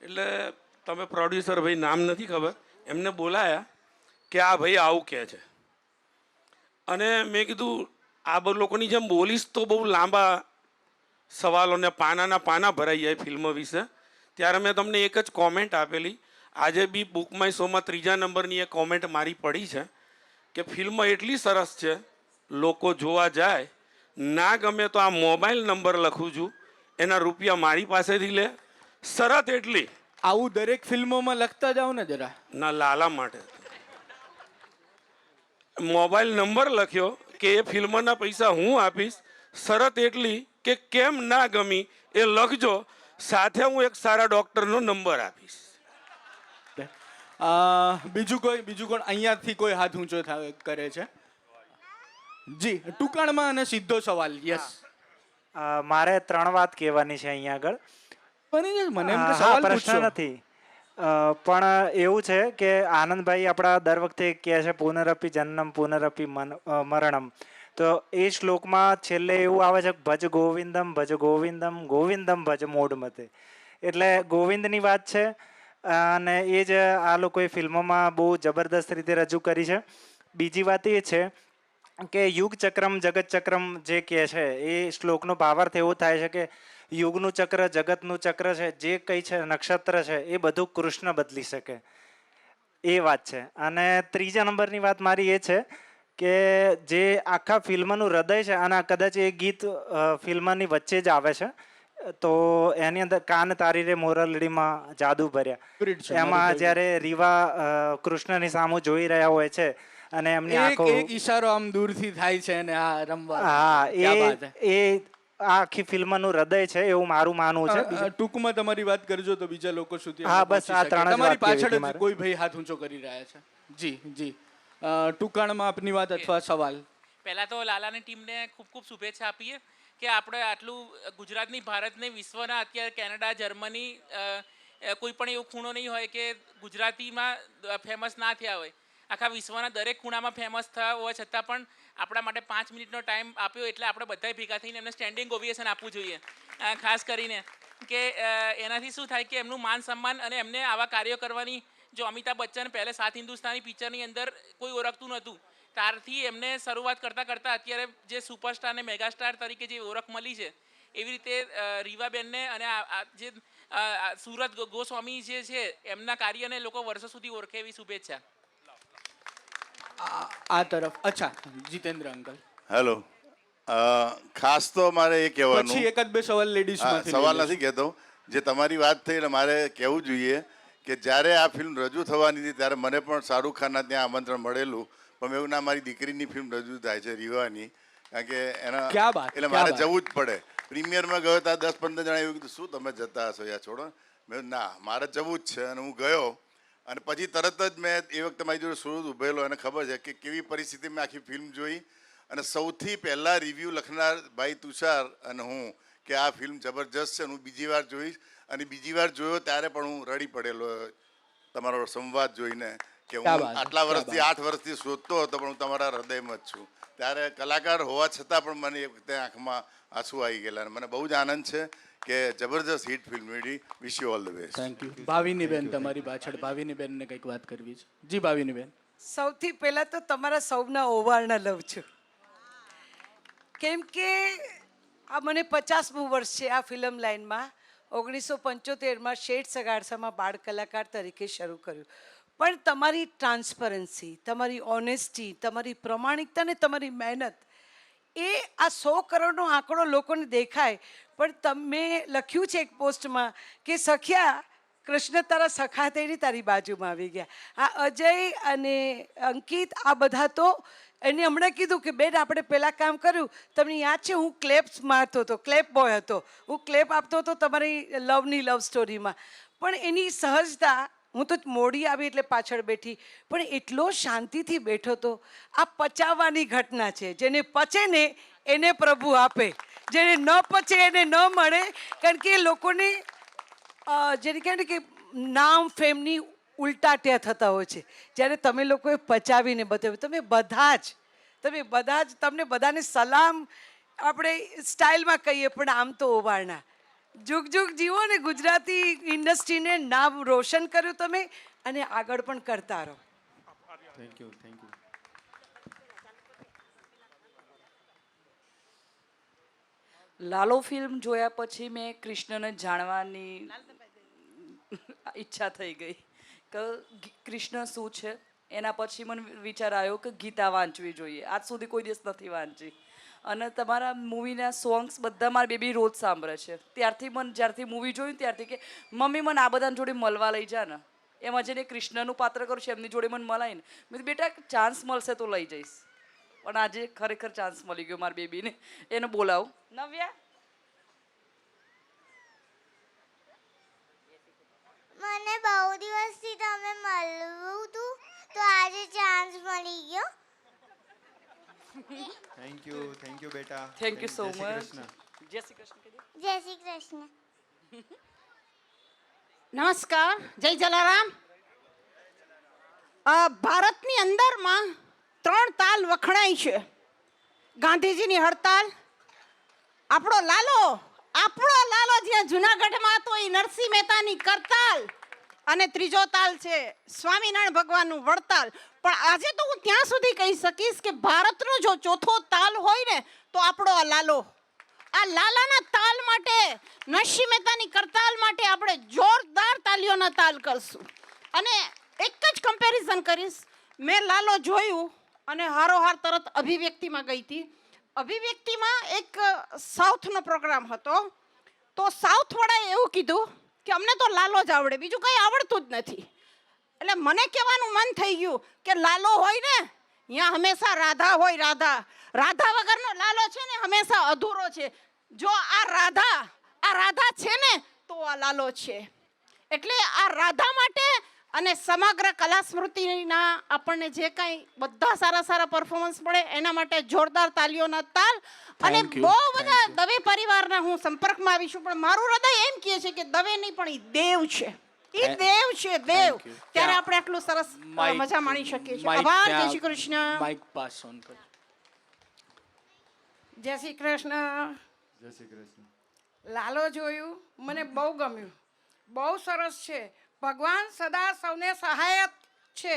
એટલે તમે પ્રોડ્યુસર ભાઈ, નામ નથી ખબર, એમને બોલાયા કે આ ભાઈ આવું કહે છે. અને મેં કીધું આ બધા લોકોની જેમ બોલીશ તો બહુ લાંબા સવાલોને પાનાના પાના ભરાઈ જાય ફિલ્મ વિશે. ત્યારે મેં તમને એક જ કોમેન્ટ આપેલી. આજે બી બુક માય શોમાં 3જા નંબરની એક કોમેન્ટ મારી પડી છે કે ફિલ્મ એટલી સરસ છે, લોકો જોવા જાય, ના ગમે તો આ મોબાઈલ નંબર લખું છું, એના રૂપિયા મારી પાસેથી લે. શરત એટલી. આવું દરેક ફિલ્મોમાં લખતા જાઓ ને જરા. ના, લાલા માટે મોબાઈલ નંબર લખ્યો કે એ ફિલ્મના પૈસા હું આપીશ. શરત એટલી કે કેમ ના ગમી એ લખજો, સાથે હું એક સારા ડોક્ટરનો નંબર આપીશ. બીજું કોણ અહીંયાથી કોઈ હાથ ઊંચો કરે છે? જી, ટૂંકાણમાં અને સીધો સવાલ. યસ. મારે 3 વાત કહેવાની છે અહીંયા આગળ. મને એમ કે હા, સવાલ પ્રશ્ન પૂછો. નથી. પણ એવું છે કે આનંદભાઈ આપણા દર વખતે કહે છે પુનરપી જન્મ પુનરપી મરણમ. તો એ શ્લોકમાં છેલ્લે એવું આવે છે ભજ ગોવિંદમ ગોવિંદમ ભજ મોડમતે. એટલે ગોવિંદની વાત છે અને એ જ આ લોકોએ ફિલ્મોમાં બહુ જબરદસ્ત રીતે રજૂ કરી છે. બીજી વાત એ છે કે યુગ ચક્રમ જગત ચક્રમ જે કહે છે એ શ્લોકનો ભાવાર્થ એવો થાય છે કે યુગનું ચક્ર, જગતનું ચક્ર છે, જે કંઈ છે, નક્ષત્ર છે, એ બધું કૃષ્ણ બદલી શકે, એ વાત છે. અને 3જા નંબરની વાત મારી એ છે કે જે આખા ફિલ્મનું હૃદય છે, અને કદાચ એ ગીત ફિલ્મની વચ્ચે જ આવે છે, તો એની અંદર કાન તારી રે મોરલડીમાં જાદુ ભર્યા. એમાં જ્યારે રીવા કૃષ્ણની સામું જોઈ રહ્યા હોય છે અને એમની આંખો એક ઈશારો આમ દૂરથી થાય છે અને આ રમવા. હા, એ આખી ફિલ્મનું હૃદય છે એવું મારું માનવું છે. ટૂંકમાં તમારી વાત કરજો તો બીજા લોકો સુધી. હા, બસ આ 3 જ તમારી વાત પાછળ કહેવી જ હતી કોઈ ભાઈ હાથ ઊંચો કરી રહ્યા છે. જી. ટૂંકાણમાં આપની વાત અથવા સવાલ. પહેલા તો લાલાની ટીમને ખૂબ ખૂબ શુભેચ્છા આપીએ કે આપણે આટલું ગુજરાતની, ભારતને, વિશ્વના, અત્યારે કેનેડા, જર્મની, કોઈ પણ એવો ખૂણો નહીં હોય કે ગુજરાતીમાં ફેમસ ના થયા હોય. આખા વિશ્વના દરેક ખૂણામાં ફેમસ થયા હોવા છતાં પણ આપણા માટે 5 મિનિટનો ટાઈમ આપ્યો, એટલે આપણે બધાએ ભેગા થઈને એમને સ્ટેન્ડિંગ ઓવેશન આપવું જોઈએ. ખાસ કરીને કે એનાથી શું થાય કે એમનું માન સન્માન અને એમને આવા કાર્યો કરવાની, જો અમિતાભ બચ્ચન પહેલે 7 હિન્દુસ્તાની પિક્ચરની અંદર કોઈ ઓળખતું નહોતું, ત્યારથી એમને શરૂઆત કરતાં અત્યારે જે સુપરસ્ટાર અને મેગાસ્ટાર તરીકે જે ઓળખ મળી છે, એવી રીતે રીવાબેનને અને જે સુરત ગોસ્વામી જે છે એમના કાર્યને લોકો વર્ષો સુધી ઓળખે એવી શુભેચ્છા. આ તરફ. અચ્છા, જીતેન્દ્ર અંકલ. હેલો. ખાસ તો મારે એ કહેવાનું, પછી 1-2 સવાલ લેડીઝમાંથી. સવાલ નથી કહેતો, જે તમારી વાત થઈ એટલે મારે કહેવું જોઈએ કે જ્યારે આ ફિલ્મ રજૂ થવાની હતી ત્યારે મને પણ શાહરૂખ ખાનના ત્યાં આમંત્રણ મળેલું, પણ મેં એવું ના, મારી દીકરીની ફિલ્મ રજૂ થાય છે રીવાની, કારણ કે એના ક્યા બાત, એટલે ક્યા મારે બાત. જવું જ પડે. પ્રીમિયરમાં ગયો ત્યાં 10-15 જણા એવું કીધું, શું તમે જતા હશો યાર, છોડો. મેં કીધું, ના મારે જવું જ છે. અને હું ગયો અને પછી તરત જ મેં એ વખતે મારી જોડે સુરત ઊભેલો, અને ખબર છે કે કેવી પરિસ્થિતિ મેં આખી ફિલ્મ જોઈ. અને સૌથી પહેલાં રિવ્યૂ લખનાર ભાઈ તુષાર અને હું કે આ ફિલ્મ જબરજસ્ત છે, હું બીજી વાર જોઈશ. અને બીજી વાર જોયો ત્યારે પણ હું રડી પડેલો તમારો સંવાદ જોઈને, કે હું આટલા વર્ષથી 8 વર્ષથી શોધતો હતો, પણ હું તમારા હૃદયમાં જ છું. ત્યારે કલાકાર હોવા છતાં પણ મને એ વખતે આંખમાં આંસુ આવી ગયેલા, અને મને બહુ જ આનંદ છે કે જબરજસ્ત હિટ ફિલ્મ મળી. Wish you all the best. Thank you. Bhavini ben, તમારી પાછળ ભાવિની બેનને કંઈક વાત કરવી છે. જી ભાવિની બેન. સૌથી પહેલાં તો તમારા સૌના ઓવારણા લઉં છું, કેમ કે આ મને 50મું વર્ષ છે આ ફિલ્મ લાઇનમાં. 1975માં શેઠ સગાડસામાં બાળ કલાકાર તરીકે શરૂ કર્યું. પણ તમારી ટ્રાન્સપરન્સી, તમારી ઓનેસ્ટી, તમારી પ્રમાણિકતા ને તમારી મહેનત, એ આ 100 કરોડનો આંકડો લોકોને દેખાય. પણ તમે લખ્યું છે એક પોસ્ટમાં કે સખ્યા કૃષ્ણ તારા સખા થઈને તારી બાજુમાં આવી ગયા. આ અજય અને અંકિત, આ બધા તો એને હમણાં કીધું કે બેન આપણે પહેલાં કામ કર્યું, તમને યાદ છે હું ક્લેપ્સ મારતો હતો, ક્લેપ બોય હતો, હું ક્લેપ આપતો હતો તમારી લવ સ્ટોરીમાં. પણ એની સહજતા, હું તો મોડી આવી એટલે પાછળ બેઠી, પણ એટલો શાંતિથી બેઠો હતો. આ પચાવવાની ઘટના છે. જેને પચે ને એને પ્રભુ આપે, જેને ન પચે એને ન મળે. કારણ કે લોકોને જેને કહે ને કે નામ ફેમની ઉલટાટ્યા થતા હોય છે. જ્યારે તમે લોકોએ પચાવીને બતાવ્યું, તમે બધા જ તમને બધાને સલામ આપણે સ્ટાઇલમાં કહીએ, પણ આમ તો ઓવારણા. જુગ જુગ જીવો ને, ગુજરાતી ઇન્ડસ્ટ્રીને નામ રોશન કર્યું તમે, અને આગળ પણ કરતા રહો. Thank you. લાલો ફિલ્મ જોયા પછી મેં કૃષ્ણને જાણવાની ઈચ્છા થઈ ગઈ કે કૃષ્ણ શું છે. એના પછી મને વિચાર આવ્યો કે ગીતા વાંચવી જોઈએ. આજ સુધી કોઈ દિવસ નથી વાંચી. અને તમારા મૂવીના સોંગ્સ બધા મારી બેબી રોજ સાંભળે છે. ત્યારથી મને જ્યારથી મૂવી જોયું ત્યારથી કે મમ્મી મને આ બધાની જોડે મળવા લઈ જા ને. એમાં જેને કૃષ્ણનું પાત્ર કરું છું એમની જોડે મને મલાય ને, મેં બેટા ચાન્સ મળશે તો લઈ જઈશ. પણ આજે ખરેખર ચાન્સ મળી ગયો મારી બેબીને. એને બોલાવું. નવ્યા, મને બહુ દિવસથી તમે મળવું હતું, તો આજે ચાન્સ મળી ગયો. થેન્ક યુ બેટા. Thank you so much. જય શ્રી કૃષ્ણ. જય શ્રી કૃષ્ણ. નમસ્કાર, જય જલારામ. ભારતની અંદરમાં 3 તાલ વખણાય છે. ગાંધીજીની હડતાલ, આપણો લાલો જ્યાં જુનાગઢમાં તો એ નરસિંહ મહેતાની કરતાલ, અને ત્રીજો તાલ છે સ્વામિનારાયણ ભગવાનનું વડતાલ. પણ આજે તો હું ત્યાં સુધી કહી શકીશ કે ભારતનો જો ચોથો તાલ હોય ને તો આપણો આ લાલો. આ લાલાના તાલ માટે, નરસિંહ મહેતાની કરતાલ માટે આપણે જોરદાર તાલીઓના તાલ કરશું. અને એક જ કમ્પેરિઝન કરીશ. મેં લાલો જોયું અને હારોહાર તરત અભિવ્યક્તિમાં ગઈ હતી. અભિવ્યક્તિમાં એક સાઉથનો પ્રોગ્રામ હતો. તો સાઉથવાળાએ એવું કીધું કે અમને તો લાલો જ આવડે, બીજું કંઈ આવડતું જ નથી. એટલે મને કહેવાનું મન થઈ ગયું કે લાલો હોય ને ત્યાં હંમેશા રાધા હોય. રાધા વગરનો લાલો છે ને હંમેશા અધૂરો છે. જો આ રાધા છે ને તો આ લાલો છે. એટલે આ રાધા માટે અને સમગ્ર કલા સ્મૃતિના આપણને જે કાંઈ બધા સારા પરફોર્મન્સ મળે એના માટે જોરદાર તાલીઓના તાલ. અને બહુ બધા દવે પરિવારના હું સંપર્કમાં આવી છું, પણ મારું હૃદય એમ કહે છે કે દવે નહીં પણ એ દેવ છે. એ દેવ છે, દેવ. ત્યારે આપણે આટલું સરસ મજા માણી શકીએ છીએ. આભાર. જય Shri Krishna. Mic pass on કરો. જય શ્રી કૃષ્ણ. લાલો જોયું, મને બહુ ગમ્યું, બહુ સરસ છે. ભગવાન સદા સૌને સહાયક છે.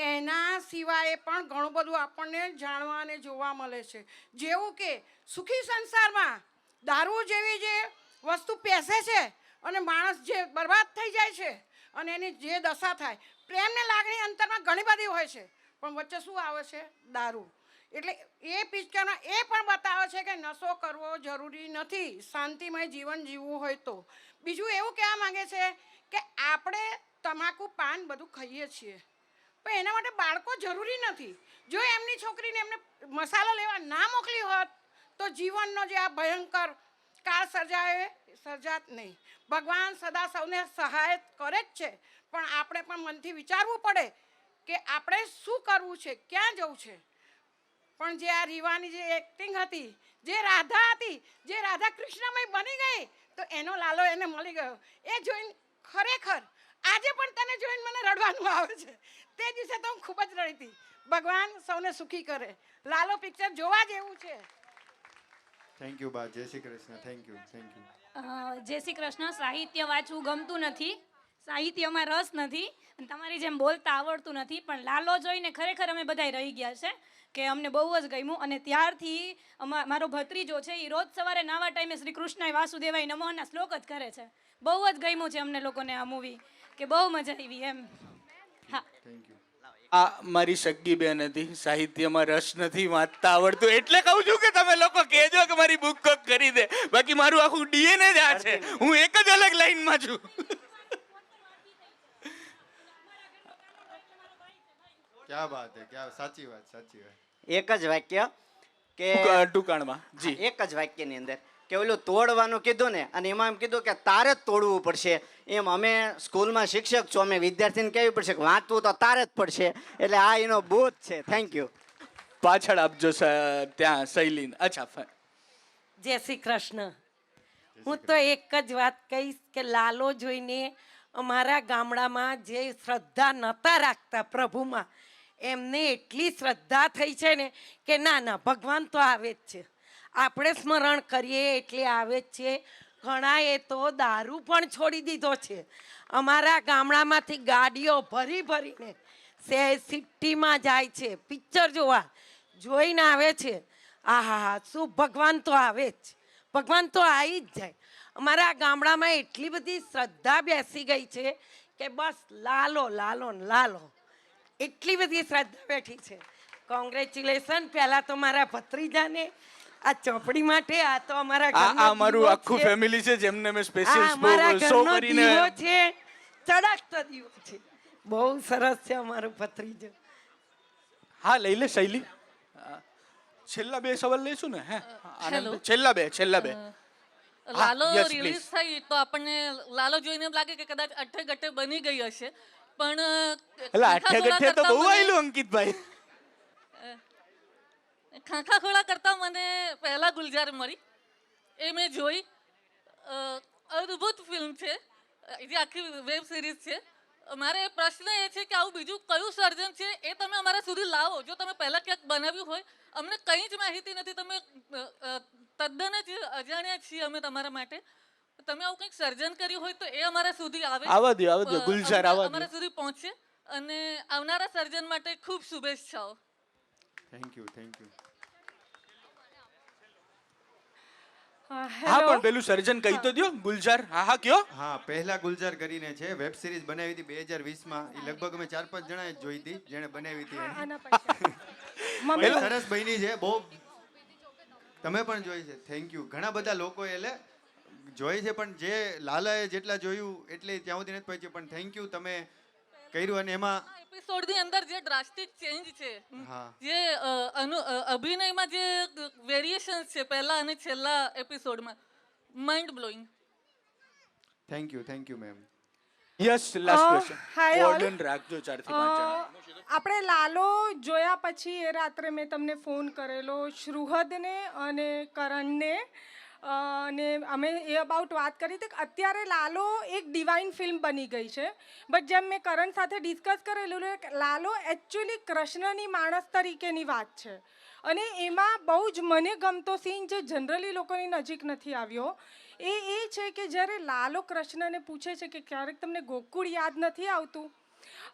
એના સિવાય પણ ઘણું બધું આપણને જાણવા અને જોવા મળે છે. જેવું કે સુખી સંસારમાં દારૂ જેવી જે વસ્તુ પેસે છે અને માણસ જે બરબાદ થઈ જાય છે અને એની જે દશા થાય, પ્રેમને લાગણી અંતરમાં ઘણી બધી હોય છે, પણ વચ્ચે શું આવે છે? દારૂ. એટલે એ પિક્ચરમાં એ પણ બતાવે છે કે નશો કરવો જરૂરી નથી, શાંતિમય જીવન જીવવું હોય તો. બીજું એવું કહેવા માંગે છે કે આપણે તમાકુ પાન બધું ખાઈએ છીએ, પણ એના માટે બાળકો જરૂરી નથી. જો એમની છોકરીને એમને મસાલો લેવા ના મોકલી હોત તો જીવનનો જે આ ભયંકર કાળ સર્જાત નહીં. ભગવાન સદા સૌને સહાય કરે જ છે, પણ આપણે પણ મનથી વિચારવું પડે કે આપણે શું કરવું છે, ક્યાં જવું છે. પણ જે આ રીવાની જે એક્ટિંગ હતી, જે રાધા હતી, જે રાધા કૃષ્ણમય બની ગઈ, તો એનો લાલો એને મળી ગયો. એ જોઈને ખરેખર આજે પણ તને જોઈને મને રડવાનું આવે છે. તે દિવસે તો હું ખૂબ જ રડી હતી. ભગવાન સૌને સુખી કરે. લાલો પિક્ચર જોવા જેવું છે. થેન્ક યુ બા. જય શ્રી કૃષ્ણ. Thank you. જય શ્રી કૃષ્ણ. સાહિત્ય વાંચવું ગમતું નથી, સાહિત્યમાં રસ નથી, અને તમારી જેમ બોલતા આવડતું નથી, પણ લાલો જોઈને ખરેખર અમે બધાય રહી ગયા છે કે અમને બહુ જ ગમ્યું. અને ત્યારથી મારો ભત્રીજો છે એ રોજ સવારે નાવા ટાઈમે શ્રી કૃષ્ણાય વાસુદેવાય નમઃના શ્લોક જ કરે છે. બહુ જ ગમ્યું છે અમને લોકોને આ મૂવી, કે બહુ મજા આવી એમ. હા, આ મારી સગી બેન હતી, સાહિત્યમાં રસ નથી, વાંચતા આવડતું, એટલે કહું છું કે તમે લોકો કહેજો કે મારી બુક કોક કરી દે. બાકી મારું આખું ડીએનએ જ આ છે, હું એક જ અલગ લાઈનમાં છું. ક્યા બાત હે, ક્યા સાચી વાત, સાચી વાત. એક જ વાક્ય કે ટૂંકાણમાં જી, એક જ વાક્યની અંદર કે ઓલું તોડવાનું કીધું ને, અને એમાં એમ કીધું કે તારે જ તોડવું પડશે. એમ અમે સ્કૂલમાં શિક્ષક છો, અમે વિદ્યાર્થીને કહેવું પડશે કે વાંચવું તો તારે જ પડશે. એટલે આ એનો બોધ છે. Thank you. પાછળ આપજો ત્યાં શૈલીન. અચ્છા, જય શ્રી કૃષ્ણ. હું તો એક જ વાત કહીશ કે લાલો જોઈને અમારા ગામડામાં જે શ્રદ્ધા નહોતા રાખતા પ્રભુમાં, એમને એટલી શ્રદ્ધા થઈ છે ને કે ના ના, ભગવાન તો આવે જ છે. આપણે સ્મરણ કરીએ એટલે આવે જ છે. ઘણાએ તો દારૂ પણ છોડી દીધો છે. અમારા ગામડામાંથી ગાડીઓ ભરી ભરીને સિટીમાં જાય છે પિક્ચર જોવા, જોઈને આવે છે. આહા, શું ભગવાન તો આવે જ, ભગવાન તો આવી જ જાય. અમારા ગામડામાં એટલી બધી શ્રદ્ધા બેસી ગઈ છે કે બસ લાલો લાલો લાલો, એટલી બધી શ્રદ્ધા બેઠી છે. કોંગ્રેચ્યુલેશન પહેલાં તો મારા ભત્રીજાને આ ચોપડી માટે. આ તો અમારા અમારું આખું ફેમિલી છે જેમને મેં સ્પેશિયલ શો કરીને છે, ચડાકતો દીવો છે. બહુ સરસ છે અમારું ભત્રીજો. હા, લઈ લે શૈલી. છેલ્લા બે સવાલ લઈશું ને. હે, છેલ્લા બે. લાલો રિલીઝ થઈ તો આપણને લાલો જોઈને એમ લાગે કે કદાચ અઠે ગઠે બની ગઈ હશે, પણ એટલે અઠે ગઠે તો બહુ આયલું અંકિતભાઈ. ખાખા ખોળા કરતા મને પહેલા ગુલજાર મળી, એ મેં જોઈ. અદ્ભુત ફિલ્મ છે, જે આખી વેબ સિરીઝ છે. મારે પ્રશ્ન એ છે કે આવું બીજું કયું સર્જન છે એ તમે અમારા સુધી લાવો. જો તમે પહેલાં ક્યાંક બનાવ્યું હોય, અમને કંઈ જ માહિતી નથી, તમે તદ્દન જ અજાણ્યા છીએ અમે તમારા માટે. તમે આવું કંઈક સર્જન કર્યું હોય તો એ અમારા સુધી આવે, આવવા દો ગુલજાર, અમારા સુધી પહોંચે. અને આવનારા સર્જન માટે ખૂબ શુભેચ્છાઓ. Thank you. હા, પણ પેલું સર્જન કહી તો દો ગુલજાર. હા, કયો. હા, પહેલા ગુલજાર કરીને છે, વેબ સિરીઝ બનાવી હતી 2020માં. એ લગભગ અમે 4-5 જણાએ જોઈ હતી, જેણે બનાવી હતી. સરસ બની છે, બહુ. તમે પણ જોઈ છે. Thank you. ઘણા બધા લોકો એટલે જોઈ છે, પણ જે લાલાએ જેટલા જોયું એટલે ત્યાં સુધી નથી પહોંચ્યું. પણ થેન્ક યુ, તમે કર્યું. અને એમાં એપિસોડની અંદર જે ડ્રાસ્ટિક ચેન્જ છે, જે અભિનયમાં જે વેરિએશન છે પહેલા અને છેલ્લા એપિસોડમાં, mind blowing. Thank you ma'am. Yes, last question. ઓર્ડન રાખજો 4 થી 5 જણા. આપણે લાલો જોયા પછી એ રાત્રે મેં તમને ફોન કરેલો, શ્રુહદને અને કરણને, અને અમે એ અબાઉટ વાત કરી હતી કે અત્યારે લાલો એક ડિવાઇન ફિલ્મ બની ગઈ છે. બટ જેમ મેં કરણ સાથે ડિસ્કસ કરેલું, લાલો એકચ્યુઅલી કૃષ્ણની માણસ તરીકેની વાત છે. અને એમાં બહુ જ મને ગમતો સીન જે જનરલી લોકોની નજીક નથી આવ્યો, એ છે કે જ્યારે લાલો કૃષ્ણને પૂછે છે કે ક્યારેક તમને ગોકુળ યાદ નથી આવતું,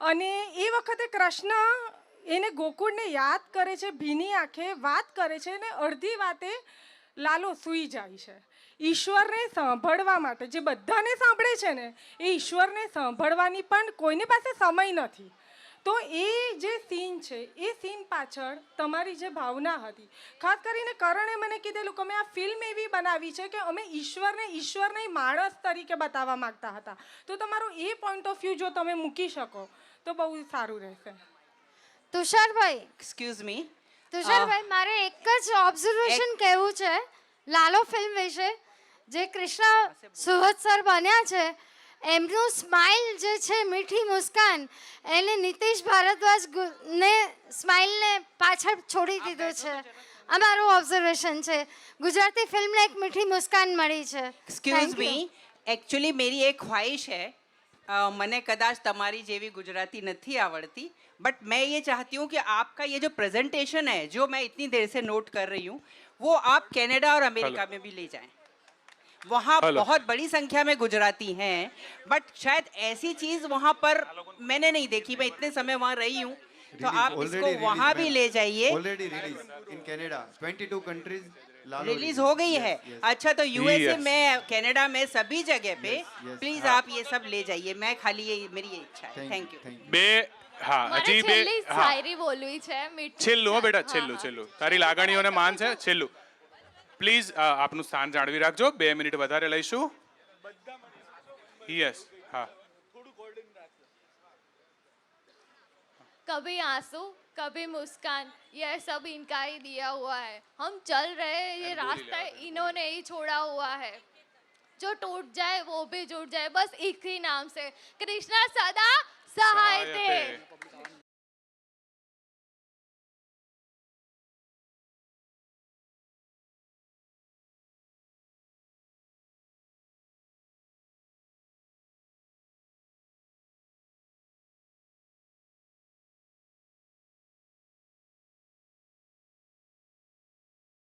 અને એ વખતે કૃષ્ણ એને ગોકુળને યાદ કરે છે, ભીની આંખે વાત કરે છે, અને અડધી વાતે લાલો સૂઈ જાય છે. ઈશ્વરને સાંભળવા માટે, જે બધાને સાંભળે છે ને, એ ઈશ્વરને સાંભળવાની પણ કોઈની પાસે સમય નથી. તો એ જે સીન છે એ સીન પાછળ તમારી જે ભાવના હતી, ખાસ કરીને કરણે મને કીધેલું કે અમે આ ફિલ્મ એવી બનાવી છે કે અમે ઈશ્વર નહીં માણસ તરીકે બતાવવા માંગતા હતા. તો તમારો એ પોઈન્ટ ઓફ વ્યૂ જો તમે મૂકી શકો તો બહુ સારું રહેશે. તુષારભાઈ, એક્સક્યુઝ મી, તુષારભાઈ મારે એક જ ઓબ્ઝર્વેશન કહેવું છે લાલો ફિલ્મ વિશે. જે કૃષ્ણ સુહદ સર બન્યા છે એમનું સ્માઇલ જે છે, મીઠી મુસ્કાન, એને નીતિશ ભારદ્વાજ ને સ્માઇલને પાછળ છોડી દીધું છે. આ મારું ઓબ્ઝર્વેશન છે. ગુજરાતી ફિલ્મને એક મીઠી મુસ્કાન મળી છે. एक्सक्यूज मी, एक्चुअली मेरी एक ख्वाहिश है, મને કદાચ તમારી જેવી ગુજરાતી નથી આવડતી, बट मैं ये चाहती हूँ कि आपका ये जो प्रेजेंटेशन है जो मैं इतनी देर से नोट कर रही हूँ वो आप कनाडा और अमेरिका में भी ले जाएं. वहाँ बहुत बड़ी संख्या में गुजराती हैं, बट शायद ऐसी चीज़ वहाँ पर मैंने नहीं देखी. मैं इतने समय वहाँ रही हूँ, तो आप इसको वहाँ भी ले जाइए. Already release in Canada 22 countries release हो गई है. अच्छा, तो यूएसए में, कनाडा में, सभी जगह पे प्लीज आप ये सब ले जाइए. मैं खाली ये मेरी ये इच्छा है. Thank you. બે હા હજી બે હા શાયરી બોલવી છે. છેલ્લું હો બેટા, છેલ્લું તારી લાગણીઓને માન છે. છેલ્લું પ્લીઝ આપનું સ્થાન જાળવી રાખજો. 2 મિનિટ વધારે લઈશું. યસ, હા. कभी आंसू कभी मुस्कान ये सब इनका ही दिया हुआ है. हम चल रहे हैं, ये रास्ता इन्होंने ही छोड़ा हुआ है. जो टूट जाए वो भी जुड़ जाए, बस एक ही नाम से, कृष्णा सदा सहाय थे.